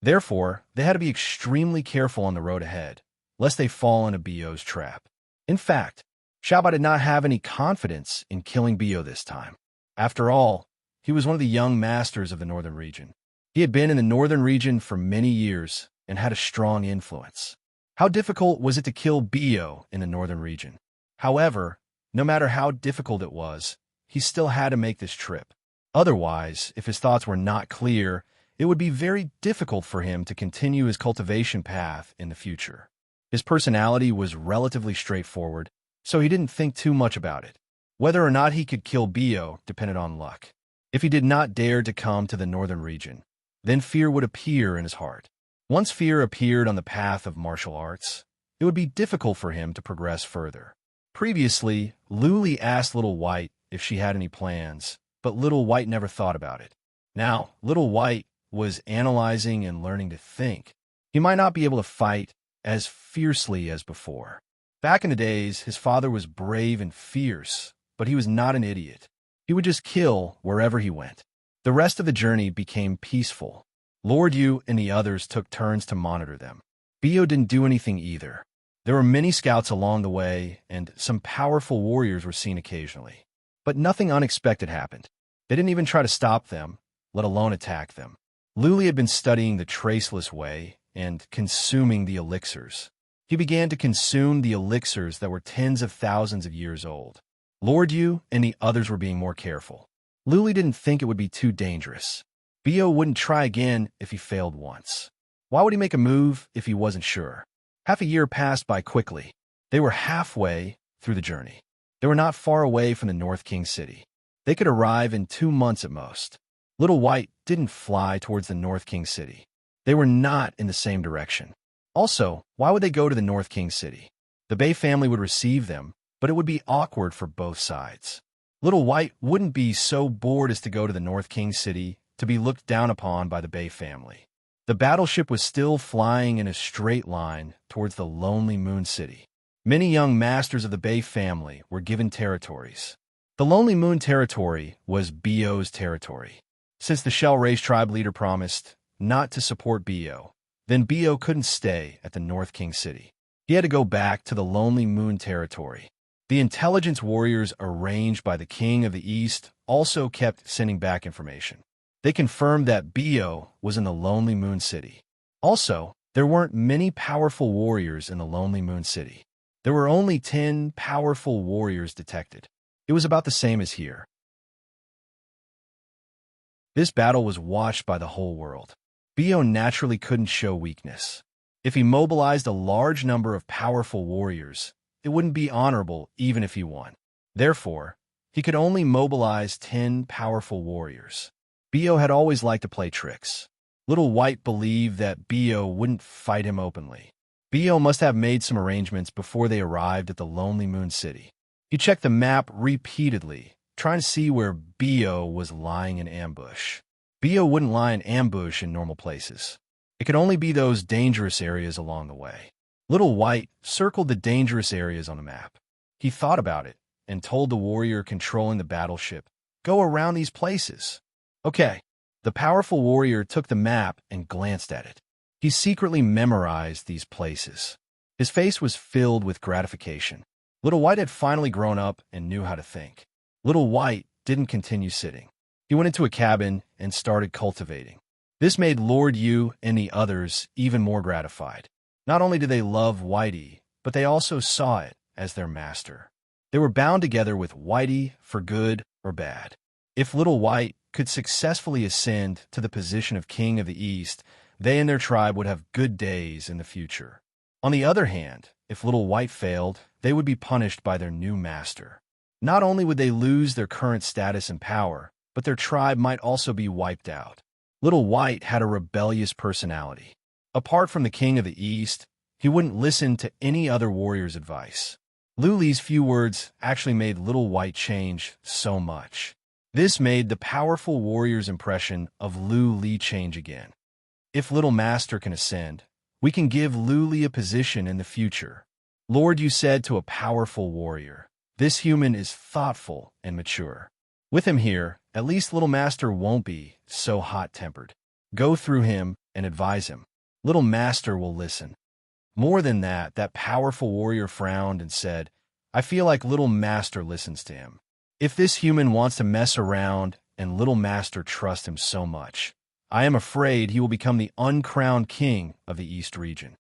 Therefore, they had to be extremely careful on the road ahead, lest they fall into Bo's trap. In fact, Xiaobai did not have any confidence in killing Bo this time. After all, he was one of the young masters of the northern region. He had been in the northern region for many years and had a strong influence. How difficult was it to kill Bo in the northern region? However, no matter how difficult it was, he still had to make this trip. Otherwise, if his thoughts were not clear, it would be very difficult for him to continue his cultivation path in the future. His personality was relatively straightforward, so he didn't think too much about it. Whether or not he could kill Bo depended on luck. If he did not dare to come to the northern region, then fear would appear in his heart. Once fear appeared on the path of martial arts, it would be difficult for him to progress further. Previously, Lu Li asked Little White if she had any plans, but Little White never thought about it. Now, Little White was analyzing and learning to think. He might not be able to fight as fiercely as before. Back in the days, his father was brave and fierce, but he was not an idiot. He would just kill wherever he went. The rest of the journey became peaceful. Lord Yu and the others took turns to monitor them. Bo didn't do anything either. There were many scouts along the way, and some powerful warriors were seen occasionally. But nothing unexpected happened. They didn't even try to stop them, let alone attack them. Lu Li had been studying the Traceless Way and consuming the elixirs. He began to consume the elixirs that were tens of thousands of years old. Lord Yu and the others were being more careful. Lu Li didn't think it would be too dangerous. Bo wouldn't try again if he failed once. Why would he make a move if he wasn't sure? Half a year passed by quickly. They were halfway through the journey. They were not far away from the North King City. They could arrive in 2 months at most. Little White didn't fly towards the North King City. They were not in the same direction. Also, why would they go to the North King City? The Bei family would receive them, but it would be awkward for both sides. Little White wouldn't be so bored as to go to the North King City to be looked down upon by the Bei family. The battleship was still flying in a straight line towards the Lonely Moon City. Many young masters of the Bei family were given territories. The Lonely Moon territory was Bo's territory. Since the Shell Race tribe leader promised not to support Bo, then Bo couldn't stay at the North King City. He had to go back to the Lonely Moon territory. The intelligence warriors arranged by the King of the East also kept sending back information. They confirmed that Bo was in the Lonely Moon City. Also, there weren't many powerful warriors in the Lonely Moon City. There were only 10 powerful warriors detected. It was about the same as here. This battle was watched by the whole world. Bo naturally couldn't show weakness. If he mobilized a large number of powerful warriors, it wouldn't be honorable even if he won. Therefore, he could only mobilize 10 powerful warriors. Bo had always liked to play tricks. Little White believed that Bo wouldn't fight him openly. Bo must have made some arrangements before they arrived at the Lonely Moon City. He checked the map repeatedly, trying to see where Bo was lying in ambush. Bo wouldn't lie in ambush in normal places. It could only be those dangerous areas along the way. Little White circled the dangerous areas on the map. He thought about it and told the warrior controlling the battleship, "Go around these places." Okay. The powerful warrior took the map and glanced at it. He secretly memorized these places. His face was filled with gratification. Little White had finally grown up and knew how to think. Little White didn't continue sitting. He went into a cabin and started cultivating. This made Lord Yu and the others even more gratified. Not only did they love Whitey, but they also saw it as their master. They were bound together with Whitey for good or bad. If Little White could successfully ascend to the position of King of the East, they and their tribe would have good days in the future. On the other hand, if Little White failed, they would be punished by their new master. Not only would they lose their current status and power, but their tribe might also be wiped out. Little White had a rebellious personality. Apart from the King of the East, he wouldn't listen to any other warrior's advice. Lu Li's few words actually made Little White change so much. This made the powerful warrior's impression of Lu Li change again. If Little Master can ascend, we can give Lu Li a position in the future. Lord, you said to a powerful warrior, this human is thoughtful and mature. With him here, at least Little Master won't be so hot-tempered. Go through him and advise him. Little Master will listen. More than that, that powerful warrior frowned and said, I feel like Little Master listens to him. If this human wants to mess around and Little Master trusts him so much, I am afraid he will become the uncrowned king of the East region.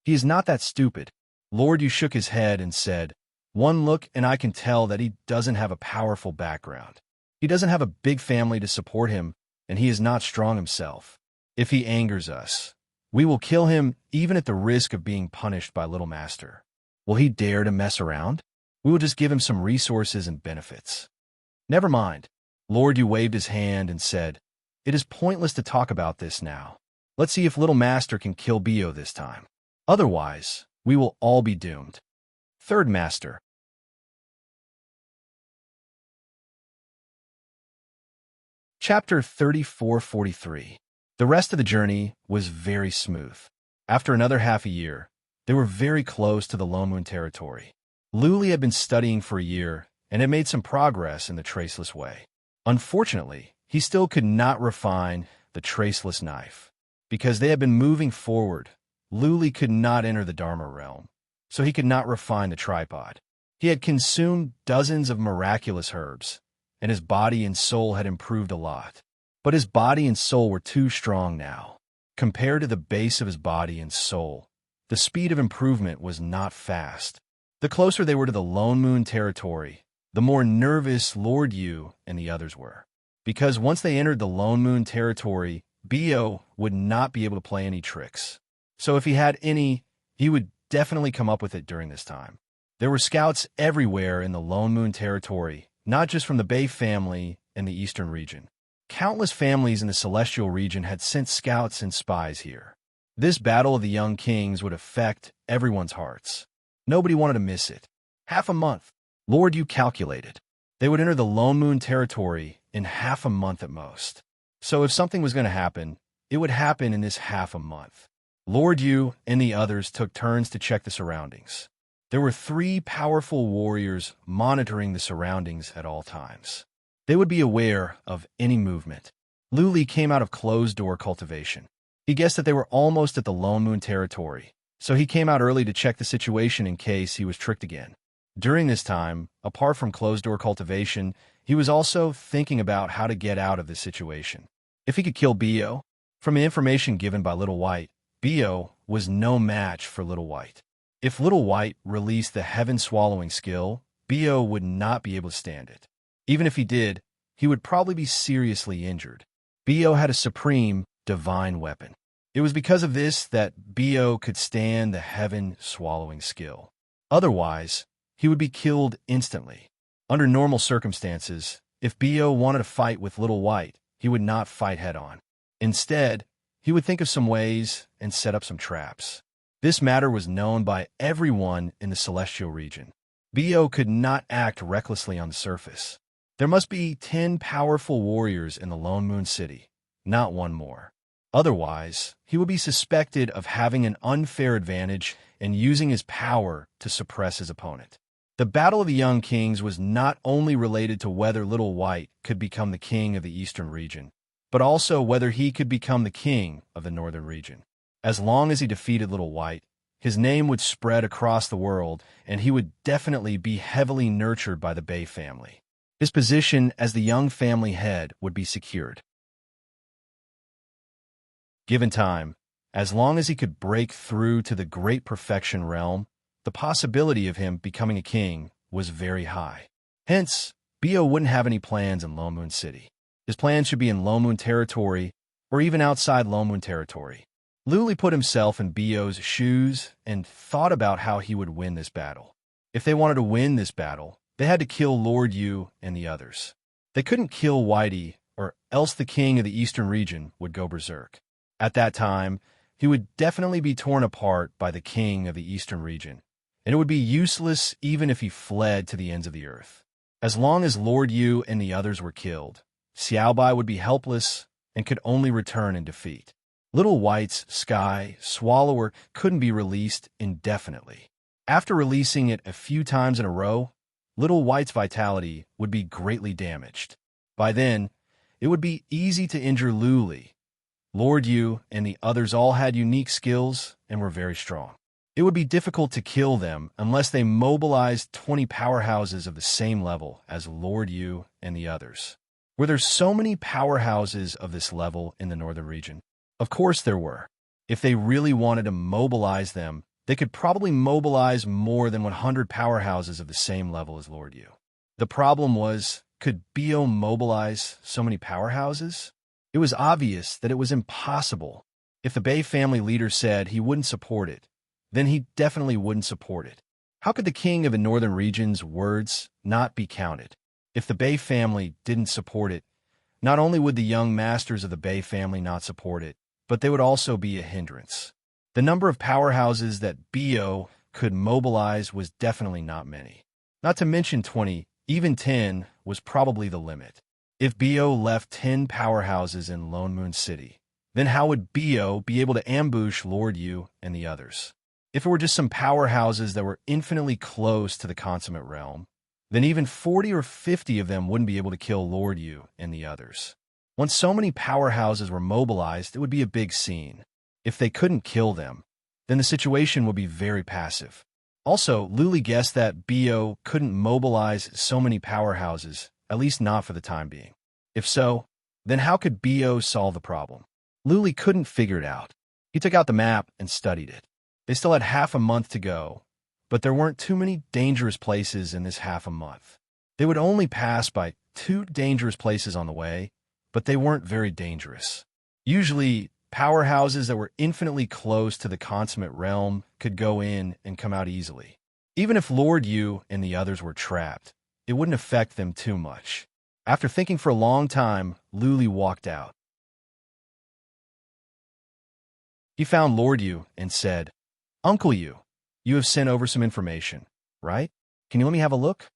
He is not that stupid. Lord, you shook his head and said, one look and I can tell that he doesn't have a powerful background. He doesn't have a big family to support him, and he is not strong himself. If he angers us, we will kill him even at the risk of being punished by Little Master. Will he dare to mess around? We will just give him some resources and benefits. Never mind. Lord, you waved his hand and said, it is pointless to talk about this now. Let's see if Little Master can kill Bio this time. Otherwise, we will all be doomed. Third Master. Chapter 34-43. The rest of the journey was very smooth. After another half a year, they were very close to the Lone Moon territory. Lu Li had been studying for a year and had made some progress in the traceless way. Unfortunately, he still could not refine the traceless knife. Because they had been moving forward, Lu Li could not enter the Dharma realm, so he could not refine the tripod. He had consumed dozens of miraculous herbs, and his body and soul had improved a lot. But his body and soul were too strong now. Compared to the base of his body and soul, the speed of improvement was not fast. The closer they were to the Lone Moon territory, the more nervous Lord Yu and the others were. Because once they entered the Lone Moon territory, Bio would not be able to play any tricks. So if he had any, he would definitely come up with it during this time. There were scouts everywhere in the Lone Moon territory, not just from the Bei family and the eastern region. Countless families in the celestial region had sent scouts and spies here. This battle of the young kings would affect everyone's hearts. Nobody wanted to miss it. Half a month. Lord, you calculated. They would enter the Lone Moon territory in half a month at most. So if something was going to happen, it would happen in this half a month. Lord Yu and the others took turns to check the surroundings. There were 3 powerful warriors monitoring the surroundings at all times. They would be aware of any movement. Lu Li came out of closed-door cultivation. He guessed that they were almost at the Lone Moon territory, so he came out early to check the situation in case he was tricked again. During this time, apart from closed-door cultivation, he was also thinking about how to get out of this situation. If he could kill Bio, from the information given by Little White, Bio was no match for Little White. If Little White released the heaven-swallowing skill, Bio would not be able to stand it. Even if he did, he would probably be seriously injured. Bio had a supreme, divine weapon. It was because of this that Bio could stand the heaven-swallowing skill. Otherwise, he would be killed instantly. Under normal circumstances, if Bio wanted to fight with Little White, he would not fight head-on. Instead, he would think of some ways and set up some traps. This matter was known by everyone in the celestial region. Bio could not act recklessly on the surface. There must be 10 powerful warriors in the Lone Moon City, not one more. Otherwise, he would be suspected of having an unfair advantage and using his power to suppress his opponent. The Battle of the Young Kings was not only related to whether Little White could become the king of the eastern region, but also whether he could become the king of the northern region. As long as he defeated Little White, his name would spread across the world, and he would definitely be heavily nurtured by the Bei family. His position as the young family head would be secured. Given time, as long as he could break through to the Great Perfection realm, the possibility of him becoming a king was very high. Hence, Bio wouldn't have any plans in Lone Moon City. His plans should be in Lone Moon territory or even outside Lone Moon territory. Luli put himself in Bio's shoes and thought about how he would win this battle. If they wanted to win this battle, they had to kill Lord Yu and the others. They couldn't kill Whitey, or else the king of the eastern region would go berserk. At that time, he would definitely be torn apart by the king of the eastern region, and it would be useless even if he fled to the ends of the earth. As long as Lord Yu and the others were killed, Xiaobai would be helpless and could only return in defeat. Little White's Sky Swallower couldn't be released indefinitely. After releasing it a few times in a row, Little White's vitality would be greatly damaged. By then, it would be easy to injure Luli. Lord Yu and the others all had unique skills and were very strong. It would be difficult to kill them unless they mobilized 20 powerhouses of the same level as Lord Yu and the others. Were there so many powerhouses of this level in the northern region? Of course there were. If they really wanted to mobilize them, they could probably mobilize more than 100 powerhouses of the same level as Lord Yu. The problem was, could Bio mobilize so many powerhouses? It was obvious that it was impossible. If the Bei family leader said he wouldn't support it, then he definitely wouldn't support it. How could the king of the northern region's words not be counted? If the Bei family didn't support it, not only would the young masters of the Bei family not support it, but they would also be a hindrance. The number of powerhouses that Bio could mobilize was definitely not many. Not to mention 20, even 10 was probably the limit. If Bio left 10 powerhouses in Lone Moon City, then how would Bio be able to ambush Lord Yu and the others? If it were just some powerhouses that were infinitely close to the consummate realm, then even 40 or 50 of them wouldn't be able to kill Lord Yu and the others. Once so many powerhouses were mobilized, it would be a big scene. If they couldn't kill them, then the situation would be very passive. Also, Luli guessed that Bio couldn't mobilize so many powerhouses, at least not for the time being. If so, then how could Bio solve the problem? Luli couldn't figure it out. He took out the map and studied it. They still had half a month to go, but there weren't too many dangerous places in this half a month. They would only pass by 2 dangerous places on the way, but they weren't very dangerous. Usually, powerhouses that were infinitely close to the consummate realm could go in and come out easily. Even if Lord Yu and the others were trapped, it wouldn't affect them too much. After thinking for a long time, Luli walked out. He found Lord Yu and said, "Uncle Yu, you have sent over some information, right? Can you let me have a look?"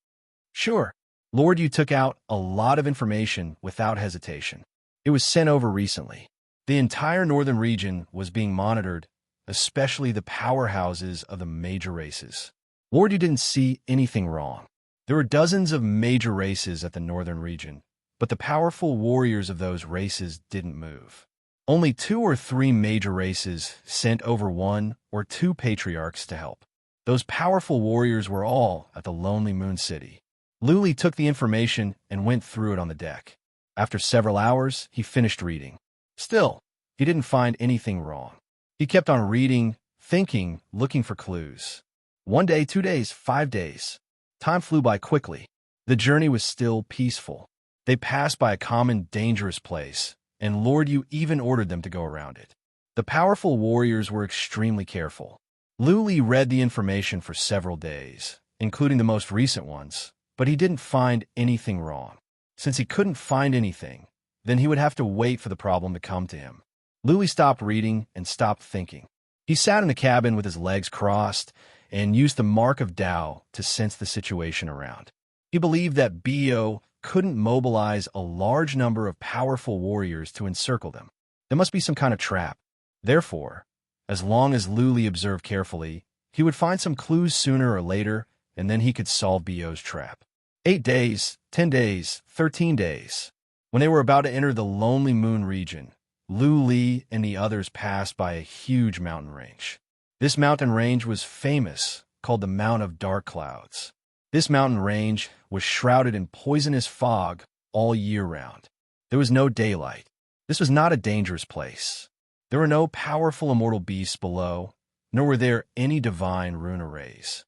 "Sure." Lord Yu took out a lot of information without hesitation. It was sent over recently. The entire northern region was being monitored, especially the powerhouses of the major races. Lord Yu didn't see anything wrong. There were dozens of major races at the northern region, but the powerful warriors of those races didn't move. Only 2 or 3 major races sent over 1 or 2 patriarchs to help. Those powerful warriors were all at the Lonely Moon City. Luli took the information and went through it on the deck. After several hours, he finished reading. Still, he didn't find anything wrong. He kept on reading, thinking, looking for clues. 1 day, 2 days, 5 days. Time flew by quickly. The journey was still peaceful. They passed by a common dangerous place, and Lord Yu even ordered them to go around it. The powerful warriors were extremely careful. Luli read the information for several days, including the most recent ones, but he didn't find anything wrong. Since he couldn't find anything, then he would have to wait for the problem to come to him. Luli stopped reading and stopped thinking. He sat in the cabin with his legs crossed and used the mark of Tao to sense the situation around. He believed that Bio couldn't mobilize a large number of powerful warriors to encircle them. There must be some kind of trap. Therefore, as long as Luli observed carefully, he would find some clues sooner or later, and then he could solve Bio's trap. 8 days, 10 days, 13 days. When they were about to enter the Lonely Moon region, Luli and the others passed by a huge mountain range. This mountain range was famous, called the Mount of Dark Clouds. This mountain range was shrouded in poisonous fog all year round. There was no daylight. This was not a dangerous place. There were no powerful immortal beasts below, nor were there any divine rune arrays.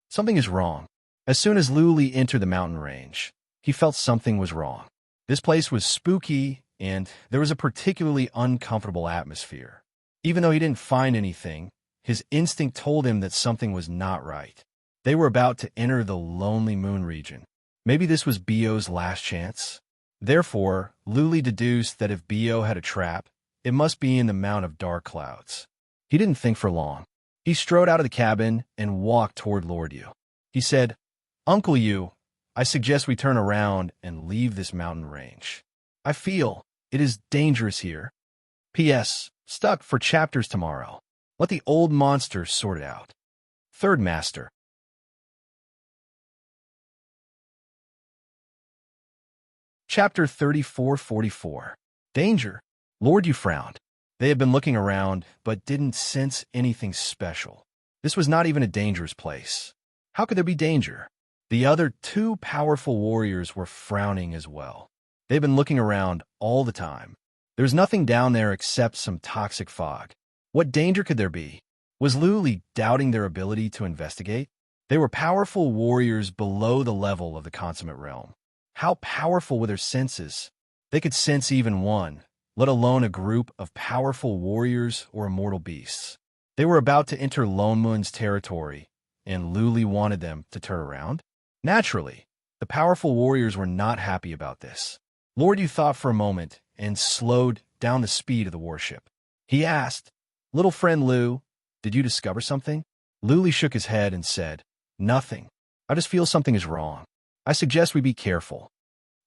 Something is wrong. As soon as Luli entered the mountain range, He felt something was wrong. This place was spooky, and there was a particularly uncomfortable atmosphere. Even though he didn't find anything, his instinct told him that something was not right. They were about to enter the lonely moon region. Maybe this was Bio's last chance? Therefore, Luli deduced that if Bio had a trap, it must be in the Mount of Dark Clouds. He didn't think for long. He strode out of the cabin and walked toward Lord Yu. He said, "Uncle Yu, I suggest we turn around and leave this mountain range. I feel it is dangerous here. P.S. Stuck for chapters tomorrow. Let the old monster sort it out." Third Master. Chapter 3444. Danger. Lord Yu frowned. They had been looking around, but didn't sense anything special. This was not even a dangerous place. How could there be danger? The other two powerful warriors were frowning as well. They'd been looking around all the time. There was nothing down there except some toxic fog. What danger could there be? Was Luli doubting their ability to investigate? They were powerful warriors below the level of the consummate realm. How powerful were their senses? They could sense even one, let alone a group of powerful warriors or immortal beasts. They were about to enter Lone Moon's territory, and Luli wanted them to turn around? Naturally, the powerful warriors were not happy about this. Lord Yu thought for a moment and slowed down the speed of the warship. He asked, "Little friend Lu, did you discover something?" Luli shook his head and said, "Nothing. I just feel something is wrong. I suggest we be careful."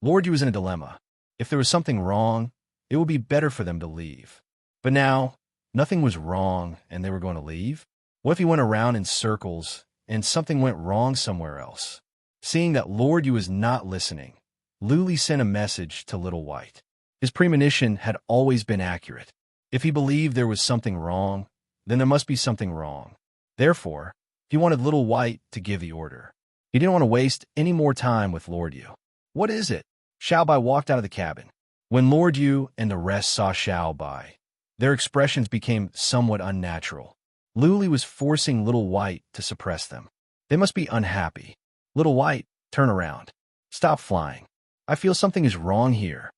Lord Yu was in a dilemma. If there was something wrong, it would be better for them to leave. But now, nothing was wrong and they were going to leave? What if he went around in circles and something went wrong somewhere else? Seeing that Lord Yu was not listening, Luli sent a message to Little White. His premonition had always been accurate. If he believed there was something wrong, then there must be something wrong. Therefore, he wanted Little White to give the order. He didn't want to waste any more time with Lord Yu. "What is it?" Xiaobai walked out of the cabin. When Lord Yu and the rest saw Xiaobai, their expressions became somewhat unnatural. Luli was forcing Little White to suppress them. They must be unhappy. "Little White, turn around. Stop flying. I feel something is wrong here,"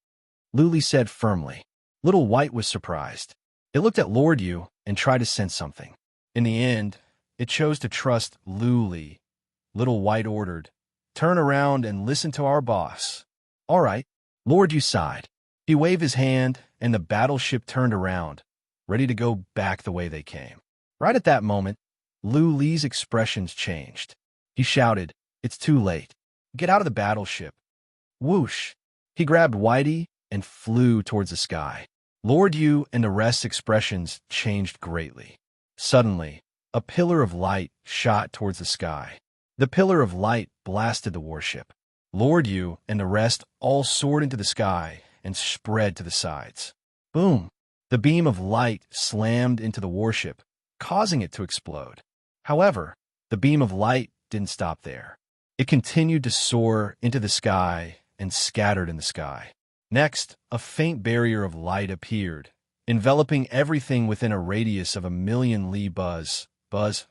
Luli said firmly. Little White was surprised. It looked at Lord Yu and tried to sense something. In the end, it chose to trust Luli. Little White ordered, "Turn around and listen to our boss." "All right." Lord Yu sighed. He waved his hand, and the battleship turned around, ready to go back the way they came. Right at that moment, Luli's expressions changed. He shouted, "It's too late. Get out of the battleship." Whoosh! He grabbed Whitey and flew towards the sky. Lord Yu and the rest's expressions changed greatly. Suddenly, a pillar of light shot towards the sky. The pillar of light blasted the warship. Lord Yu and the rest all soared into the sky and spread to the sides. Boom! The beam of light slammed into the warship, causing it to explode. However, the beam of light didn't stop there. It continued to soar into the sky and scattered in the sky. Next, a faint barrier of light appeared, enveloping everything within a radius of 1,000,000 li buzz.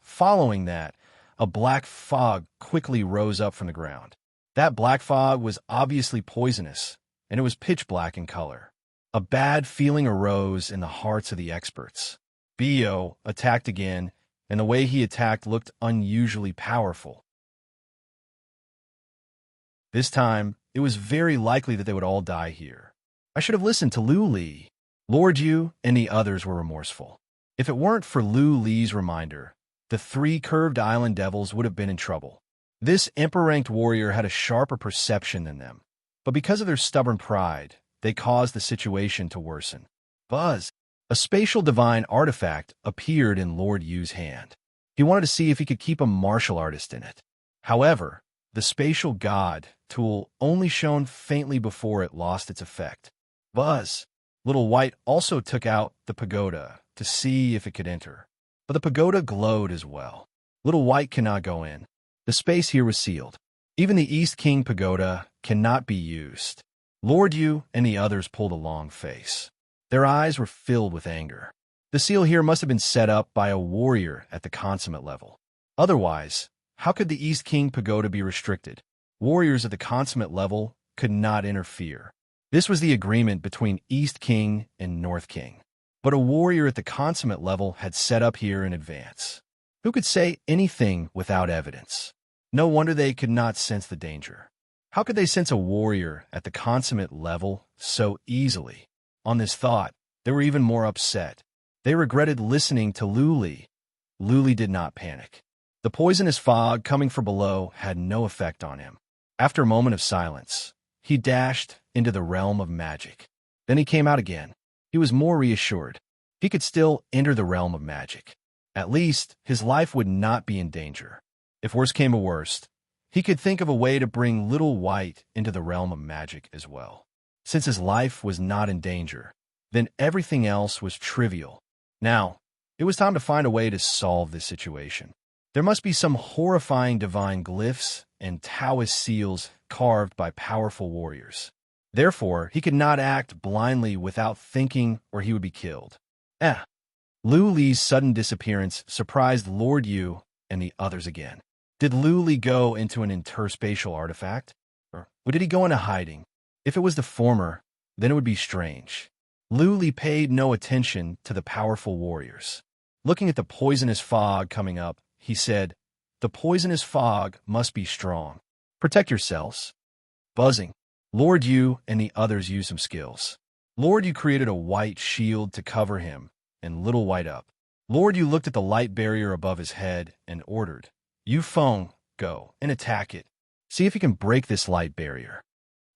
Following that, a black fog quickly rose up from the ground. That black fog was obviously poisonous, and it was pitch black in color. A bad feeling arose in the hearts of the experts. Bio attacked again, and the way he attacked looked unusually powerful. This time, it was very likely that they would all die here. I should have listened to Lu Li. Lord Yu and the others were remorseful. If it weren't for Lu Li's reminder, the 3 curved island devils would have been in trouble. This emperor-ranked warrior had a sharper perception than them, but because of their stubborn pride, they caused the situation to worsen. Buzz! A spatial divine artifact appeared in Lord Yu's hand. He wanted to see if he could keep a martial artist in it. However, the spatial god tool only shone faintly before it lost its effect. Buzz! Little White also took out the pagoda to see if it could enter, but the pagoda glowed as well. Little White cannot go in. The space here was sealed. Even the East King pagoda cannot be used. Lord Yu and the others pulled a long face. Their eyes were filled with anger. The seal here must have been set up by a warrior at the consummate level. Otherwise, how could the East King pagoda be restricted? warriors at the consummate level could not interfere. This was the agreement between East King and North King. But a warrior at the consummate level had set up here in advance. Who could say anything without evidence? No wonder they could not sense the danger. How could they sense a warrior at the consummate level so easily? On this thought, they were even more upset. They regretted listening to Luli. Luli did not panic. The poisonous fog coming from below had no effect on him. After a moment of silence, he dashed into the realm of magic. Then he came out again. He was more reassured. He could still enter the realm of magic. At least, his life would not be in danger. If worse came to worst, he could think of a way to bring Little White into the realm of magic as well. Since his life was not in danger, then everything else was trivial. Now, it was time to find a way to solve this situation. There must be some horrifying divine glyphs and Taoist seals carved by powerful warriors. Therefore, he could not act blindly without thinking or he would be killed. Lu Li's sudden disappearance surprised Lord Yu and the others again. Did Lu Li go into an interspatial artifact? Or did he go into hiding? If it was the former, then it would be strange. Lu Li paid no attention to the powerful warriors. Looking at the poisonous fog coming up, he said, "The poisonous fog must be strong. Protect yourselves." Buzzing. Lord Yu and the others used some skills. Lord Yu created a white shield to cover him and Little White up. Lord Yu looked at the light barrier above his head and ordered, "Yu Feng, go and attack it. See if you can break this light barrier."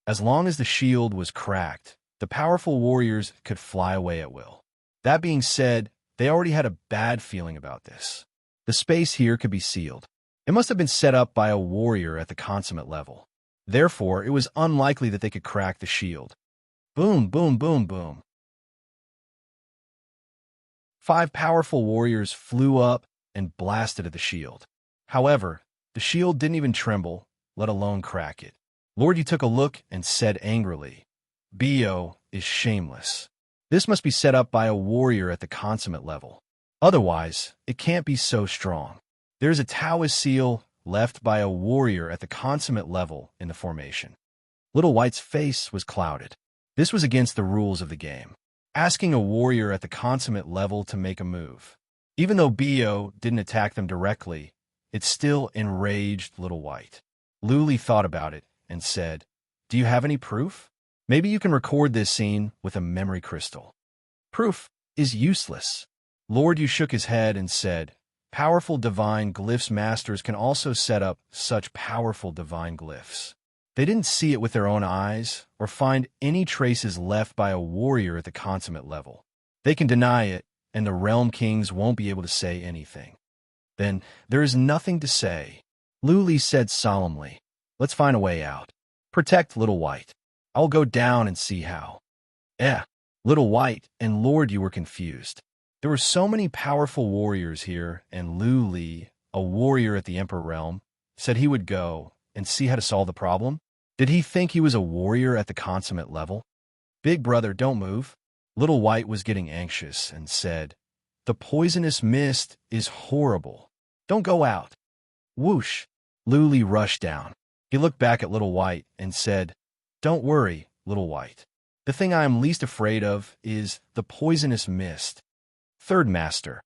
As long as the shield was cracked, the powerful warriors could fly away at will. That being said, they already had a bad feeling about this. The space here could be sealed. It must have been set up by a warrior at the consummate level. Therefore, it was unlikely that they could crack the shield. Boom, boom, boom, boom. 5 powerful warriors flew up and blasted at the shield. However, the shield didn't even tremble, let alone crack it. Lord Yu took a look and said angrily, "Bo is shameless. This must be set up by a warrior at the consummate level. Otherwise, it can't be so strong. There's a Taoist seal left by a warrior at the consummate level in the formation." Little White's face was clouded. This was against the rules of the game, asking a warrior at the consummate level to make a move. Even though Bo didn't attack them directly, it still enraged Little White. Lu Li thought about it and said, "Do you have any proof? Maybe you can record this scene with a memory crystal." "Proof is useless." Lord Yu shook his head and said, "Powerful divine glyphs masters can also set up such powerful divine glyphs. They didn't see it with their own eyes or find any traces left by a warrior at the consummate level. They can deny it, and the realm kings won't be able to say anything." "Then there is nothing to say," Lu Li said solemnly. "Let's find a way out. Protect Little White. I'll go down and see how." Little White and Lord Yu were confused. There were so many powerful warriors here, and Lu Li, a warrior at the Emperor realm, said he would go and see how to solve the problem. Did he think he was a warrior at the consummate level? "Big brother, don't move." Little White was getting anxious and said, "The poisonous mist is horrible. Don't go out." Whoosh! Lu Li rushed down. He looked back at Little White and said, "Don't worry, Little White. The thing I am least afraid of is the poisonous mist." Third Master.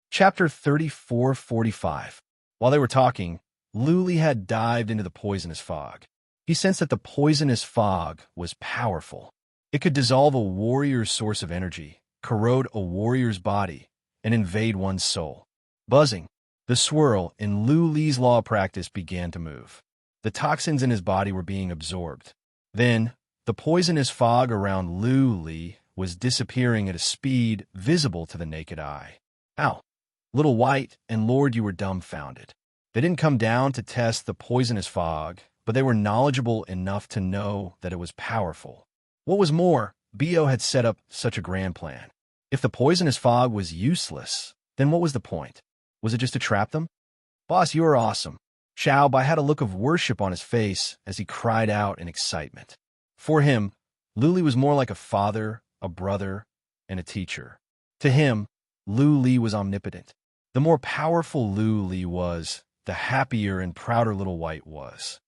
Chapter 34:45. While they were talking, Lu Li had dived into the poisonous fog. He sensed that the poisonous fog was powerful. It could dissolve a warrior's source of energy, corrode a warrior's body, and invade one's soul. Buzzing. The swirl in Lu Li's law practice began to move. The toxins in his body were being absorbed. Then, the poisonous fog around Lu Li was disappearing at a speed visible to the naked eye. Ow! Little White and Lord Yu were dumbfounded. They didn't come down to test the poisonous fog, but they were knowledgeable enough to know that it was powerful. What was more, Bo had set up such a grand plan. If the poisonous fog was useless, then what was the point? Was it just to trap them? "Boss, you are awesome." Xiao Bai had a look of worship on his face as he cried out in excitement. For him, Lu Li was more like a father, a brother, and a teacher. To him, Lu Li was omnipotent. The more powerful Lu Li was, the happier and prouder Little White was.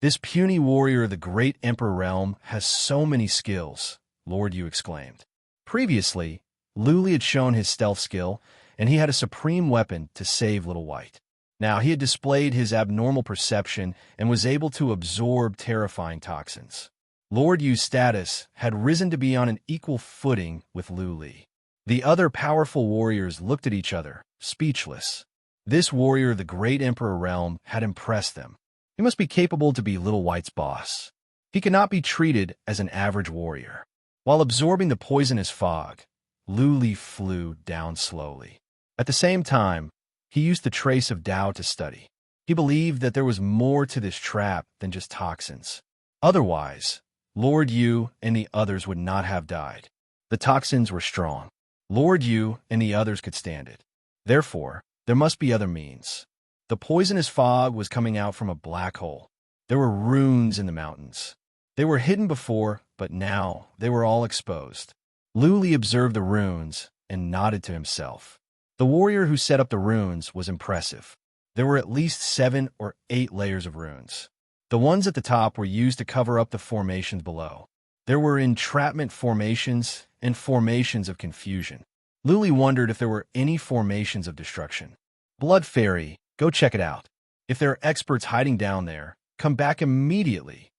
"This puny warrior of the great Emperor realm has so many skills," Lord Yu exclaimed. Previously, Lu Li had shown his stealth skill, and he had a supreme weapon to save Little White. Now he had displayed his abnormal perception and was able to absorb terrifying toxins. Lord Yu's status had risen to be on an equal footing with Lu Li. The other powerful warriors looked at each other, speechless. This warrior of the great Emperor realm had impressed them. He must be capable to be Little White's boss. He could not be treated as an average warrior. While absorbing the poisonous fog, Lu Li flew down slowly. At the same time, he used the trace of Tao to study. He believed that there was more to this trap than just toxins. Otherwise, Lord Yu and the others would not have died. The toxins were strong. Lord Yu and the others could stand it. Therefore, there must be other means. The poisonous fog was coming out from a black hole. There were runes in the mountains. They were hidden before, but now they were all exposed. Lu Li observed the runes and nodded to himself. The warrior who set up the runes was impressive. There were at least 7 or 8 layers of runes. The ones at the top were used to cover up the formations below. There were entrapment formations and formations of confusion. Lu Li wondered if there were any formations of destruction. "Blood Fairy, go check it out. If there are experts hiding down there, come back immediately,"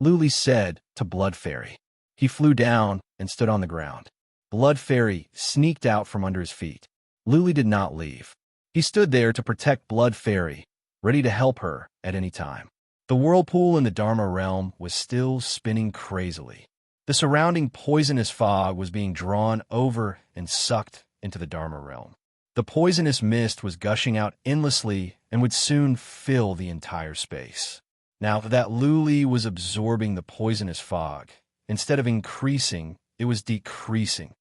Lu Li said to Blood Fairy. He flew down and stood on the ground. Blood Fairy sneaked out from under his feet. Lu Li did not leave. He stood there to protect Blood Fairy, ready to help her at any time. The whirlpool in the Dharma realm was still spinning crazily. The surrounding poisonous fog was being drawn over and sucked into the Dharma realm. The poisonous mist was gushing out endlessly and would soon fill the entire space. Now that Lu Li was absorbing the poisonous fog, instead of increasing, it was decreasing.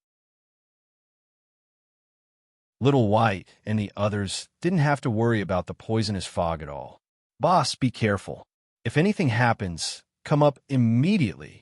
Little White and the others didn't have to worry about the poisonous fog at all. "Boss, be careful. If anything happens, come up immediately,"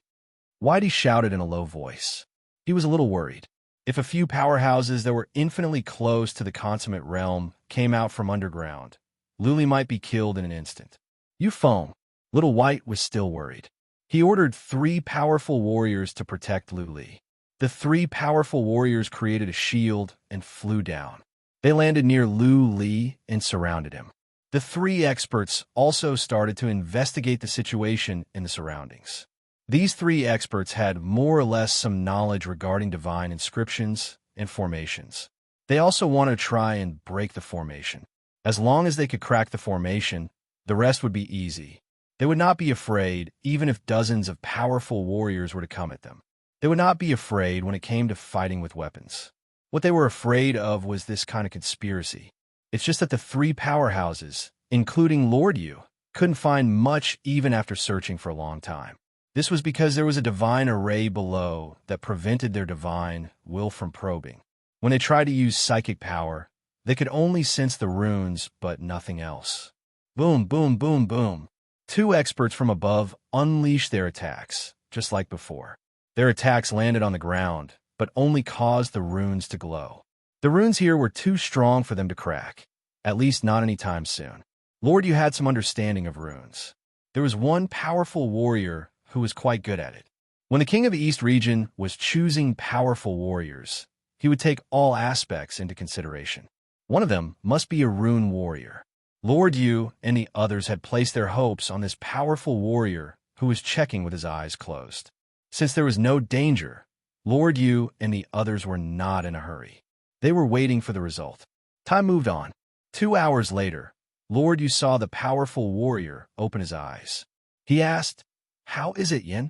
Whitey shouted in a low voice. He was a little worried. If a few powerhouses that were infinitely close to the consummate realm came out from underground, Lu Li might be killed in an instant. "You foam." Little White was still worried. He ordered 3 powerful warriors to protect Lu Li. The 3 powerful warriors created a shield and flew down. They landed near Lu Li and surrounded him. The 3 experts also started to investigate the situation in the surroundings. These 3 experts had more or less some knowledge regarding divine inscriptions and formations. They also wanted to try and break the formation. As long as they could crack the formation, the rest would be easy. They would not be afraid even if dozens of powerful warriors were to come at them. They would not be afraid when it came to fighting with weapons. What they were afraid of was this kind of conspiracy. It's just that the 3 powerhouses, including Lord Yu, couldn't find much even after searching for a long time. This was because there was a divine array below that prevented their divine will from probing. When they tried to use psychic power, they could only sense the runes, but nothing else. Boom, boom, boom, boom. 2 experts from above unleashed their attacks, just like before. Their attacks landed on the ground, but only caused the runes to glow. The runes here were too strong for them to crack, at least not anytime soon. Lord Yu had some understanding of runes. There was one powerful warrior who was quite good at it. When the king of the East region was choosing powerful warriors, he would take all aspects into consideration. One of them must be a rune warrior. Lord Yu and the others had placed their hopes on this powerful warrior who was checking with his eyes closed. Since there was no danger, Lord Yu and the others were not in a hurry. They were waiting for the result. Time moved on. 2 hours later, Lord Yu saw the powerful warrior open his eyes. He asked, "How is it, Yin?"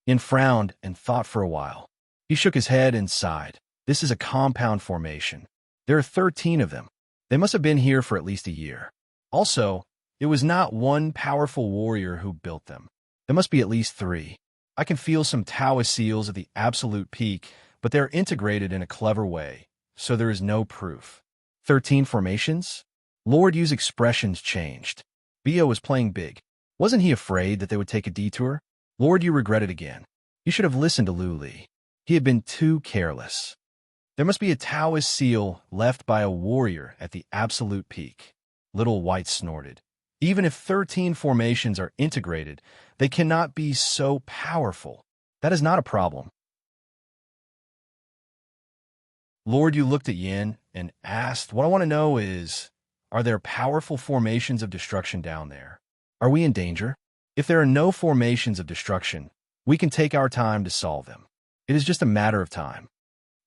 Yin frowned and thought for a while. He shook his head and sighed. "This is a compound formation. There are 13 of them. They must have been here for at least a year. Also, it was not one powerful warrior who built them. There must be at least 3. I can feel some Taoist seals at the absolute peak, but they're integrated in a clever way, so there is no proof." 13 formations? Lord Yu's expressions changed. Bio was playing big. Wasn't he afraid that they would take a detour? Lord Yu regretted again. He should have listened to Lu Li. He had been too careless. There must be a Taoist seal left by a warrior at the absolute peak. Little White snorted. Even if 13 formations are integrated, they cannot be so powerful. That is not a problem. Lord Yu looked at Yin and asked, "What I want to know is, are there powerful formations of destruction down there? Are we in danger? If there are no formations of destruction, we can take our time to solve them. It is just a matter of time."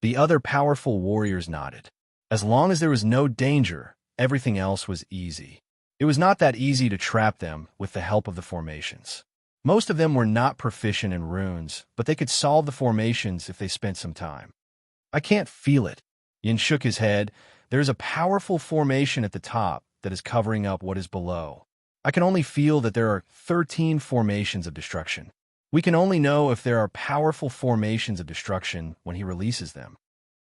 The other powerful warriors nodded. As long as there was no danger, everything else was easy. It was not that easy to trap them with the help of the formations. Most of them were not proficient in runes, but they could solve the formations if they spent some time. "I can't feel it." Yin shook his head. "There is a powerful formation at the top that is covering up what is below. I can only feel that there are 13 formations of destruction. We can only know if there are powerful formations of destruction when he releases them."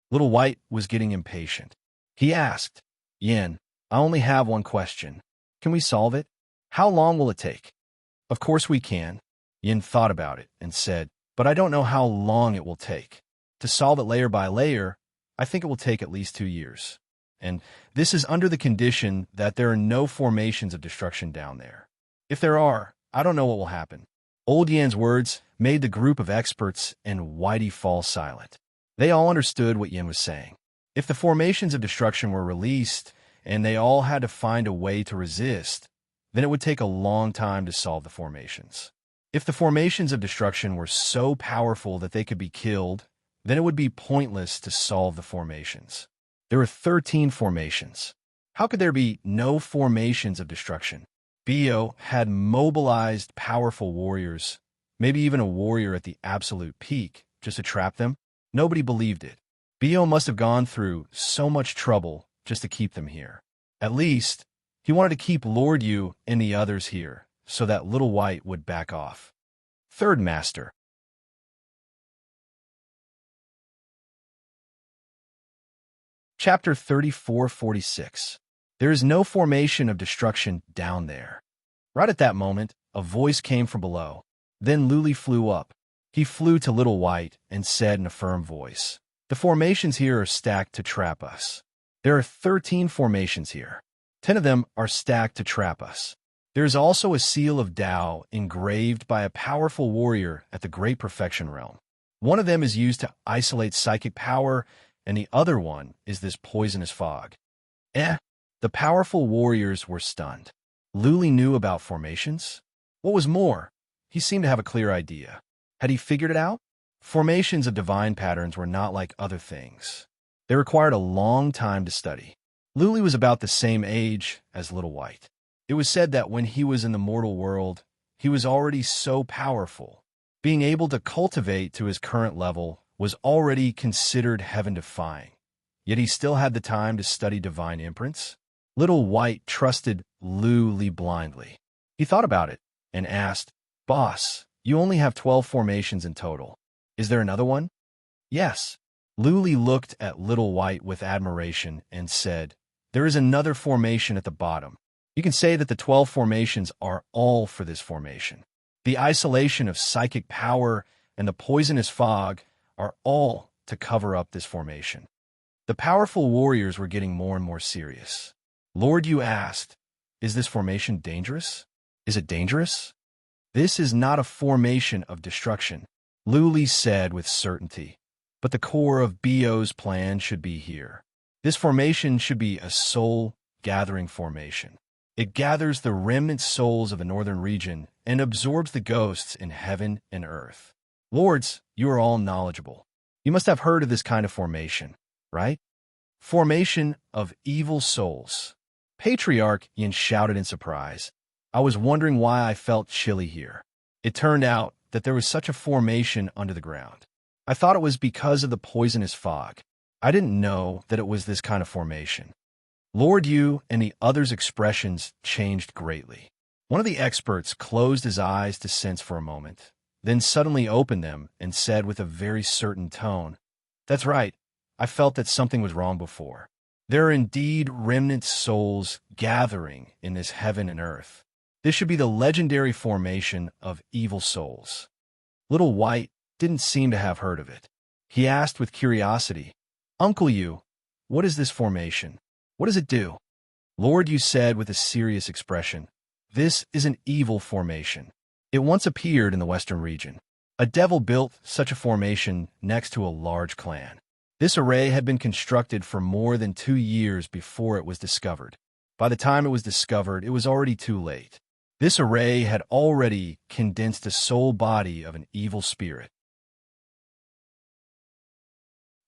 Little White was getting impatient. He asked, "Yin, I only have one question. Can we solve it? How long will it take?" "Of course we can." Yin thought about it and said, "But I don't know how long it will take. To solve it layer by layer, I think it will take at least 2 years. And this is under the condition that there are no formations of destruction down there. If there are, I don't know what will happen." Old Yan's words made the group of experts and Whitey fall silent. They all understood what Yin was saying. If the formations of destruction were released, and they all had to find a way to resist, then it would take a long time to solve the formations. If the formations of destruction were so powerful that they could be killed, then it would be pointless to solve the formations. There were 13 formations. How could there be no formations of destruction? Bio had mobilized powerful warriors, maybe even a warrior at the absolute peak, just to trap them. Nobody believed it. Bio must have gone through so much trouble just to keep them here. At least, he wanted to keep Lord Yu and the others here, so that Little White would back off. Third Master. Chapter 3446. There is no formation of destruction down there. Right at that moment, a voice came from below. Then Luli flew up. He flew to Little White and said in a firm voice, "The formations here are stacked to trap us. There are 13 formations here. 10 of them are stacked to trap us. There is also a seal of Tao engraved by a powerful warrior at the Great Perfection Realm. One of them is used to isolate psychic power, and the other one is this poisonous fog." The powerful warriors were stunned. Luli knew about formations? What was more, he seemed to have a clear idea. Had he figured it out? Formations of divine patterns were not like other things. They required a long time to study. Luli was about the same age as Little White. It was said that when he was in the mortal world, he was already so powerful. Being able to cultivate to his current level was already considered heaven-defying. Yet he still had the time to study divine imprints. Little White trusted Luli blindly. He thought about it and asked, "Boss, you only have 12 formations in total. Is there another one?" "Yes." Luli looked at Little White with admiration and said, "There is another formation at the bottom. You can say that the 12 formations are all for this formation. The isolation of psychic power and the poisonous fog are all to cover up this formation." The powerful warriors were getting more and more serious. Lord Yu asked, "Is this formation dangerous? Is it dangerous?" "This is not a formation of destruction," Luli said with certainty. "But the core of Bio's plan should be here. This formation should be a soul-gathering formation. It gathers the remnant souls of the northern region and absorbs the ghosts in heaven and earth. Lords, you are all knowledgeable. You must have heard of this kind of formation, right? Formation of evil souls." Patriarch Yin shouted in surprise. "I was wondering why I felt chilly here. It turned out that there was such a formation under the ground. I thought it was because of the poisonous fog. I didn't know that it was this kind of formation." Lord Yu and the others' expressions changed greatly. One of the experts closed his eyes to sense for a moment, then suddenly opened them and said with a very certain tone, "That's right. I felt that something was wrong before. There are indeed remnant souls gathering in this heaven and earth. This should be the legendary formation of evil souls." Little White didn't seem to have heard of it. He asked with curiosity, Uncle Yu, what is this formation? What does it do? Lord Yu said with a serious expression, this is an evil formation. It once appeared in the western region. A devil built such a formation next to a large clan. This array had been constructed for more than 2 years before it was discovered. By the time it was discovered, it was already too late. This array had already condensed the soul body of an evil spirit.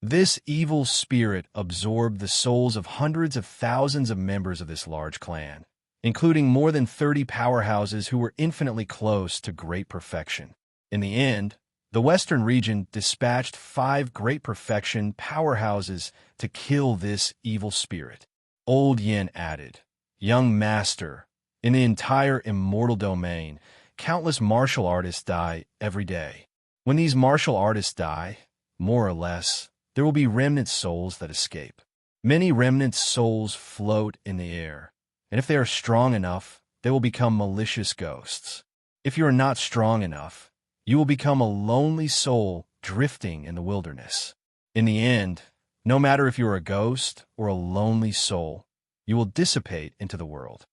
This evil spirit absorbed the souls of hundreds of thousands of members of this large clan, including more than 30 powerhouses who were infinitely close to great perfection. In the end, the Western region dispatched 5 great perfection powerhouses to kill this evil spirit. Old Yin added, young master, in the entire immortal domain, countless martial artists die every day. When these martial artists die, more or less, there will be remnant souls that escape. Many remnant souls float in the air, and if they are strong enough, they will become malicious ghosts. If you are not strong enough, you will become a lonely soul drifting in the wilderness. In the end, no matter if you are a ghost or a lonely soul, you will dissipate into the world.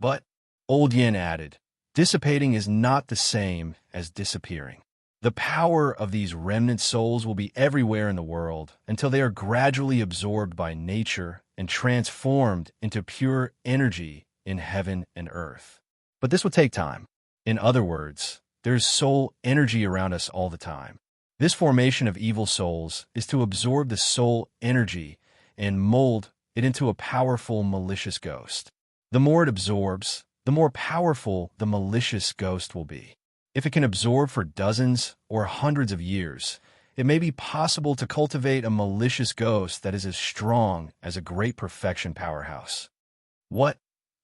But, Old Yin added, dissipating is not the same as disappearing. The power of these remnant souls will be everywhere in the world until they are gradually absorbed by nature and transformed into pure energy in heaven and earth. But this will take time. In other words, there's soul energy around us all the time. This formation of evil souls is to absorb the soul energy and mold it into a powerful, malicious ghost. The more it absorbs, the more powerful the malicious ghost will be. If it can absorb for dozens or hundreds of years, it may be possible to cultivate a malicious ghost that is as strong as a great perfection powerhouse. What?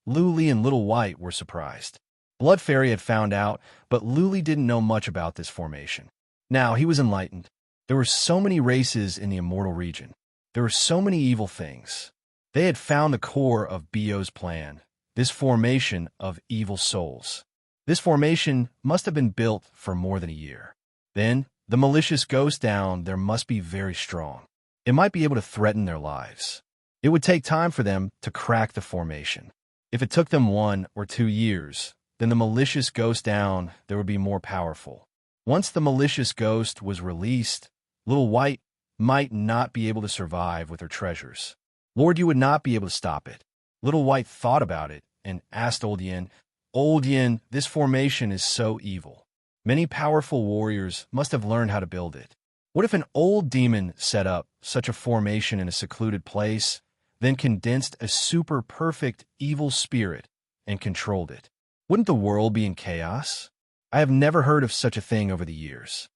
Luli and Little White were surprised. Blood Fairy had found out, but Luli didn't know much about this formation. Now he was enlightened. There were so many races in the immortal region. There were so many evil things. They had found the core of Bio's plan, this formation of evil souls. This formation must have been built for more than a year. Then, the malicious ghost down there must be very strong. It might be able to threaten their lives. It would take time for them to crack the formation. If it took them 1 or 2 years, then the malicious ghost down there would be more powerful. Once the malicious ghost was released, Little White might not be able to survive with her treasures. Lord Yu would not be able to stop it. Little White thought about it and asked Old Yin, Old Yin, this formation is so evil. Many powerful warriors must have learned how to build it. What if an old demon set up such a formation in a secluded place, then condensed a super perfect evil spirit and controlled it? Wouldn't the world be in chaos? I have never heard of such a thing over the years.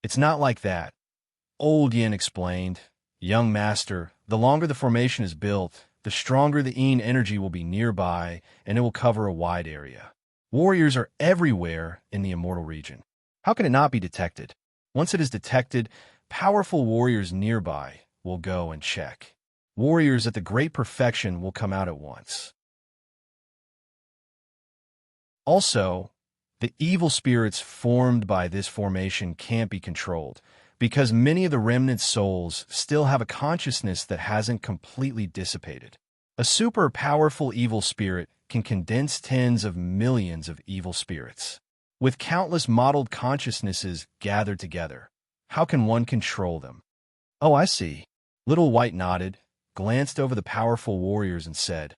It's not like that. Old Yin explained, young master, the longer the formation is built, the stronger the Yin energy will be nearby, and it will cover a wide area. Warriors are everywhere in the immortal region. How can it not be detected? Once it is detected, powerful warriors nearby will go and check. Warriors at the great perfection will come out at once. Also, the evil spirits formed by this formation can't be controlled, because many of the remnant souls still have a consciousness that hasn't completely dissipated. A super powerful evil spirit can condense tens of millions of evil spirits. With countless modeled consciousnesses gathered together, how can one control them? Oh, I see. Little White nodded, glanced over the powerful warriors and said,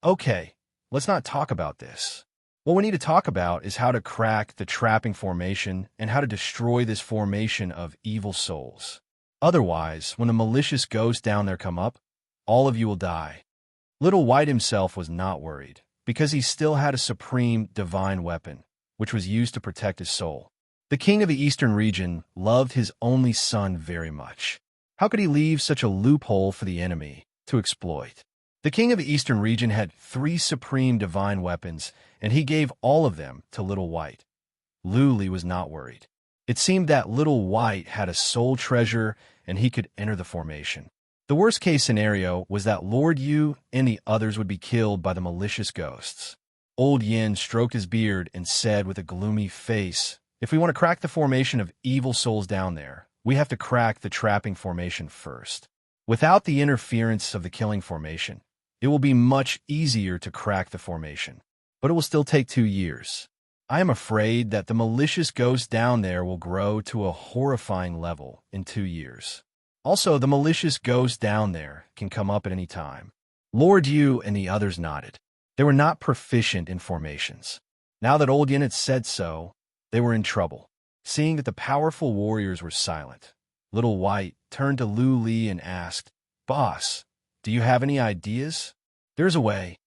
okay, let's not talk about this. What we need to talk about is how to crack the trapping formation and how to destroy this formation of evil souls. Otherwise, when the malicious ghosts down there come up, all of you will die. Little White himself was not worried, because he still had a supreme divine weapon, which was used to protect his soul. The king of the eastern region loved his only son very much. How could he leave such a loophole for the enemy to exploit? The king of the eastern region had 3 supreme divine weapons, and he gave all of them to Little White. Luli was not worried. It seemed that Little White had a soul treasure, and he could enter the formation. The worst-case scenario was that Lord Yu and the others would be killed by the malicious ghosts. Old Yin stroked his beard and said with a gloomy face, if we want to crack the formation of evil souls down there, we have to crack the trapping formation first. Without the interference of the killing formation, it will be much easier to crack the formation, but it will still take 2 years. I am afraid that the malicious ghost down there will grow to a horrifying level in 2 years. Also, the malicious ghost down there can come up at any time. Lord Yu and the others nodded. They were not proficient in formations. Now that Old Yin had said so, they were in trouble. Seeing that the powerful warriors were silent, Little White turned to Lu Li and asked, "Boss, do you have any ideas?" "There's a way."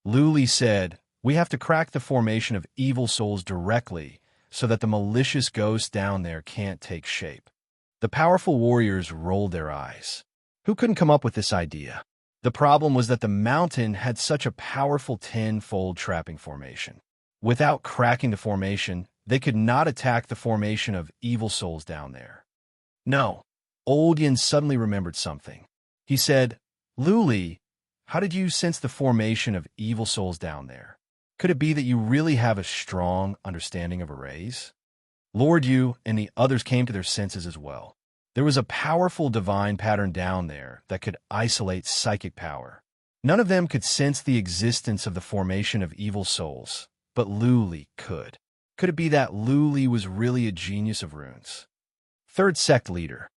Lu Li said, "We have to crack the formation of evil souls directly so that the malicious ghost down there can't take shape." The powerful warriors rolled their eyes. Who couldn't come up with this idea? The problem was that the mountain had such a powerful 10-fold trapping formation. Without cracking the formation, they could not attack the formation of evil souls down there. No. Old Yin suddenly remembered something. He said, "Lu Li, how did you sense the formation of evil souls down there? Could it be that you really have a strong understanding of arrays?" Lord Yu and the others came to their senses as well. There was a powerful divine pattern down there that could isolate psychic power. None of them could sense the existence of the formation of evil souls, but Lu Li could. Could it be that Lu Li was really a genius of runes? Third sect leader.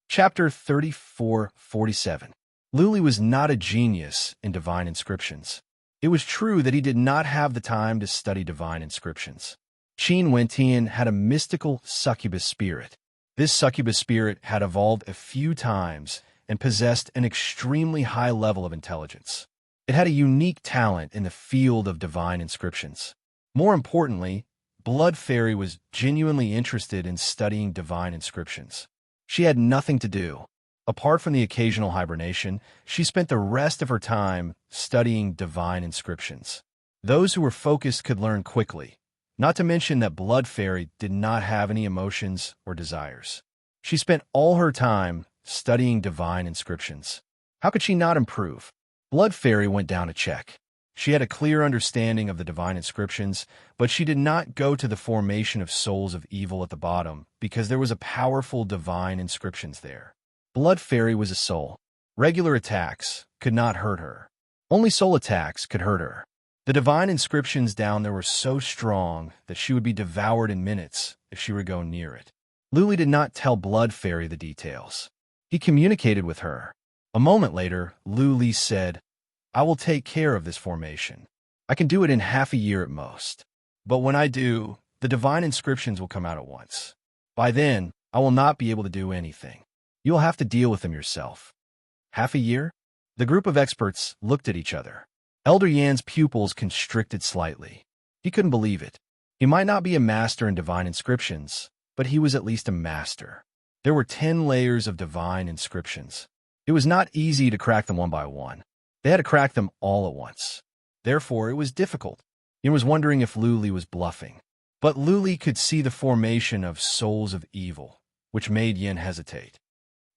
Chapter 3447. Lu Li was not a genius in divine inscriptions. It was true that he did not have the time to study divine inscriptions. Qin Wentian had a mystical succubus spirit. This succubus spirit had evolved a few times and possessed an extremely high level of intelligence. It had a unique talent in the field of divine inscriptions. More importantly, Blood Fairy was genuinely interested in studying divine inscriptions. She had nothing to do. Apart from the occasional hibernation, she spent the rest of her time studying divine inscriptions. Those who were focused could learn quickly, not to mention that Blood Fairy did not have any emotions or desires. She spent all her time studying divine inscriptions. How could she not improve? Blood Fairy went down to check. She had a clear understanding of the divine inscriptions, but she did not go to the formation of souls of evil at the bottom because there was a powerful divine inscriptions there. Blood Fairy was a soul. Regular attacks could not hurt her. Only soul attacks could hurt her. The divine inscriptions down there were so strong that she would be devoured in minutes if she were to go near it. Lu Li did not tell Blood Fairy the details. He communicated with her. A moment later, Lu Li said, "I will take care of this formation. I can do it in half a year at most. But when I do, the divine inscriptions will come out at once. By then, I will not be able to do anything. You will have to deal with them yourself." Half a year? The group of experts looked at each other. Elder Yan's pupils constricted slightly. He couldn't believe it. He might not be a master in divine inscriptions, but he was at least a master. There were 10 layers of divine inscriptions. It was not easy to crack them one by one. They had to crack them all at once. Therefore, it was difficult. Yin was wondering if Lu Li was bluffing. But Lu Li could see the formation of souls of evil, which made Yin hesitate.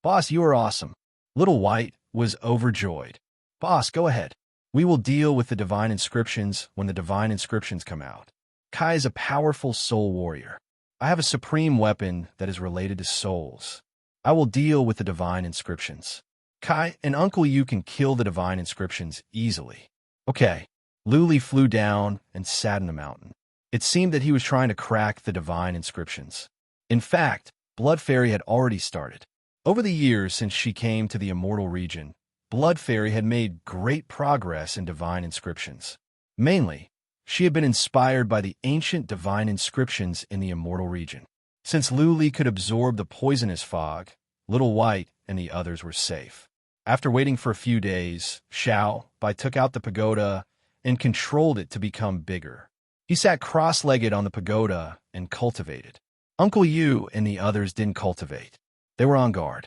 "Boss, you are awesome." Little White was overjoyed. "Boss, go ahead. We will deal with the divine inscriptions when the divine inscriptions come out. Kai is a powerful soul warrior. I have a supreme weapon that is related to souls. I will deal with the divine inscriptions. Kai and Uncle Yu can kill the divine inscriptions easily." Okay. Lu Li flew down and sat in the mountain. It seemed that he was trying to crack the divine inscriptions. In fact, Blood Fairy had already started. Over the years since she came to the Immortal region, Blood Fairy had made great progress in divine inscriptions. Mainly, she had been inspired by the ancient divine inscriptions in the Immortal region. Since Lu Li could absorb the poisonous fog, Little White and the others were safe. After waiting for a few days, Xiao Bai took out the pagoda and controlled it to become bigger. He sat cross-legged on the pagoda and cultivated. Uncle Yu and the others didn't cultivate. They were on guard.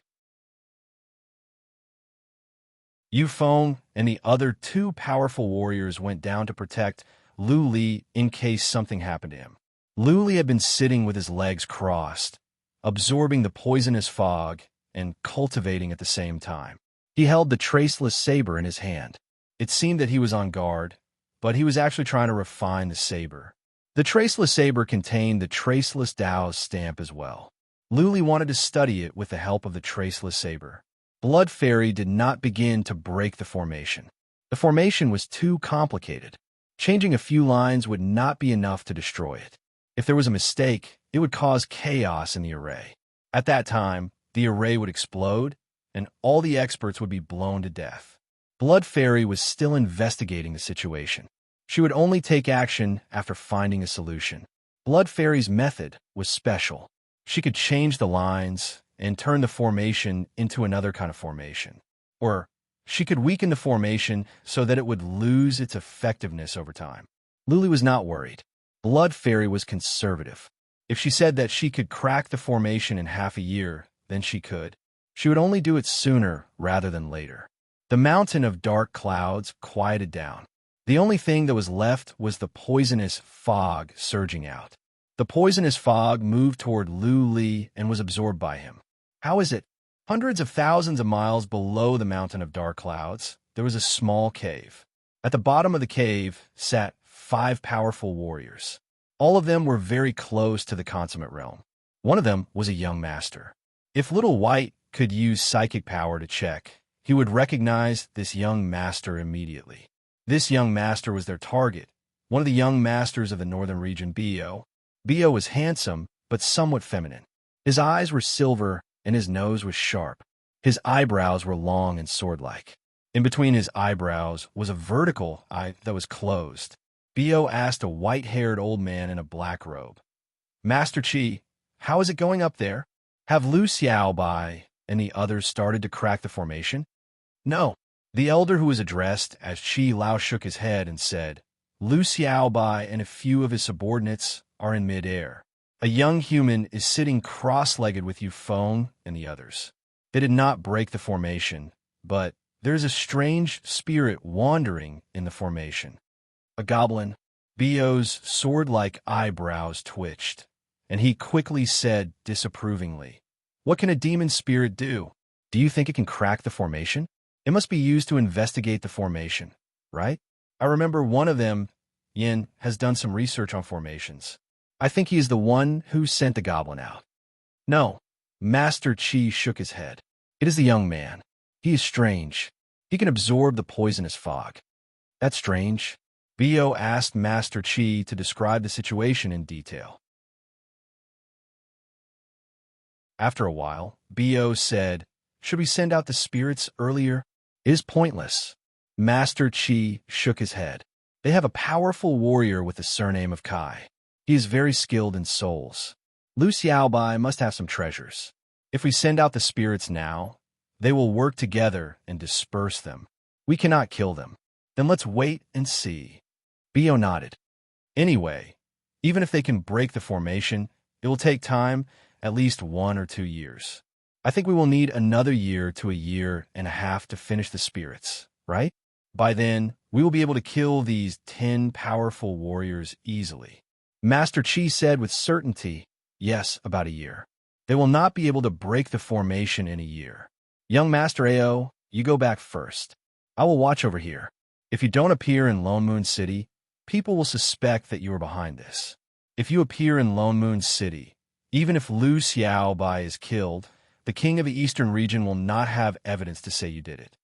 Yu Feng and the other 2 powerful warriors went down to protect Lu Li in case something happened to him. Lu Li had been sitting with his legs crossed, absorbing the poisonous fog and cultivating at the same time. He held the traceless saber in his hand. It seemed that he was on guard, but he was actually trying to refine the saber. The traceless saber contained the traceless Tao's stamp as well. Luli wanted to study it with the help of the traceless saber. Blood Fairy did not begin to break the formation. The formation was too complicated. Changing a few lines would not be enough to destroy it. If there was a mistake, it would cause chaos in the array. At that time, the array would explode, and all the experts would be blown to death. Blood Fairy was still investigating the situation. She would only take action after finding a solution. Blood Fairy's method was special. She could change the lines and turn the formation into another kind of formation. Or she could weaken the formation so that it would lose its effectiveness over time. Luli was not worried. Blood Fairy was conservative. If she said that she could crack the formation in half a year, then she could. She would only do it sooner rather than later. The mountain of dark clouds quieted down. The only thing that was left was the poisonous fog surging out. The poisonous fog moved toward Lu Li and was absorbed by him. How is it? Hundreds of thousands of miles below the mountain of dark clouds, there was a small cave. At the bottom of the cave sat 5 powerful warriors. All of them were very close to the consummate realm. One of them was a young master. If Little White could use psychic power to check, he would recognize this young master immediately. This young master was their target, one of the young masters of the northern region, Bio. Bio was handsome, but somewhat feminine. His eyes were silver, and his nose was sharp. His eyebrows were long and sword-like. In between his eyebrows was a vertical eye that was closed. Bio asked a white-haired old man in a black robe, "Master Qi, how is it going up there? Have Lu Xiaobai and the others started to crack the formation?" "No." The elder who was addressed as Qi Lao shook his head and said, "Lu Xiaobai and a few of his subordinates are in mid-air. A young human is sitting cross-legged with Yu Feng and the others. They did not break the formation, but there is a strange spirit wandering in the formation." A goblin. Bio's sword-like eyebrows twitched, and he quickly said disapprovingly, "What can a demon spirit do? Do you think it can crack the formation? It must be used to investigate the formation, right? I remember one of them, Yin, has done some research on formations. I think he is the one who sent the goblin out." "No." Master Qi shook his head. "It is the young man. He is strange. He can absorb the poisonous fog." "That's strange." Bio asked Master Qi to describe the situation in detail. After a while, Bio said, "Should we send out the spirits earlier?" "It is pointless." Master Qi shook his head. "They have a powerful warrior with the surname of Kai. He is very skilled in souls. Lu Xiaobai must have some treasures. If we send out the spirits now, they will work together and disperse them. We cannot kill them. Then let's wait and see." Bio nodded. "Anyway, even if they can break the formation, it will take time, at least 1 or 2 years. I think we will need another year to a year and a half to finish the spirits, right? By then, we will be able to kill these 10 powerful warriors easily." Master Qi said with certainty, "Yes, about a year. They will not be able to break the formation in a year. Young Master Ao, you go back first. I will watch over here. If you don't appear in Lone Moon City, people will suspect that you are behind this. If you appear in Lone Moon City, even if Lu Xiaobai is killed, the king of the eastern region will not have evidence to say you did it."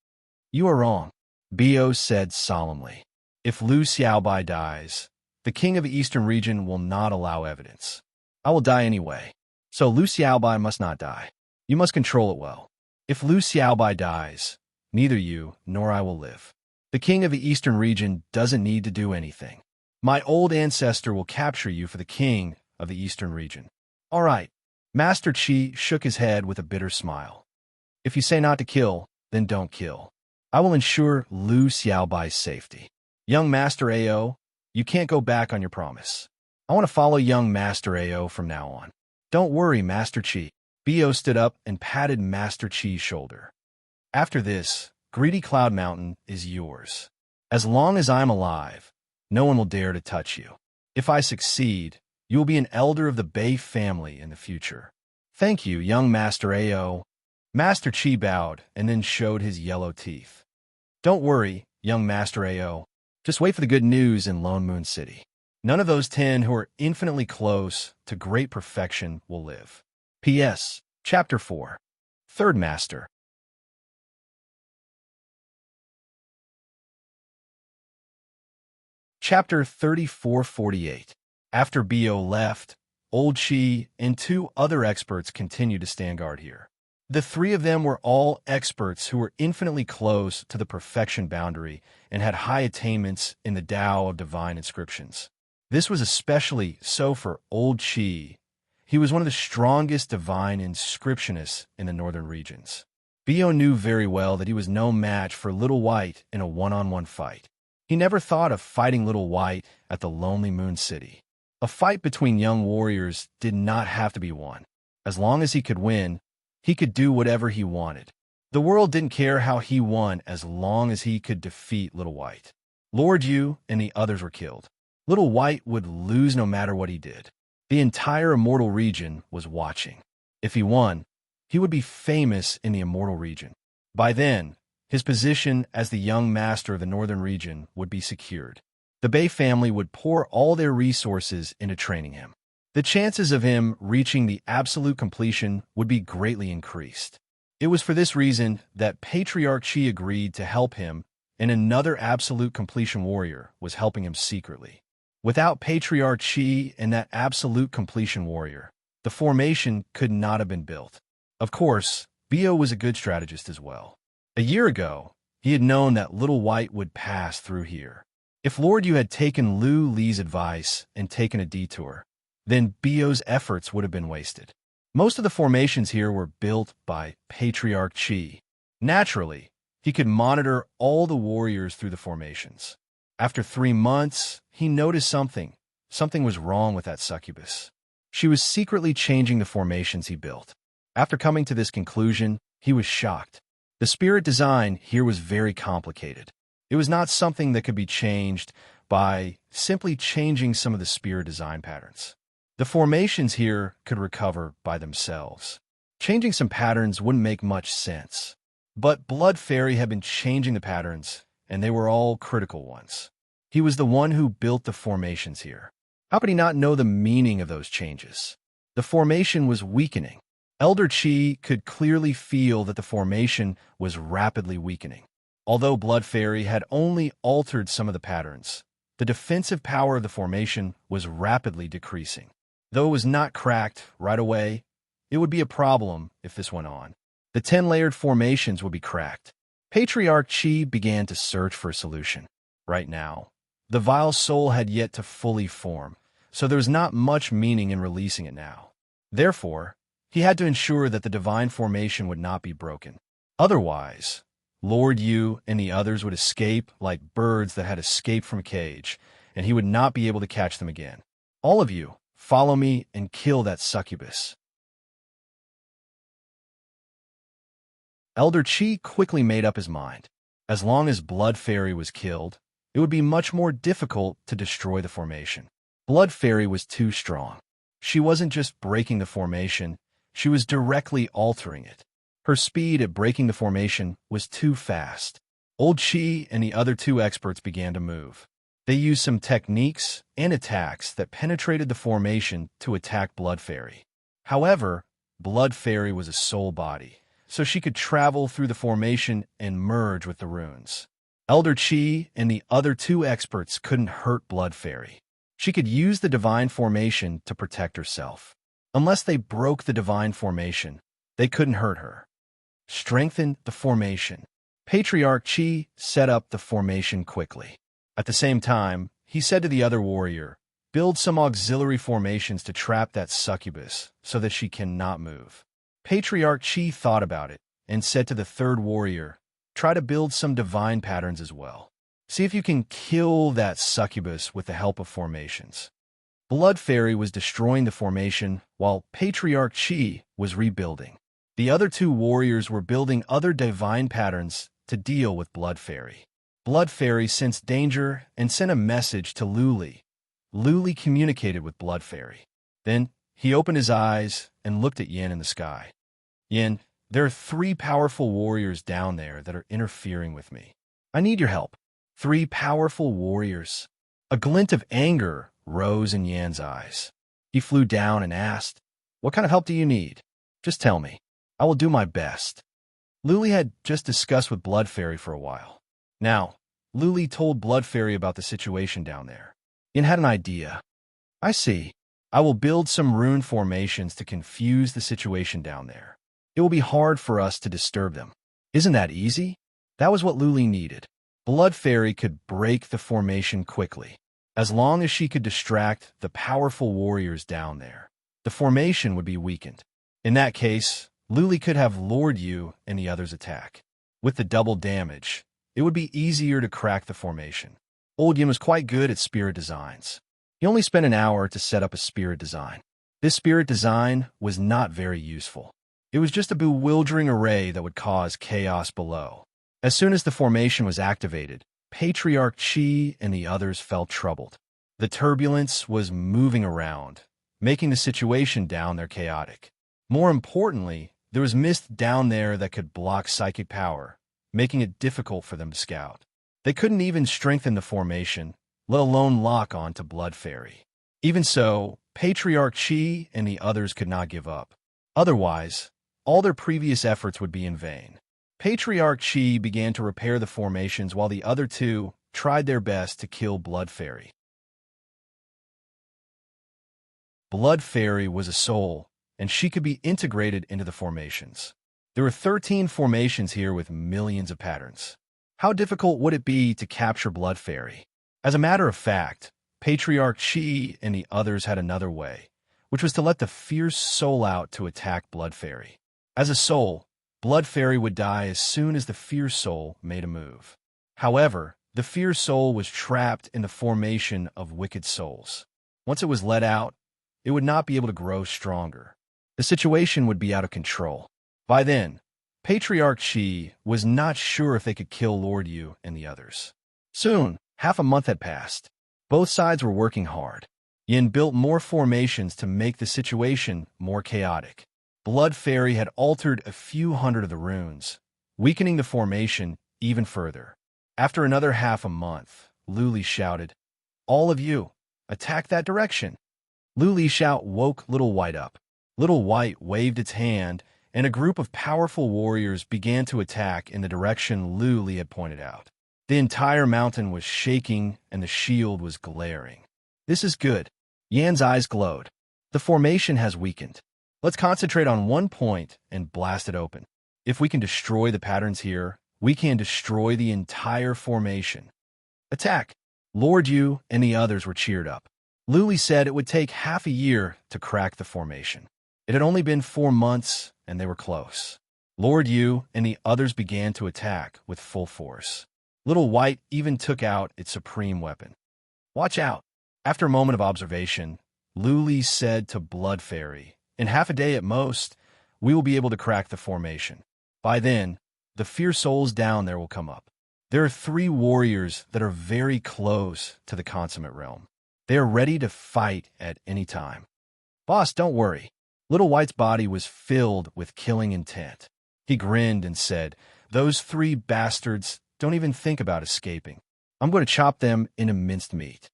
"You are wrong," Bio said solemnly. "If Lu Xiaobai dies, the king of the eastern region will not allow evidence. I will die anyway, so Lu Xiaobai must not die. You must control it well. If Lu Xiaobai dies, neither you nor I will live. The king of the eastern region doesn't need to do anything. My old ancestor will capture you for the king of the eastern region." "All right." Master Qi shook his head with a bitter smile. "If you say not to kill, then don't kill. I will ensure Lu Xiaobai's safety. Young Master Ao, you can't go back on your promise. I want to follow young Master Ao from now on." "Don't worry, Master Qi." Bio stood up and patted Master Qi's shoulder. "After this, Greedy Cloud Mountain is yours. As long as I'm alive, no one will dare to touch you. If I succeed, you will be an elder of the Bei family in the future." "Thank you, young Master Ao." Master Qi bowed and then showed his yellow teeth. "Don't worry, young Master Ao. Just wait for the good news in Lone Moon City. None of those 10 who are infinitely close to great perfection will live. P.S. Chapter 4. Third Master. Chapter 34-48. After Bo left, Old Chi and 2 other experts continued to stand guard here. The 3 of them were all experts who were infinitely close to the perfection boundary and had high attainments in the Tao of divine inscriptions. This was especially so for Old Chi. He was one of the strongest divine inscriptionists in the northern regions. Bo knew very well that he was no match for Little White in a one-on-one fight. He never thought of fighting Little White at the Lonely Moon City. A fight between young warriors did not have to be won. As long as he could win, he could do whatever he wanted. The world didn't care how he won as long as he could defeat Little White. Lord Yu and the others were killed. Little White would lose no matter what he did. The entire immortal region was watching. If he won, he would be famous in the immortal region. By then, his position as the young master of the northern region would be secured. The Bei family would pour all their resources into training him. The chances of him reaching the absolute completion would be greatly increased. It was for this reason that Patriarch Chi agreed to help him, and another absolute completion warrior was helping him secretly. Without Patriarch Chi and that absolute completion warrior, the formation could not have been built. Of course, Bo was a good strategist as well. A year ago, he had known that Little White would pass through here. If Lord Yu had taken Lu Li's advice and taken a detour, then Bo's efforts would have been wasted. Most of the formations here were built by Patriarch Chi. Naturally, he could monitor all the warriors through the formations. After 3 months, he noticed something. Something was wrong with that succubus. She was secretly changing the formations he built. After coming to this conclusion, he was shocked. The spirit design here was very complicated. It was not something that could be changed by simply changing some of the spirit design patterns. The formations here could recover by themselves. Changing some patterns wouldn't make much sense. But Blood Fairy had been changing the patterns, and they were all critical ones. He was the one who built the formations here. How could he not know the meaning of those changes? The formation was weakening. Elder Chi could clearly feel that the formation was rapidly weakening. Although Blood Fairy had only altered some of the patterns, the defensive power of the formation was rapidly decreasing. Though it was not cracked right away, it would be a problem if this went on. The 10-layered formations would be cracked. Patriarch Chi began to search for a solution. Right now, the vile soul had yet to fully form, so there was not much meaning in releasing it now. Therefore, he had to ensure that the divine formation would not be broken. Otherwise, Lord Yu and the others would escape like birds that had escaped from a cage, and he would not be able to catch them again. All of you, follow me and kill that succubus. Elder Chi quickly made up his mind. As long as Blood Fairy was killed, it would be much more difficult to destroy the formation. Blood Fairy was too strong. She wasn't just breaking the formation, she was directly altering it. Her speed at breaking the formation was too fast. Old Chi and the other 2 experts began to move. They used some techniques and attacks that penetrated the formation to attack Blood Fairy. However, Blood Fairy was a soul body, so she could travel through the formation and merge with the runes. Elder Chi and the other 2 experts couldn't hurt Blood Fairy. She could use the divine formation to protect herself. Unless they broke the divine formation, they couldn't hurt her. Strengthen the formation. Patriarch Chi set up the formation quickly. At the same time, he said to the other warrior, "Build some auxiliary formations to trap that succubus so that she cannot move." Patriarch Chi thought about it and said to the 3rd warrior, "Try to build some divine patterns as well. See if you can kill that succubus with the help of formations." Blood Fairy was destroying the formation while Patriarch Chi was rebuilding. The other 2 warriors were building other divine patterns to deal with Blood Fairy. Blood Fairy sensed danger and sent a message to Lu Li. Lu Li communicated with Blood Fairy. Then he opened his eyes and looked at Yin in the sky. "Yin, there are 3 powerful warriors down there that are interfering with me. I need your help." 3 powerful warriors. A glint of anger rose in Yan's eyes. He flew down and asked, "What kind of help do you need? Just tell me. I will do my best." Luli had just discussed with Blood Fairy for a while. Now, Luli told Blood Fairy about the situation down there. Yan had an idea. "I see. I will build some rune formations to confuse the situation down there. It will be hard for us to disturb them. Isn't that easy?" That was what Luli needed. Blood Fairy could break the formation quickly. As long as she could distract the powerful warriors down there, the formation would be weakened. In that case, Luli could have Lord Yu and the others attack. With the double damage, it would be easier to crack the formation. Old Yin was quite good at spirit designs. He only spent an hour to set up a spirit design. This spirit design was not very useful. It was just a bewildering array that would cause chaos below. As soon as the formation was activated, Patriarch Qi and the others felt troubled. The turbulence was moving around, making the situation down there chaotic. More importantly, there was mist down there that could block psychic power, making it difficult for them to scout. They couldn't even strengthen the formation, let alone lock on to Blood Fairy. Even so, Patriarch Qi and the others could not give up. Otherwise, all their previous efforts would be in vain. Patriarch Qi began to repair the formations while the other two tried their best to kill Blood Fairy. Blood Fairy was a soul, and she could be integrated into the formations. There were 13 formations here with millions of patterns. How difficult would it be to capture Blood Fairy? As a matter of fact, Patriarch Qi and the others had another way, which was to let the fierce soul out to attack Blood Fairy. As a soul, Blood Fairy would die as soon as the fierce soul made a move. However, the fierce soul was trapped in the formation of wicked souls. Once it was let out, it would not be able to grow stronger. The situation would be out of control. By then, Patriarch Qi was not sure if they could kill Lord Yu and the others. Soon, half a month had passed. Both sides were working hard. Yin built more formations to make the situation more chaotic. Blood Fairy had altered a few hundred of the runes, weakening the formation even further. After another half a month, Luli shouted, "All of you, attack that direction." Luli's shout woke Little White up. Little White waved its hand, and a group of powerful warriors began to attack in the direction Luli had pointed out. The entire mountain was shaking, and the shield was glaring. "This is good." Yan's eyes glowed. "The formation has weakened. Let's concentrate on one point and blast it open. If we can destroy the patterns here, we can destroy the entire formation." "Attack!" Lord Yu and the others were cheered up. Luli said it would take half a year to crack the formation. It had only been 4 months, and they were close. Lord Yu and the others began to attack with full force. Little White even took out its supreme weapon. "Watch out!" After a moment of observation, Luli said to Blood Fairy, "In half a day at most, we will be able to crack the formation. By then, the fierce souls down there will come up. There are 3 warriors that are very close to the consummate realm. They are ready to fight at any time." "Boss, don't worry." Little White's body was filled with killing intent. He grinned and said, "Those 3 bastards don't even think about escaping. I'm going to chop them into minced meat."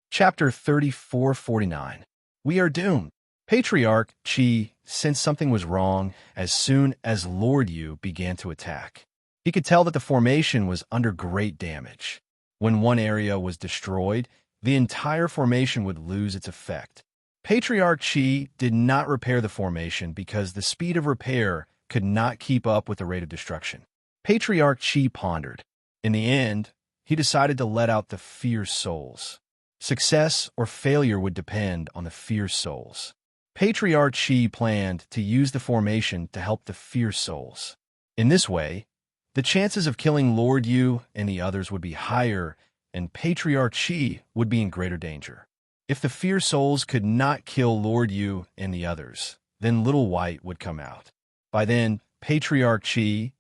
Chapter 3449. We are doomed. Patriarch Qi sensed something was wrong as soon as Lord Yu began to attack. He could tell that the formation was under great damage. When one area was destroyed, the entire formation would lose its effect. Patriarch Qi did not repair the formation because the speed of repair could not keep up with the rate of destruction. Patriarch Qi pondered. In the end, he decided to let out the fierce souls. Success or failure would depend on the fierce souls. Patriarch Qi planned to use the formation to help the fierce souls. In this way, the chances of killing Lord Yu and the others would be higher, and Patriarch Qi would be in greater danger. If the fierce souls could not kill Lord Yu and the others, then Little White would come out. By then, Patriarch Qi,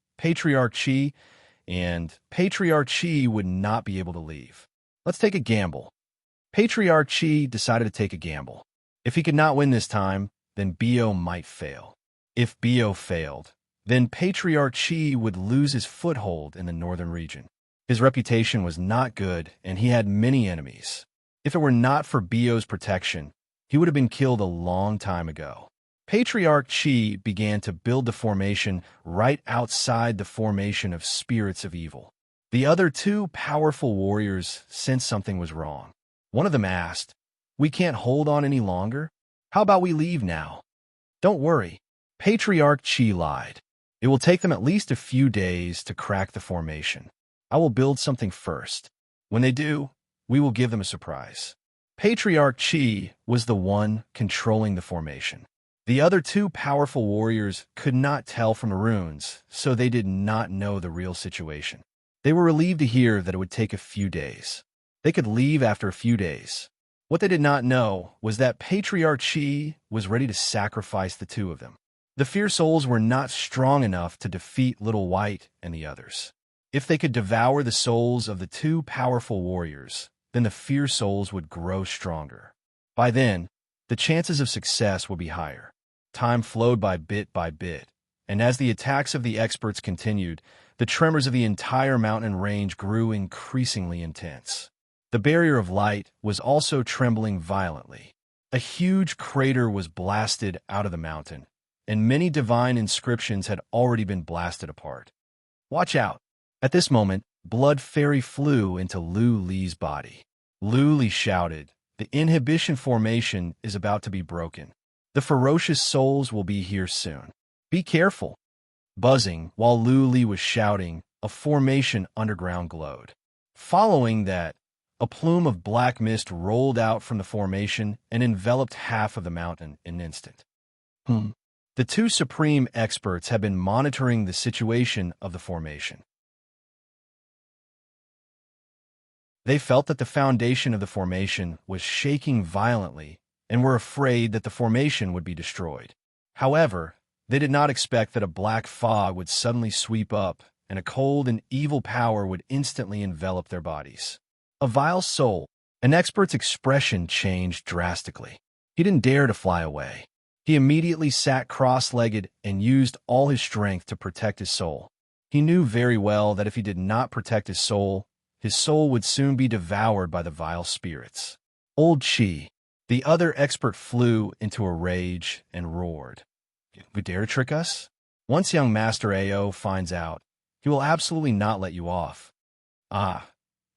and Patriarch Qi would not be able to leave. Let's take a gamble. Patriarch Qi decided to take a gamble. If he could not win this time, then Bio might fail. If Bio failed, then Patriarch Chi would lose his foothold in the northern region. His reputation was not good, and he had many enemies. If it were not for Bio's protection, he would have been killed a long time ago. Patriarch Chi began to build the formation right outside the formation of spirits of evil. The other two powerful warriors sensed something was wrong. One of them asked, "We can't hold on any longer? How about we leave now?" "Don't worry," Patriarch Chi lied. "It will take them at least a few days to crack the formation. I will build something first. When they do, we will give them a surprise." Patriarch Chi was the one controlling the formation. The other two powerful warriors could not tell from the runes, so they did not know the real situation. They were relieved to hear that it would take a few days. They could leave after a few days. What they did not know was that Patriarch Chi was ready to sacrifice the two of them. The Fierce Souls were not strong enough to defeat Little White and the others. If they could devour the souls of the two powerful warriors, then the Fierce Souls would grow stronger. By then, the chances of success would be higher. Time flowed by bit, and as the attacks of the experts continued, the tremors of the entire mountain range grew increasingly intense. The barrier of light was also trembling violently. A huge crater was blasted out of the mountain, and many divine inscriptions had already been blasted apart. "Watch out!" At this moment, Blood Fairy flew into Lu Li's body. Lu Li shouted, "The inhibition formation is about to be broken. The ferocious souls will be here soon. Be careful." Buzzing, while Lu Li was shouting, a formation underground glowed. Following that, a plume of black mist rolled out from the formation and enveloped half of the mountain in an instant. The two supreme experts had been monitoring the situation of the formation. They felt that the foundation of the formation was shaking violently and were afraid that the formation would be destroyed. However, they did not expect that a black fog would suddenly sweep up and a cold and evil power would instantly envelop their bodies. A vile soul. An expert's expression changed drastically. He didn't dare to fly away. He immediately sat cross-legged and used all his strength to protect his soul. He knew very well that if he did not protect his soul would soon be devoured by the vile spirits. Old Chi, the other expert, flew into a rage and roared. "You dare to trick us? Once young Master Ao finds out, he will absolutely not let you off."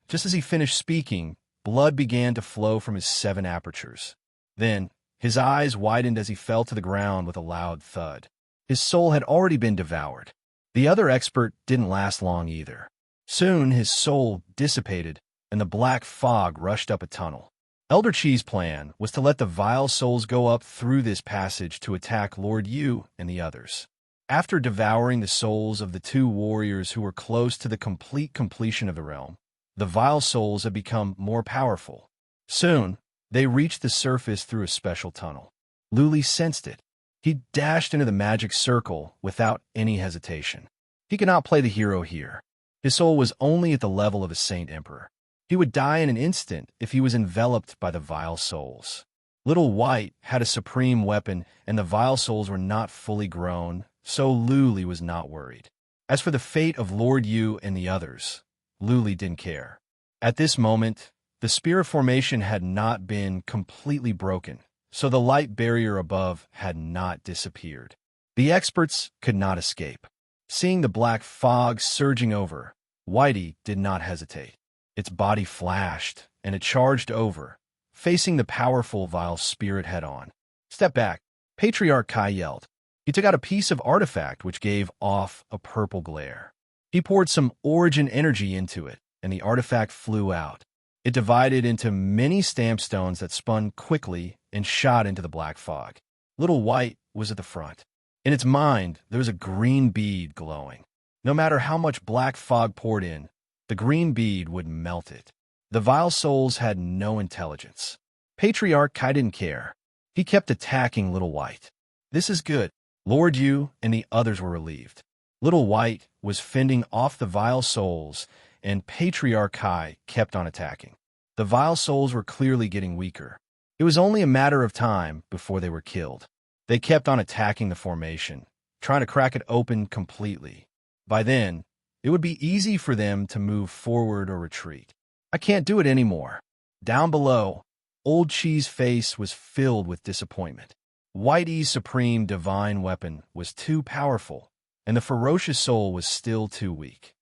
Just as he finished speaking, blood began to flow from his 7 apertures. Then, his eyes widened as he fell to the ground with a loud thud. His soul had already been devoured. The other expert didn't last long either. Soon his soul dissipated, and the black fog rushed up a tunnel. Elder Chi's plan was to let the vile souls go up through this passage to attack Lord Yu and the others. After devouring the souls of the 2 warriors who were close to the complete completion of the realm, the vile souls had become more powerful. Soon, they reached the surface through a special tunnel. Lu Li sensed it. He dashed into the magic circle without any hesitation. He could not play the hero here. His soul was only at the level of a Saint Emperor. He would die in an instant if he was enveloped by the vile souls. Little White had a supreme weapon, and the vile souls were not fully grown, so Lu Li was not worried. As for the fate of Lord Yu and the others, Lu Li didn't care. At this moment, the spirit formation had not been completely broken, so the light barrier above had not disappeared. The experts could not escape. Seeing the black fog surging over, Whitey did not hesitate. Its body flashed, and it charged over, facing the powerful vile spirit head-on. "Step back," Patriarch Kai yelled. He took out a piece of artifact which gave off a purple glare. He poured some origin energy into it, and the artifact flew out. It divided into many stamp stones that spun quickly and shot into the black fog. Little White was at the front. In its mind, there was a green bead glowing. No matter how much black fog poured in, the green bead would melt it. The vile souls had no intelligence. Patriarch Kai didn't care. He kept attacking Little White. This is good. Lord Yu and the others were relieved. Little White was fending off the vile souls, and Patriarch Kai kept on attacking. The vile souls were clearly getting weaker. It was only a matter of time before they were killed. They kept on attacking the formation, trying to crack it open completely. By then, it would be easy for them to move forward or retreat. I can't do it anymore. Down below, Old Chi's face was filled with disappointment. Whitey's supreme divine weapon was too powerful, and the ferocious soul was still too weak.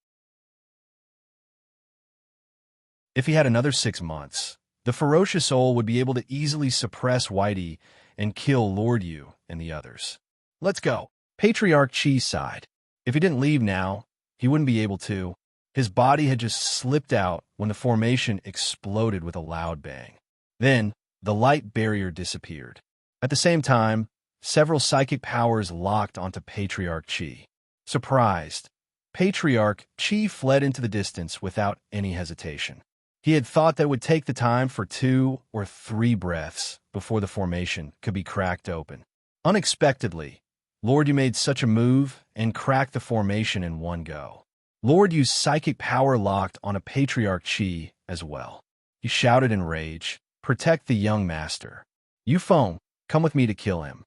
If he had another 6 months, the ferocious soul would be able to easily suppress Whitey and kill Lord Yu and the others. Let's go. Patriarch Chi sighed. If he didn't leave now, he wouldn't be able to. His body had just slipped out when the formation exploded with a loud bang. Then, the light barrier disappeared. At the same time, several psychic powers locked onto Patriarch Chi. Surprised, Patriarch Chi fled into the distance without any hesitation. He had thought that it would take the time for 2 or 3 breaths before the formation could be cracked open. Unexpectedly, Lord Yu made such a move and cracked the formation in one go. Lord Yu's psychic power locked on a Patriarch Chi as well. He shouted in rage, "Protect the young master. You Feng, come with me to kill him."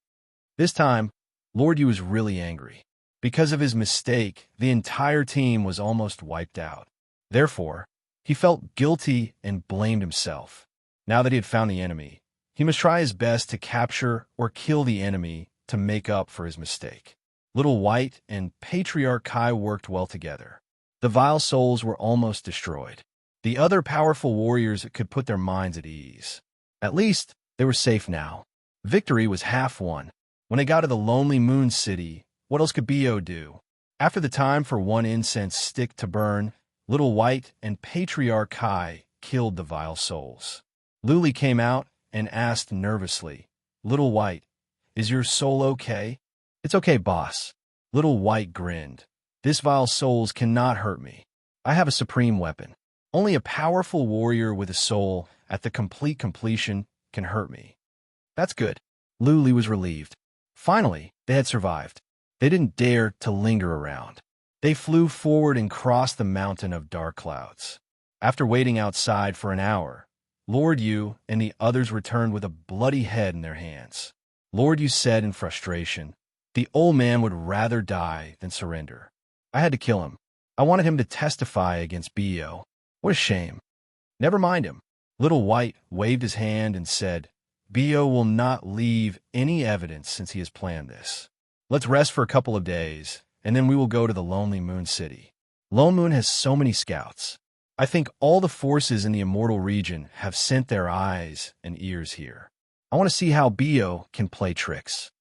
This time, Lord Yu was really angry. Because of his mistake, the entire team was almost wiped out. Therefore, he felt guilty and blamed himself. Now that he had found the enemy, he must try his best to capture or kill the enemy to make up for his mistake. Little White and Patriarch Kai worked well together. The vile souls were almost destroyed. The other powerful warriors could put their minds at ease. At least, they were safe now. Victory was half won. When they got to the Lonely Moon City, what else could Bo do? After the time for one incense stick to burn, Little White and Patriarch Kai killed the vile souls. Luli came out and asked nervously, "Little White, is your soul okay?" "It's okay, boss." Little White grinned. "This vile souls cannot hurt me. I have a supreme weapon. Only a powerful warrior with a soul at the complete completion can hurt me." "That's good." Luli was relieved. Finally, they had survived. They didn't dare to linger around. They flew forward and crossed the mountain of dark clouds. After waiting outside for an hour, Lord Yu and the others returned with a bloody head in their hands. Lord Yu said in frustration, "The old man would rather die than surrender. I had to kill him. I wanted him to testify against Bo. What a shame." "Never mind him." Little White waved his hand and said, "Bo will not leave any evidence since he has planned this. Let's rest for a couple of days, and then we will go to the Lonely Moon City. Lone Moon has so many scouts. I think all the forces in the Immortal region have sent their eyes and ears here. I want to see how Bo can play tricks."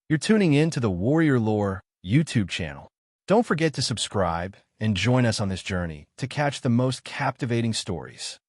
You're tuning in to the Warrior Lore YouTube channel. Don't forget to subscribe and join us on this journey to catch the most captivating stories.